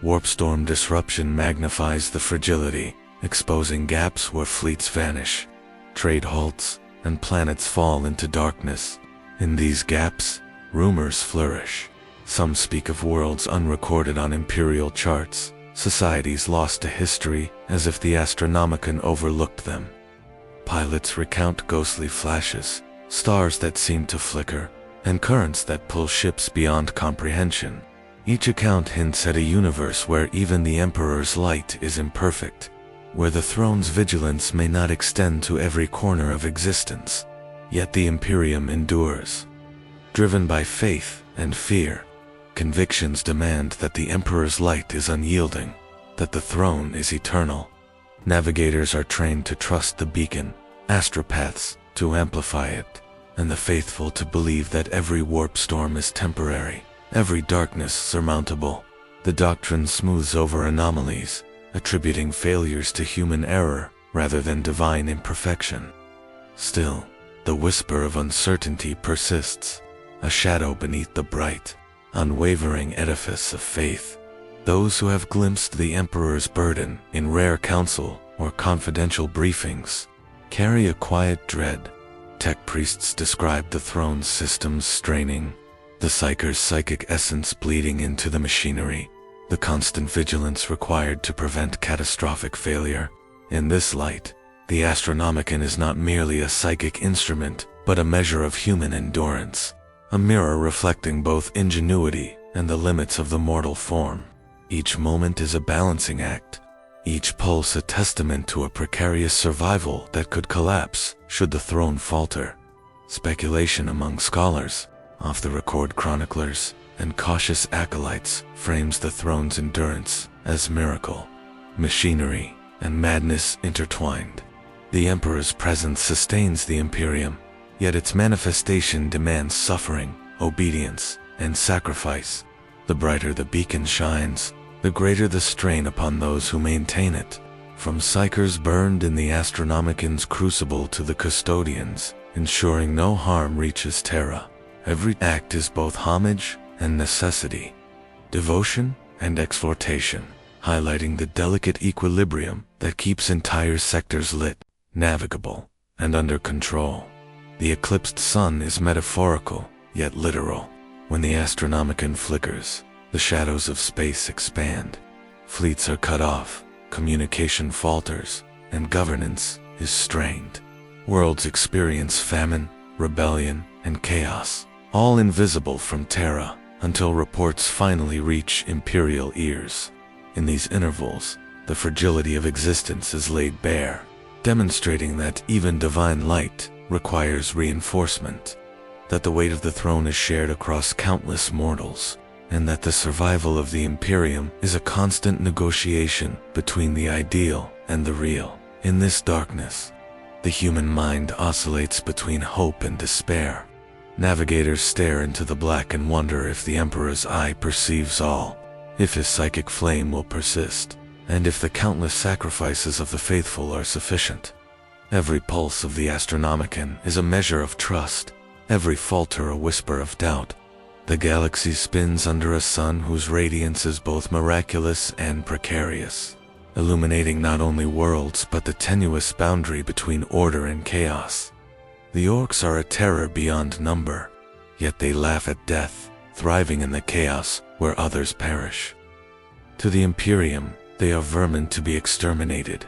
Warpstorm disruption magnifies the fragility, exposing gaps where fleets vanish, trade halts, and planets fall into darkness. In these gaps, rumors flourish. Some speak of worlds unrecorded on Imperial charts, societies lost to history as if the Astronomicon overlooked them. Pilots recount ghostly flashes, stars that seem to flicker, and currents that pull ships beyond comprehension. Each account hints at a universe where even the Emperor's light is imperfect, where the throne's vigilance may not extend to every corner of existence. Yet the Imperium endures. Driven by faith and fear, convictions demand that the Emperor's light is unyielding, that the throne is eternal. Navigators are trained to trust the beacon, astropaths to amplify it, and the faithful to believe that every warp storm is temporary, every darkness surmountable. The doctrine smooths over anomalies, attributing failures to human error rather than divine imperfection. Still, the whisper of uncertainty persists, a shadow beneath the bright, unwavering edifice of faith. Those who have glimpsed the Emperor's burden in rare council or confidential briefings carry a quiet dread. Tech priests describe the throne's systems straining, the Psyker's psychic essence bleeding into the machinery, the constant vigilance required to prevent catastrophic failure. In this light, the Astronomicon is not merely a psychic instrument, but a measure of human endurance, a mirror reflecting both ingenuity and the limits of the mortal form. Each moment is a balancing act, each pulse a testament to a precarious survival that could collapse should the throne falter. Speculation among scholars, off-the-record chroniclers, and cautious acolytes frames the throne's endurance as miracle, machinery, and madness intertwined. The Emperor's presence sustains the Imperium, yet its manifestation demands suffering, obedience, and sacrifice. The brighter the beacon shines, the greater the strain upon those who maintain it. From Psykers burned in the Astronomicon's crucible to the custodians, ensuring no harm reaches Terra, every act is both homage and necessity, devotion and exhortation, highlighting the delicate equilibrium that keeps entire sectors lit, navigable, and under control. The eclipsed sun is metaphorical, yet literal. When the Astronomicon flickers, the shadows of space expand. Fleets are cut off, communication falters, and governance is strained. Worlds experience famine, rebellion, and chaos, all invisible from Terra, until reports finally reach Imperial ears. In these intervals, the fragility of existence is laid bare, demonstrating that even divine light requires reinforcement, that the weight of the throne is shared across countless mortals, and that the survival of the Imperium is a constant negotiation between the ideal and the real. In this darkness, the human mind oscillates between hope and despair. Navigators stare into the black and wonder if the Emperor's eye perceives all, if his psychic flame will persist, and if the countless sacrifices of the faithful are sufficient. Every pulse of the Astronomicon is a measure of trust, every falter a whisper of doubt. The galaxy spins under a sun whose radiance is both miraculous and precarious, illuminating not only worlds but the tenuous boundary between order and chaos. The orcs are a terror beyond number, yet they laugh at death, thriving in the chaos where others perish. To the Imperium, they are vermin to be exterminated,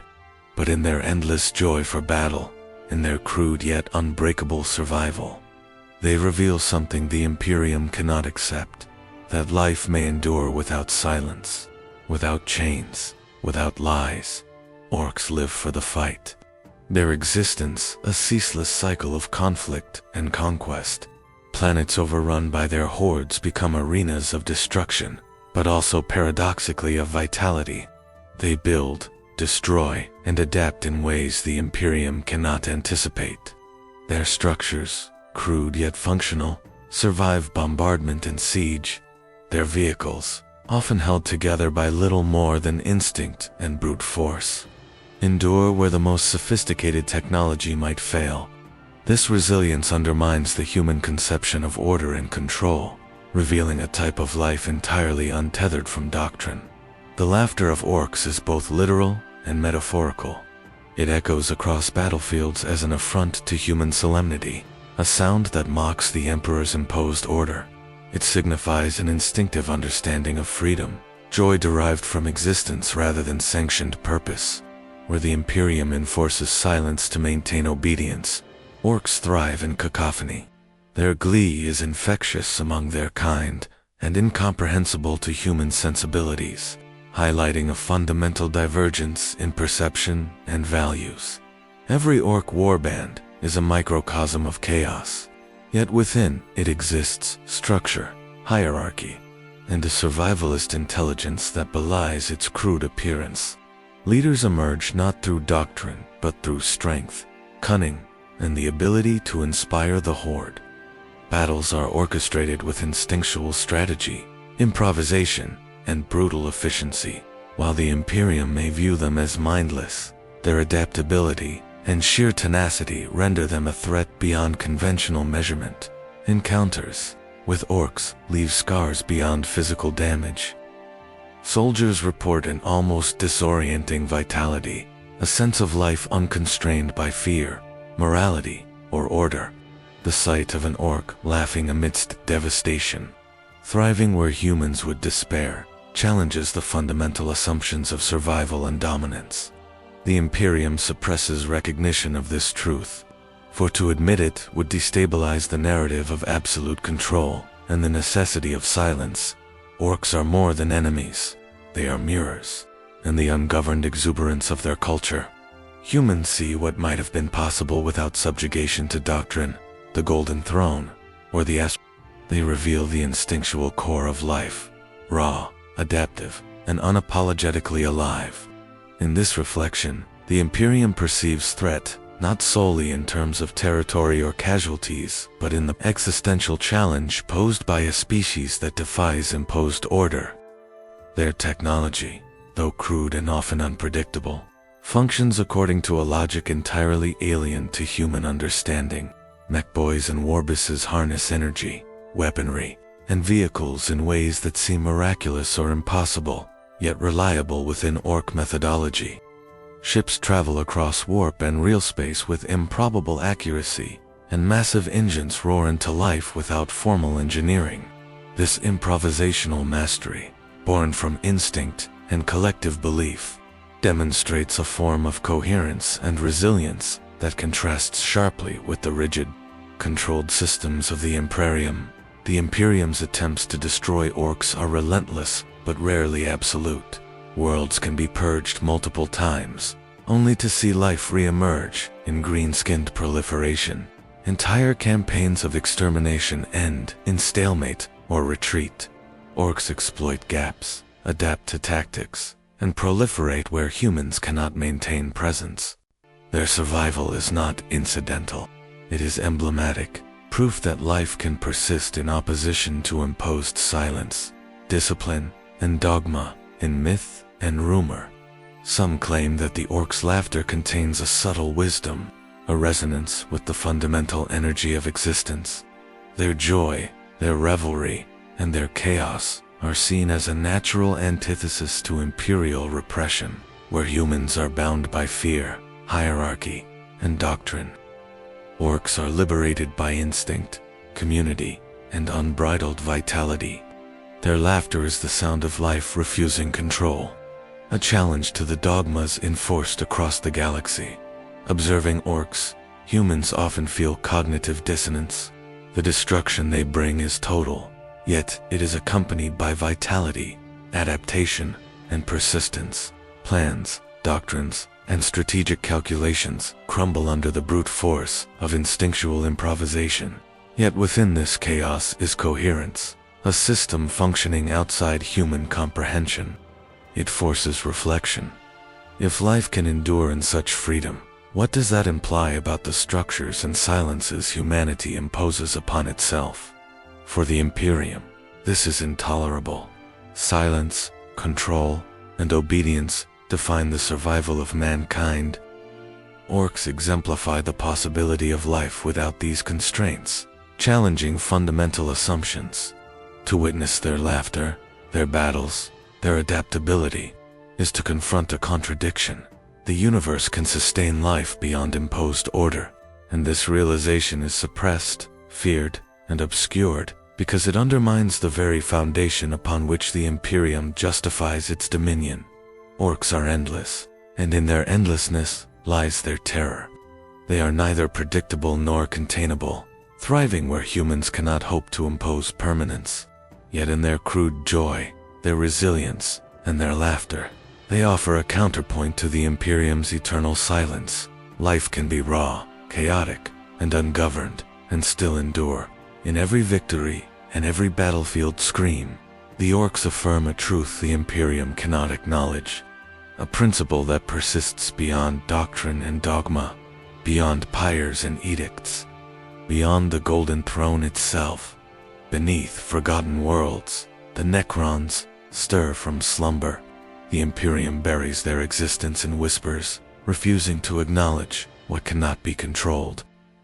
but in their endless joy for battle, in their crude yet unbreakable survival, they reveal something the Imperium cannot accept: that life may endure without silence, without chains, without lies. Orcs live for the fight. Their existence, a ceaseless cycle of conflict and conquest. Planets overrun by their hordes become arenas of destruction, but also paradoxically of vitality. They build, destroy, and adapt in ways the Imperium cannot anticipate. Their structures, crude yet functional, survive bombardment and siege. Their vehicles, often held together by little more than instinct and brute force, endure where the most sophisticated technology might fail. This resilience undermines the human conception of order and control, revealing a type of life entirely untethered from doctrine. The laughter of orcs is both literal and metaphorical. It echoes across battlefields as an affront to human solemnity, a sound that mocks the Emperor's imposed order. It signifies an instinctive understanding of freedom, joy derived from existence rather than sanctioned purpose. Where the Imperium enforces silence to maintain obedience, orcs thrive in cacophony. Their glee is infectious among their kind and incomprehensible to human sensibilities, highlighting a fundamental divergence in perception and values. Every orc warband is a microcosm of chaos, yet within it exists structure, hierarchy, and a survivalist intelligence that belies its crude appearance. Leaders emerge not through doctrine, but through strength, cunning, and the ability to inspire the horde. Battles are orchestrated with instinctual strategy, improvisation, and brutal efficiency. While the Imperium may view them as mindless, their adaptability and sheer tenacity render them a threat beyond conventional measurement. Encounters with orcs leave scars beyond physical damage. Soldiers report an almost disorienting vitality, a sense of life unconstrained by fear, morality, or order. The sight of an orc laughing amidst devastation, thriving where humans would despair, challenges the fundamental assumptions of survival and dominance. The Imperium suppresses recognition of this truth, for to admit it would destabilize the narrative of absolute control and the necessity of silence. Orcs are more than enemies. They are mirrors, and the ungoverned exuberance of their culture. Humans see what might have been possible without subjugation to doctrine, the Golden Throne, or the They reveal the instinctual core of life, raw, adaptive, and unapologetically alive. In this reflection, the Imperium perceives threat not solely in terms of territory or casualties, but in the existential challenge posed by a species that defies imposed order. Their technology, though crude and often unpredictable, functions according to a logic entirely alien to human understanding. Mechboys and warbuses harness energy, weaponry, and vehicles in ways that seem miraculous or impossible, yet reliable within orc methodology. Ships travel across warp and real space with improbable accuracy, and massive engines roar into life without formal engineering. This improvisational mastery, born from instinct and collective belief, demonstrates a form of coherence and resilience that contrasts sharply with the rigid, controlled systems of the Imperium. The Imperium's attempts to destroy orcs are relentless, but rarely absolute. Worlds can be purged multiple times, only to see life re-emerge in green-skinned proliferation. Entire campaigns of extermination end in stalemate or retreat. Orcs exploit gaps, adapt to tactics, and proliferate where humans cannot maintain presence. Their survival is not incidental. It is emblematic, proof that life can persist in opposition to imposed silence, discipline, and dogma, in myth and rumor. Some claim that the orc's laughter contains a subtle wisdom, a resonance with the fundamental energy of existence. Their joy, their revelry, and their chaos are seen as a natural antithesis to imperial repression, where humans are bound by fear, hierarchy, and doctrine. Orcs are liberated by instinct, community, and unbridled vitality. Their laughter is the sound of life refusing control, a challenge to the dogmas enforced across the galaxy. Observing orcs, humans often feel cognitive dissonance. The destruction they bring is total, Yet it is accompanied by vitality, adaptation, and persistence. Plans, doctrines, and strategic calculations crumble under the brute force of instinctual improvisation. Yet within this chaos is coherence, a system functioning outside human comprehension. It forces reflection. If life can endure in such freedom, what does that imply about the structures and silences humanity imposes upon itself? For the Imperium, this is intolerable. Silence, control, and obedience define the survival of mankind. Orcs exemplify the possibility of life without these constraints, challenging fundamental assumptions. To witness their laughter, their battles, their adaptability, is to confront a contradiction. The universe can sustain life beyond imposed order, and this realization is suppressed, feared, and obscured because it undermines the very foundation upon which the Imperium justifies its dominion. Orcs are endless, and in their endlessness lies their terror. They are neither predictable nor containable, thriving where humans cannot hope to impose permanence. Yet in their crude joy, their resilience, and their laughter, they offer a counterpoint to the Imperium's eternal silence. Life can be raw, chaotic, and ungoverned, and still endure. In every victory and every battlefield scream, the orcs affirm a truth the Imperium cannot acknowledge, a principle that persists beyond doctrine and dogma, beyond pyres and edicts, beyond the Golden Throne itself. Beneath forgotten worlds, the Necrons stir from slumber. The Imperium buries their existence in whispers, refusing to acknowledge what cannot be controlled.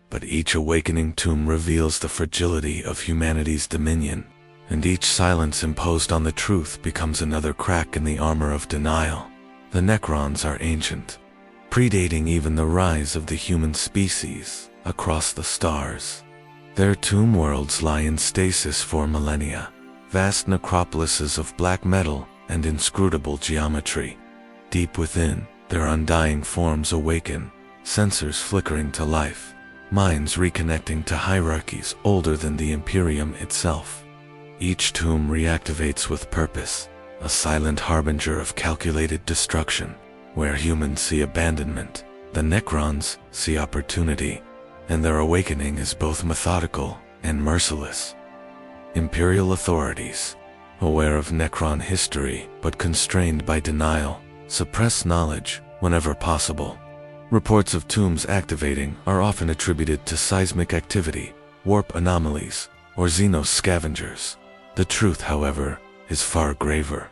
But each awakening tomb reveals the fragility of humanity's dominion, and each silence imposed on the truth becomes another crack in the armor of denial. The Necrons are ancient, predating even the rise of the human species across the stars. Their tomb worlds lie in stasis for millennia, vast necropolises of black metal and inscrutable geometry. Deep within, their undying forms awaken, sensors flickering to life, minds reconnecting to hierarchies older than the Imperium itself. Each tomb reactivates with purpose, a silent harbinger of calculated destruction. Where humans see abandonment, the Necrons see opportunity, and their awakening is both methodical and merciless. Imperial authorities, aware of Necron history but constrained by denial, suppress knowledge whenever possible. Reports of tombs activating are often attributed to seismic activity, warp anomalies, or Xenos scavengers. The truth, however, is far graver.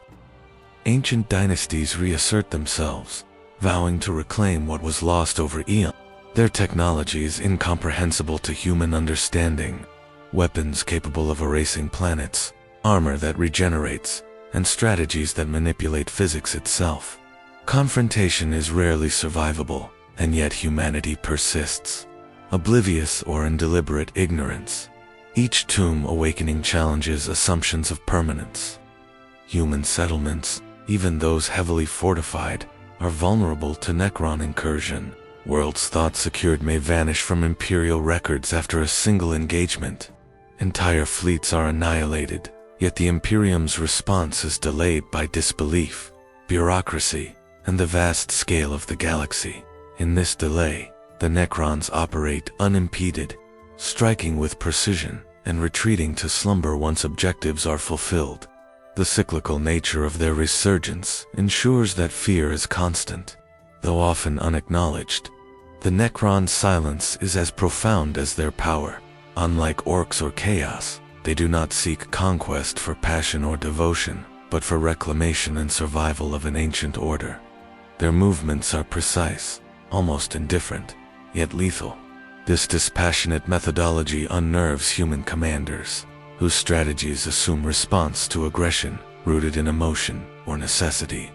Ancient dynasties reassert themselves, vowing to reclaim what was lost over eons. Their technology is incomprehensible to human understanding. Weapons capable of erasing planets, armor that regenerates, and strategies that manipulate physics itself. Confrontation is rarely survivable, and yet humanity persists, oblivious or in deliberate ignorance. Each tomb awakening challenges assumptions of permanence. Human settlements, even those heavily fortified, are vulnerable to Necron incursion. Worlds thought secured may vanish from Imperial records after a single engagement. Entire fleets are annihilated, yet the Imperium's response is delayed by disbelief, bureaucracy, and the vast scale of the galaxy. In this delay, the Necrons operate unimpeded, striking with precision and retreating to slumber once objectives are fulfilled. The cyclical nature of their resurgence ensures that fear is constant, though often unacknowledged. The Necron's silence is as profound as their power. Unlike orcs or chaos, they do not seek conquest for passion or devotion, but for reclamation and survival of an ancient order. Their movements are precise, almost indifferent, yet lethal. This dispassionate methodology unnerves human commanders, whose strategies assume response to aggression rooted in emotion or necessity.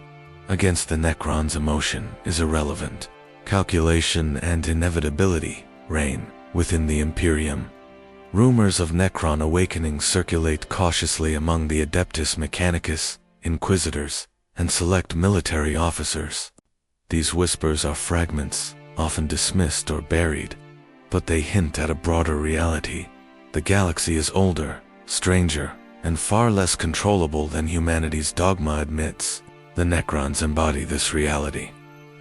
Against the Necrons, emotion is irrelevant. Calculation and inevitability reign within the Imperium. Rumors of Necron awakenings circulate cautiously among the Adeptus Mechanicus, Inquisitors, and select military officers. These whispers are fragments, often dismissed or buried, but they hint at a broader reality. The galaxy is older, stranger, and far less controllable than humanity's dogma admits. The Necrons embody this reality,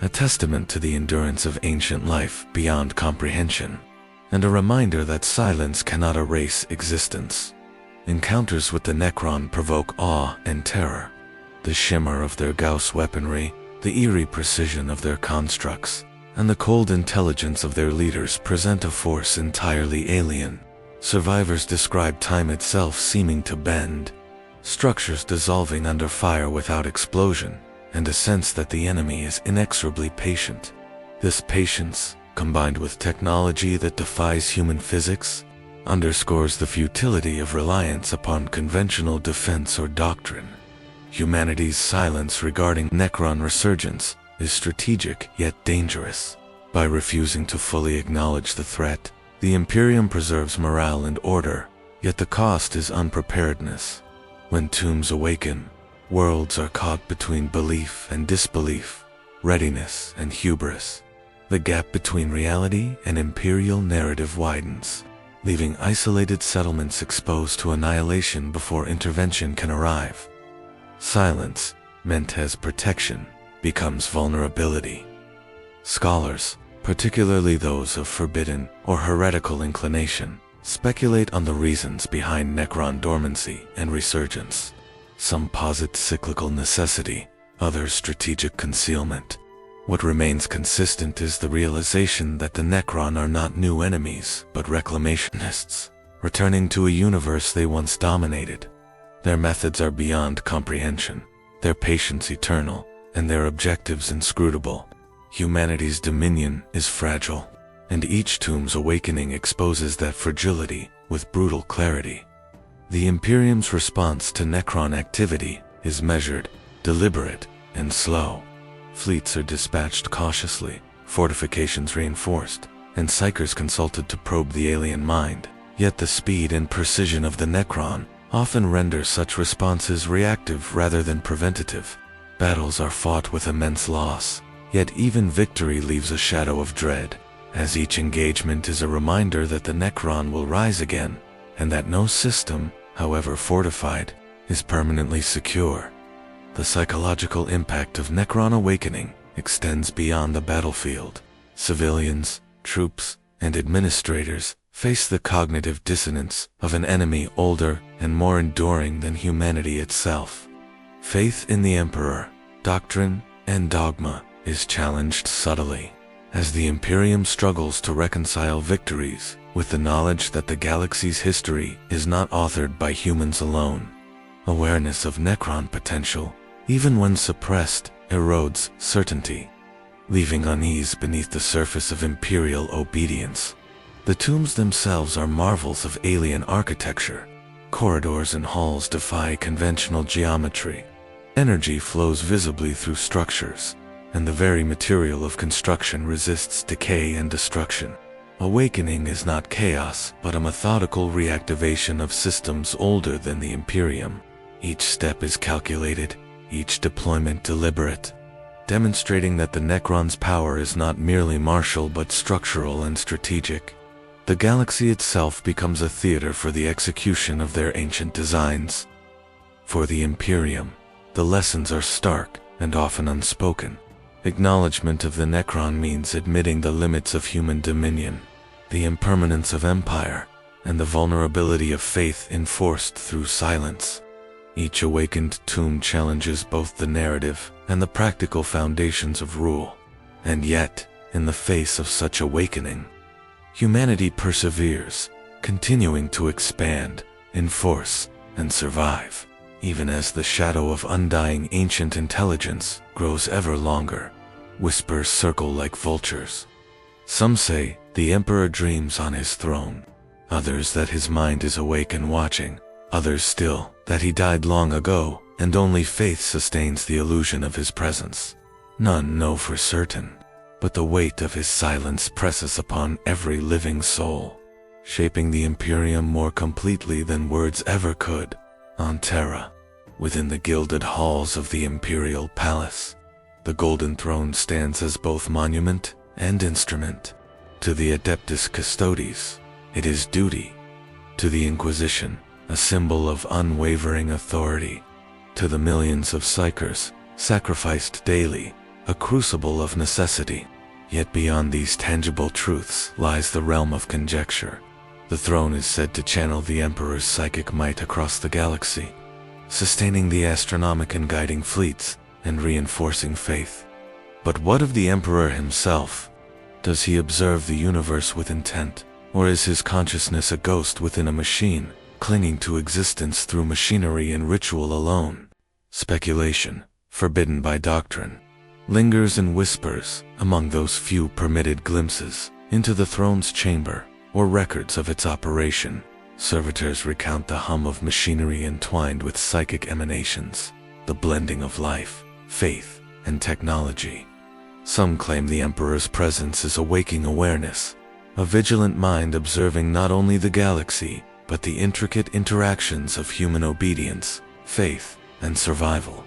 a testament to the endurance of ancient life beyond comprehension, and a reminder that silence cannot erase existence. Encounters with the Necron provoke awe and terror. The shimmer of their Gauss weaponry, the eerie precision of their constructs, and the cold intelligence of their leaders present a force entirely alien. Survivors describe time itself seeming to bend, structures dissolving under fire without explosion, and a sense that the enemy is inexorably patient. This patience, combined with technology that defies human physics, underscores the futility of reliance upon conventional defense or doctrine. Humanity's silence regarding Necron resurgence is strategic yet dangerous. By refusing to fully acknowledge the threat, the Imperium preserves morale and order, yet the cost is unpreparedness. When tombs awaken, worlds are caught between belief and disbelief, readiness and hubris. The gap between reality and imperial narrative widens, leaving isolated settlements exposed to annihilation before intervention can arrive. Silence, meant as protection, becomes vulnerability. Scholars, particularly those of forbidden or heretical inclination, speculate on the reasons behind Necron dormancy and resurgence. Some posit cyclical necessity, others strategic concealment. What remains consistent is the realization that the Necron are not new enemies, but reclamationists, returning to a universe they once dominated. Their methods are beyond comprehension, their patience eternal, and their objectives inscrutable. Humanity's dominion is fragile, and each tomb's awakening exposes that fragility with brutal clarity. The Imperium's response to Necron activity is measured, deliberate, and slow. Fleets are dispatched cautiously, fortifications reinforced, and psychers consulted to probe the alien mind. Yet the speed and precision of the Necron often render such responses reactive rather than preventative. Battles are fought with immense loss, yet even victory leaves a shadow of dread, as each engagement is a reminder that the Necron will rise again, and that no system, however fortified, is permanently secure. The psychological impact of Necron awakening extends beyond the battlefield. Civilians, troops, and administrators face the cognitive dissonance of an enemy older and more enduring than humanity itself. Faith in the Emperor, doctrine, and dogma is challenged subtly, as the Imperium struggles to reconcile victories with the knowledge that the galaxy's history is not authored by humans alone. Awareness of Necron potential, even when suppressed, erodes certainty, leaving unease beneath the surface of Imperial obedience. The tombs themselves are marvels of alien architecture. Corridors and halls defy conventional geometry. Energy flows visibly through structures, and the very material of construction resists decay and destruction. Awakening is not chaos, but a methodical reactivation of systems older than the Imperium. Each step is calculated, each deployment deliberate, demonstrating that the Necron's power is not merely martial but structural and strategic. The galaxy itself becomes a theater for the execution of their ancient designs. For the Imperium, the lessons are stark and often unspoken. Acknowledgement of the Necron means admitting the limits of human dominion, the impermanence of empire, and the vulnerability of faith enforced through silence. Each awakened tomb challenges both the narrative and the practical foundations of rule. And yet, in the face of such awakening, humanity perseveres, continuing to expand, enforce, and survive, even as the shadow of undying ancient intelligence grows ever longer. Whispers circle like vultures. Some say the Emperor dreams on his throne, others that his mind is awake and watching, others still that he died long ago and only faith sustains the illusion of his presence. None know for certain, but the weight of his silence presses upon every living soul, shaping the Imperium more completely than words ever could. On Terra, within the gilded halls of the Imperial Palace, the Golden Throne stands as both monument and instrument. To the Adeptus Custodes, it is duty. To the Inquisition, a symbol of unwavering authority. To the millions of psychers, sacrificed daily, a crucible of necessity. Yet beyond these tangible truths lies the realm of conjecture. The throne is said to channel the Emperor's psychic might across the galaxy, sustaining the astronomic and guiding fleets, and reinforcing faith. But what of the Emperor himself? Does he observe the universe with intent, or is his consciousness a ghost within a machine, clinging to existence through machinery and ritual alone? Speculation, forbidden by doctrine, lingers and whispers among those few permitted glimpses into the throne's chamber, or records of its operation. Servitors recount the hum of machinery entwined with psychic emanations, the blending of life, faith, and technology. Some claim the Emperor's presence is a waking awareness, a vigilant mind observing not only the galaxy, but the intricate interactions of human obedience, faith, and survival.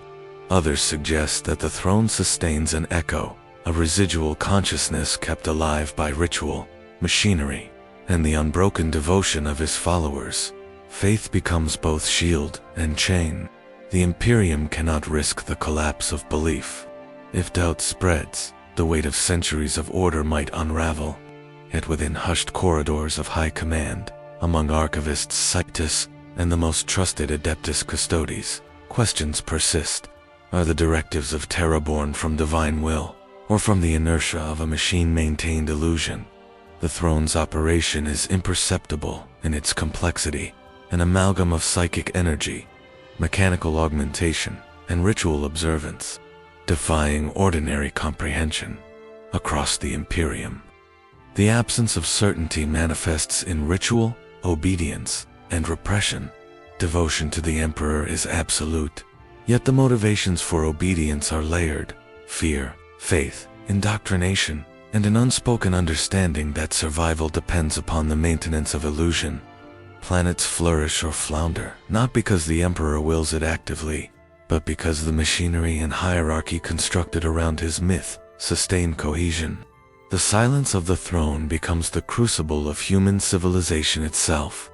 Others suggest that the throne sustains an echo, a residual consciousness kept alive by ritual, machinery, and the unbroken devotion of his followers. Faith becomes both shield and chain. The Imperium cannot risk the collapse of belief. If doubt spreads, the weight of centuries of order might unravel. Yet within hushed corridors of high command, among archivists, scientists, and the most trusted Adeptus Custodes, questions persist. Are the directives of Terra born from divine will, or from the inertia of a machine-maintained illusion? The throne's operation is imperceptible in its complexity, an amalgam of psychic energy, mechanical augmentation, and ritual observance, defying ordinary comprehension. Across the Imperium, the absence of certainty manifests in ritual, obedience, and repression. Devotion to the Emperor is absolute, yet the motivations for obedience are layered: fear, faith, indoctrination, and an unspoken understanding that survival depends upon the maintenance of illusion. Planets flourish or flounder, not because the Emperor wills it actively, but because the machinery and hierarchy constructed around his myth sustain cohesion. The silence of the throne becomes the crucible of human civilization itself.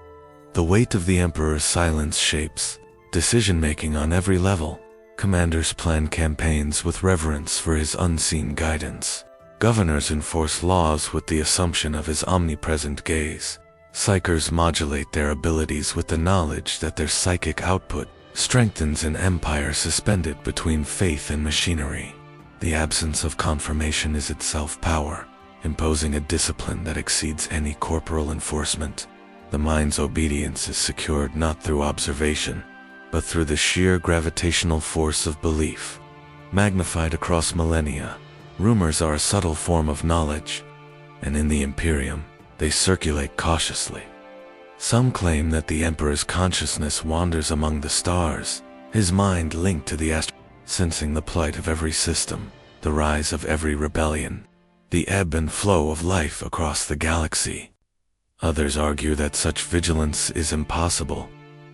The weight of the Emperor's silence shapes decision-making on every level. Commanders plan campaigns with reverence for his unseen guidance. Governors enforce laws with the assumption of his omnipresent gaze. Psychers modulate their abilities with the knowledge that their psychic output strengthens an empire suspended between faith and machinery. The absence of confirmation is itself power, imposing a discipline that exceeds any corporal enforcement. The mind's obedience is secured not through observation, but through the sheer gravitational force of belief. Magnified across millennia, rumors are a subtle form of knowledge, and in the Imperium, they circulate cautiously. Some claim that the Emperor's consciousness wanders among the stars, his mind linked to the astral, sensing the plight of every system, the rise of every rebellion, the ebb and flow of life across the galaxy. Others argue that such vigilance is impossible,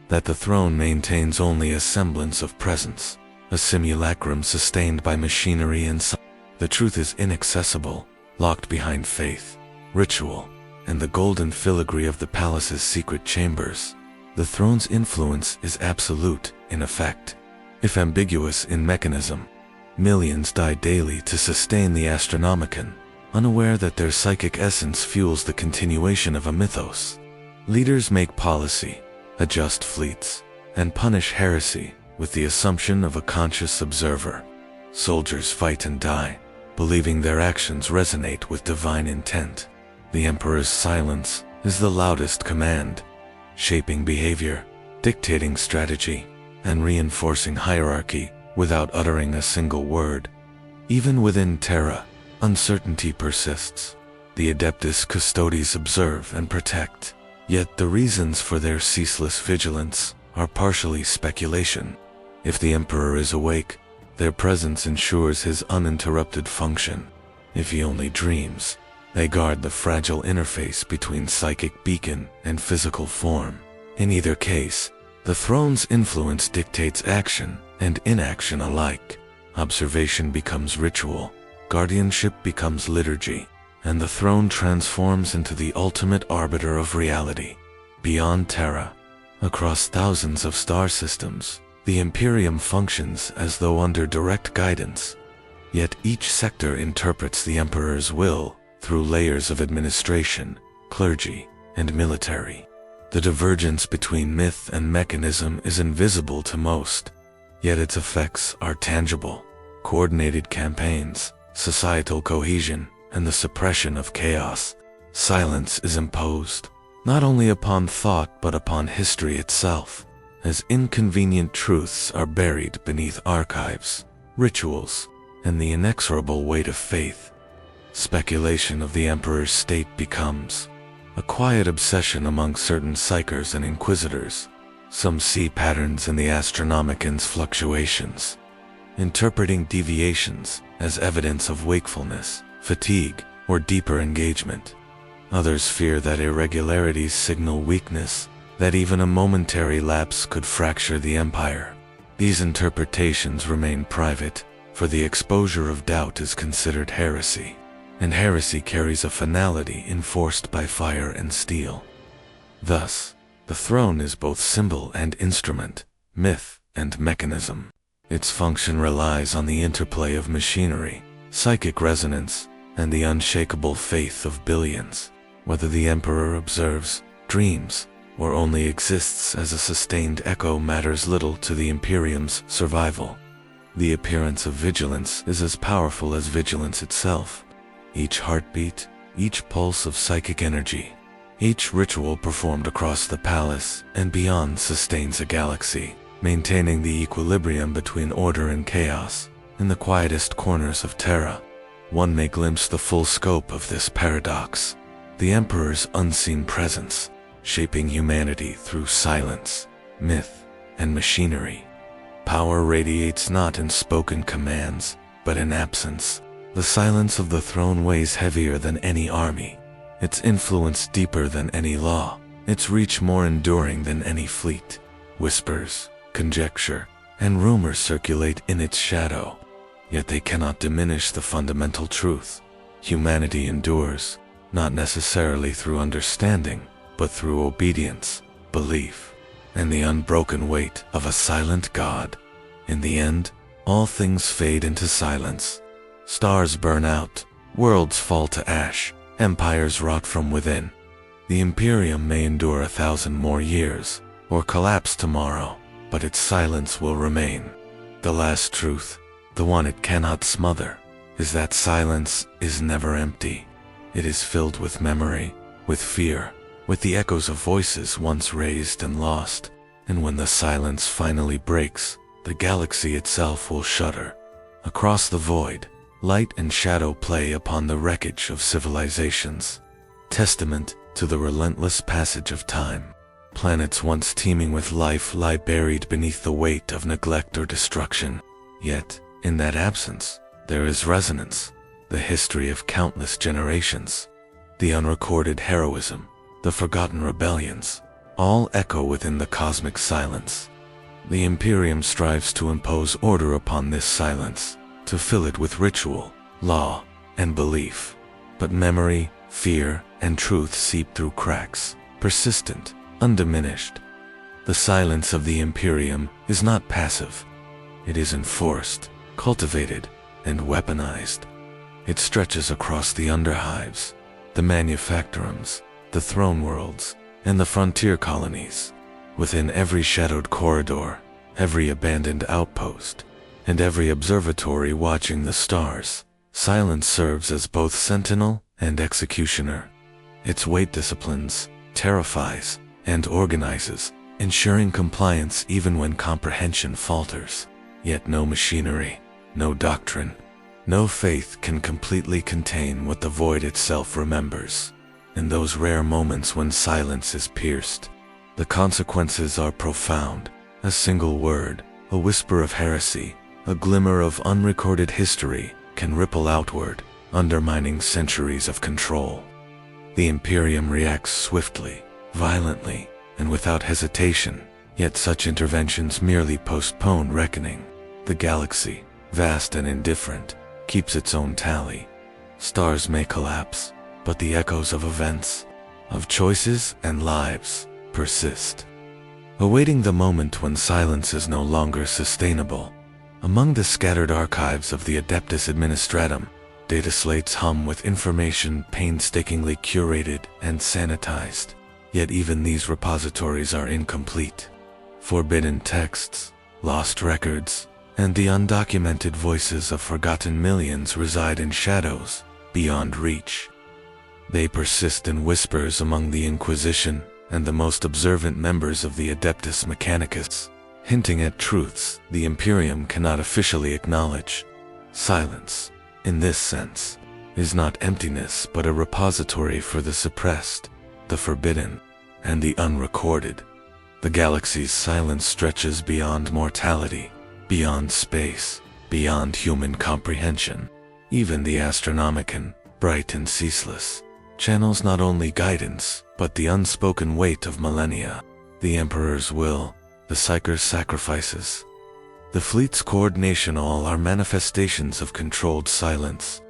that the throne maintains only a semblance of presence, a simulacrum sustained by machinery and science. The truth is inaccessible, locked behind faith, ritual, and the golden filigree of the palace's secret chambers. The throne's influence is absolute in effect, if ambiguous in mechanism. Millions die daily to sustain the Astronomicon, unaware that their psychic essence fuels the continuation of a mythos. Leaders make policy, adjust fleets, and punish heresy with the assumption of a conscious observer. Soldiers fight and die, believing their actions resonate with divine intent. The Emperor's silence is the loudest command, shaping behavior, dictating strategy, and reinforcing hierarchy without uttering a single word. Even within Terra, uncertainty persists. The Adeptus Custodes observe and protect, yet the reasons for their ceaseless vigilance are partially speculation. If the Emperor is awake, their presence ensures his uninterrupted function. If he only dreams, they guard the fragile interface between psychic beacon and physical form. In either case, the throne's influence dictates action and inaction alike. Observation becomes ritual, guardianship becomes liturgy, and the throne transforms into the ultimate arbiter of reality. Beyond Terra, Across thousands of star systems, the Imperium functions as though under direct guidance. Yet each sector interprets the Emperor's will through layers of administration, clergy, and military. The divergence between myth and mechanism is invisible to most, yet its effects are tangible. Coordinated campaigns, societal cohesion, and the suppression of chaos. Silence is imposed, not only upon thought but upon history itself, as inconvenient truths are buried beneath archives, rituals, and the inexorable weight of faith. Speculation of the Emperor's state becomes a quiet obsession among certain psychers and inquisitors. Some see patterns in the Astronomican's fluctuations, interpreting deviations as evidence of wakefulness, fatigue, or deeper engagement. Others fear that irregularities signal weakness, that even a momentary lapse could fracture the empire. These interpretations remain private, for the exposure of doubt is considered heresy, and heresy carries a finality enforced by fire and steel. Thus, the throne is both symbol and instrument, myth and mechanism. Its function relies on the interplay of machinery, psychic resonance, and the unshakable faith of billions. Whether the Emperor observes, dreams, or only exists as a sustained echo matters little to the Imperium's survival. The appearance of vigilance is as powerful as vigilance itself. Each heartbeat, each pulse of psychic energy, each ritual performed across the palace and beyond sustains a galaxy, maintaining the equilibrium between order and chaos. In the quietest corners of Terra, one may glimpse the full scope of this paradox. The Emperor's unseen presence, shaping humanity through silence, myth, and machinery. Power radiates not in spoken commands, but in absence. The silence of the throne weighs heavier than any army, its influence deeper than any law, its reach more enduring than any fleet. Whispers, conjecture, and rumors circulate in its shadow, yet they cannot diminish the fundamental truth. Humanity endures, not necessarily through understanding, but through obedience, belief, and the unbroken weight of a silent God. In the end, all things fade into silence. Stars burn out, worlds fall to ash, empires rot from within. The Imperium may endure 1,000 more years, or collapse tomorrow, but its silence will remain. The last truth, the one it cannot smother, is that silence is never empty. It is filled with memory, with fear, with the echoes of voices once raised and lost. And when the silence finally breaks, the galaxy itself will shudder. Across the void, light and shadow play upon the wreckage of civilizations, testament to the relentless passage of time. Planets once teeming with life lie buried beneath the weight of neglect or destruction. Yet, in that absence, there is resonance, the history of countless generations. The unrecorded heroism, the forgotten rebellions, all echo within the cosmic silence. The Imperium strives to impose order upon this silence, to fill it with ritual, law, and belief. But memory, fear, and truth seep through cracks, persistent, undiminished. The silence of the Imperium is not passive. It is enforced, cultivated, and weaponized. It stretches across the underhives, the manufactorums, the throne worlds, and the frontier colonies. Within every shadowed corridor, every abandoned outpost, and every observatory watching the stars, silence serves as both sentinel and executioner. Its weight disciplines, terrifies, and organizes, ensuring compliance even when comprehension falters. Yet no machinery, no doctrine, no faith can completely contain what the void itself remembers. In those rare moments when silence is pierced, the consequences are profound. A single word, a whisper of heresy, a glimmer of unrecorded history can ripple outward, undermining centuries of control. The Imperium reacts swiftly, violently, and without hesitation, yet such interventions merely postpone reckoning. The galaxy, vast and indifferent, keeps its own tally. Stars may collapse, but the echoes of events, of choices and lives, persist. awaiting the moment when silence is no longer sustainable. Among the scattered archives of the Adeptus Administratum, data slates hum with information painstakingly curated and sanitized. Yet even these repositories are incomplete. Forbidden texts, lost records, and the undocumented voices of forgotten millions reside in shadows beyond reach. They persist in whispers among the Inquisition and the most observant members of the Adeptus Mechanicus, hinting at truths the Imperium cannot officially acknowledge. Silence, in this sense, is not emptiness but a repository for the suppressed, the forbidden, and the unrecorded. The galaxy's silence stretches beyond mortality, beyond space, beyond human comprehension. Even the Astronomicon, bright and ceaseless, channels not only guidance, but the unspoken weight of millennia, the Emperor's will, the Psyker's sacrifices. The fleet's coordination, all are manifestations of controlled silence,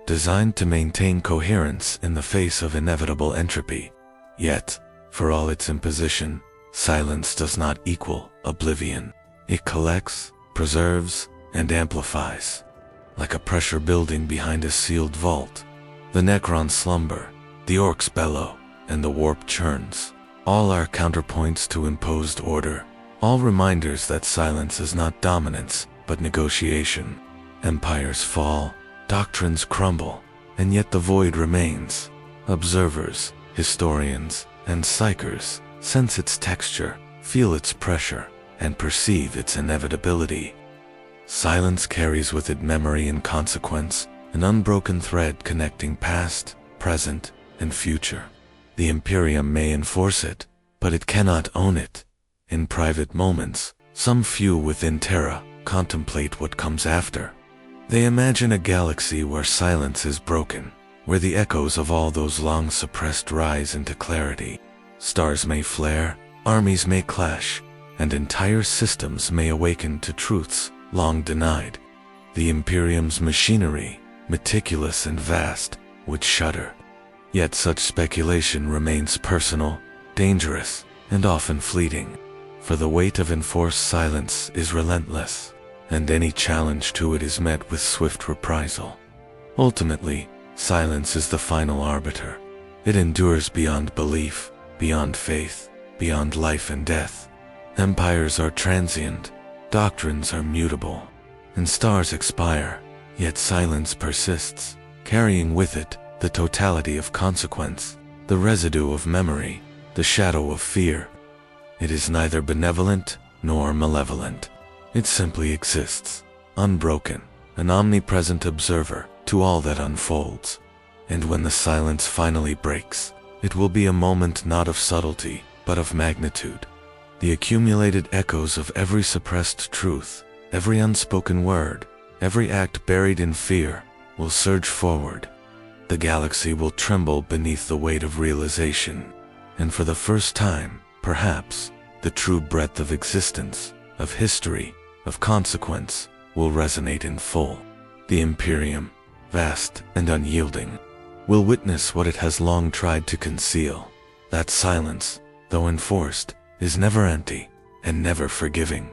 designed to maintain coherence in the face of inevitable entropy. Yet, for all its imposition, silence does not equal oblivion. It collects, preserves, and amplifies. Like a pressure building behind a sealed vault, the Necrons slumber, the Orcs bellow, and the warp churns. All are counterpoints to imposed order, all reminders that silence is not dominance, but negotiation. Empires fall, doctrines crumble, and yet the void remains. Observers, historians, and psychers sense its texture, feel its pressure, and perceive its inevitability. Silence carries with it memory and consequence, an unbroken thread connecting past, present, and future. The Imperium may enforce it, but it cannot own it. In private moments, some few within Terra contemplate what comes after. They imagine a galaxy where silence is broken, where the echoes of all those long suppressed rise into clarity. Stars may flare, armies may clash, and entire systems may awaken to truths long denied. The Imperium's machinery, meticulous and vast, would shudder. Yet such speculation remains personal, dangerous, and often fleeting, for the weight of enforced silence is relentless, and any challenge to it is met with swift reprisal. Ultimately, silence is the final arbiter. It endures beyond belief, beyond faith, beyond life and death. Empires are transient, doctrines are mutable, and stars expire, yet silence persists, carrying with it the totality of consequence, the residue of memory, the shadow of fear. It is neither benevolent nor malevolent. It simply exists, unbroken, an omnipresent observer to all that unfolds. And when the silence finally breaks, it will be a moment not of subtlety, but of magnitude. The accumulated echoes of every suppressed truth, every unspoken word, every act buried in fear, will surge forward. The galaxy will tremble beneath the weight of realization, and for the first time, perhaps, the true breadth of existence, of history, of consequence, will resonate in full. The Imperium, vast and unyielding, will witness what it has long tried to conceal. That silence, though enforced, is never empty and never forgiving.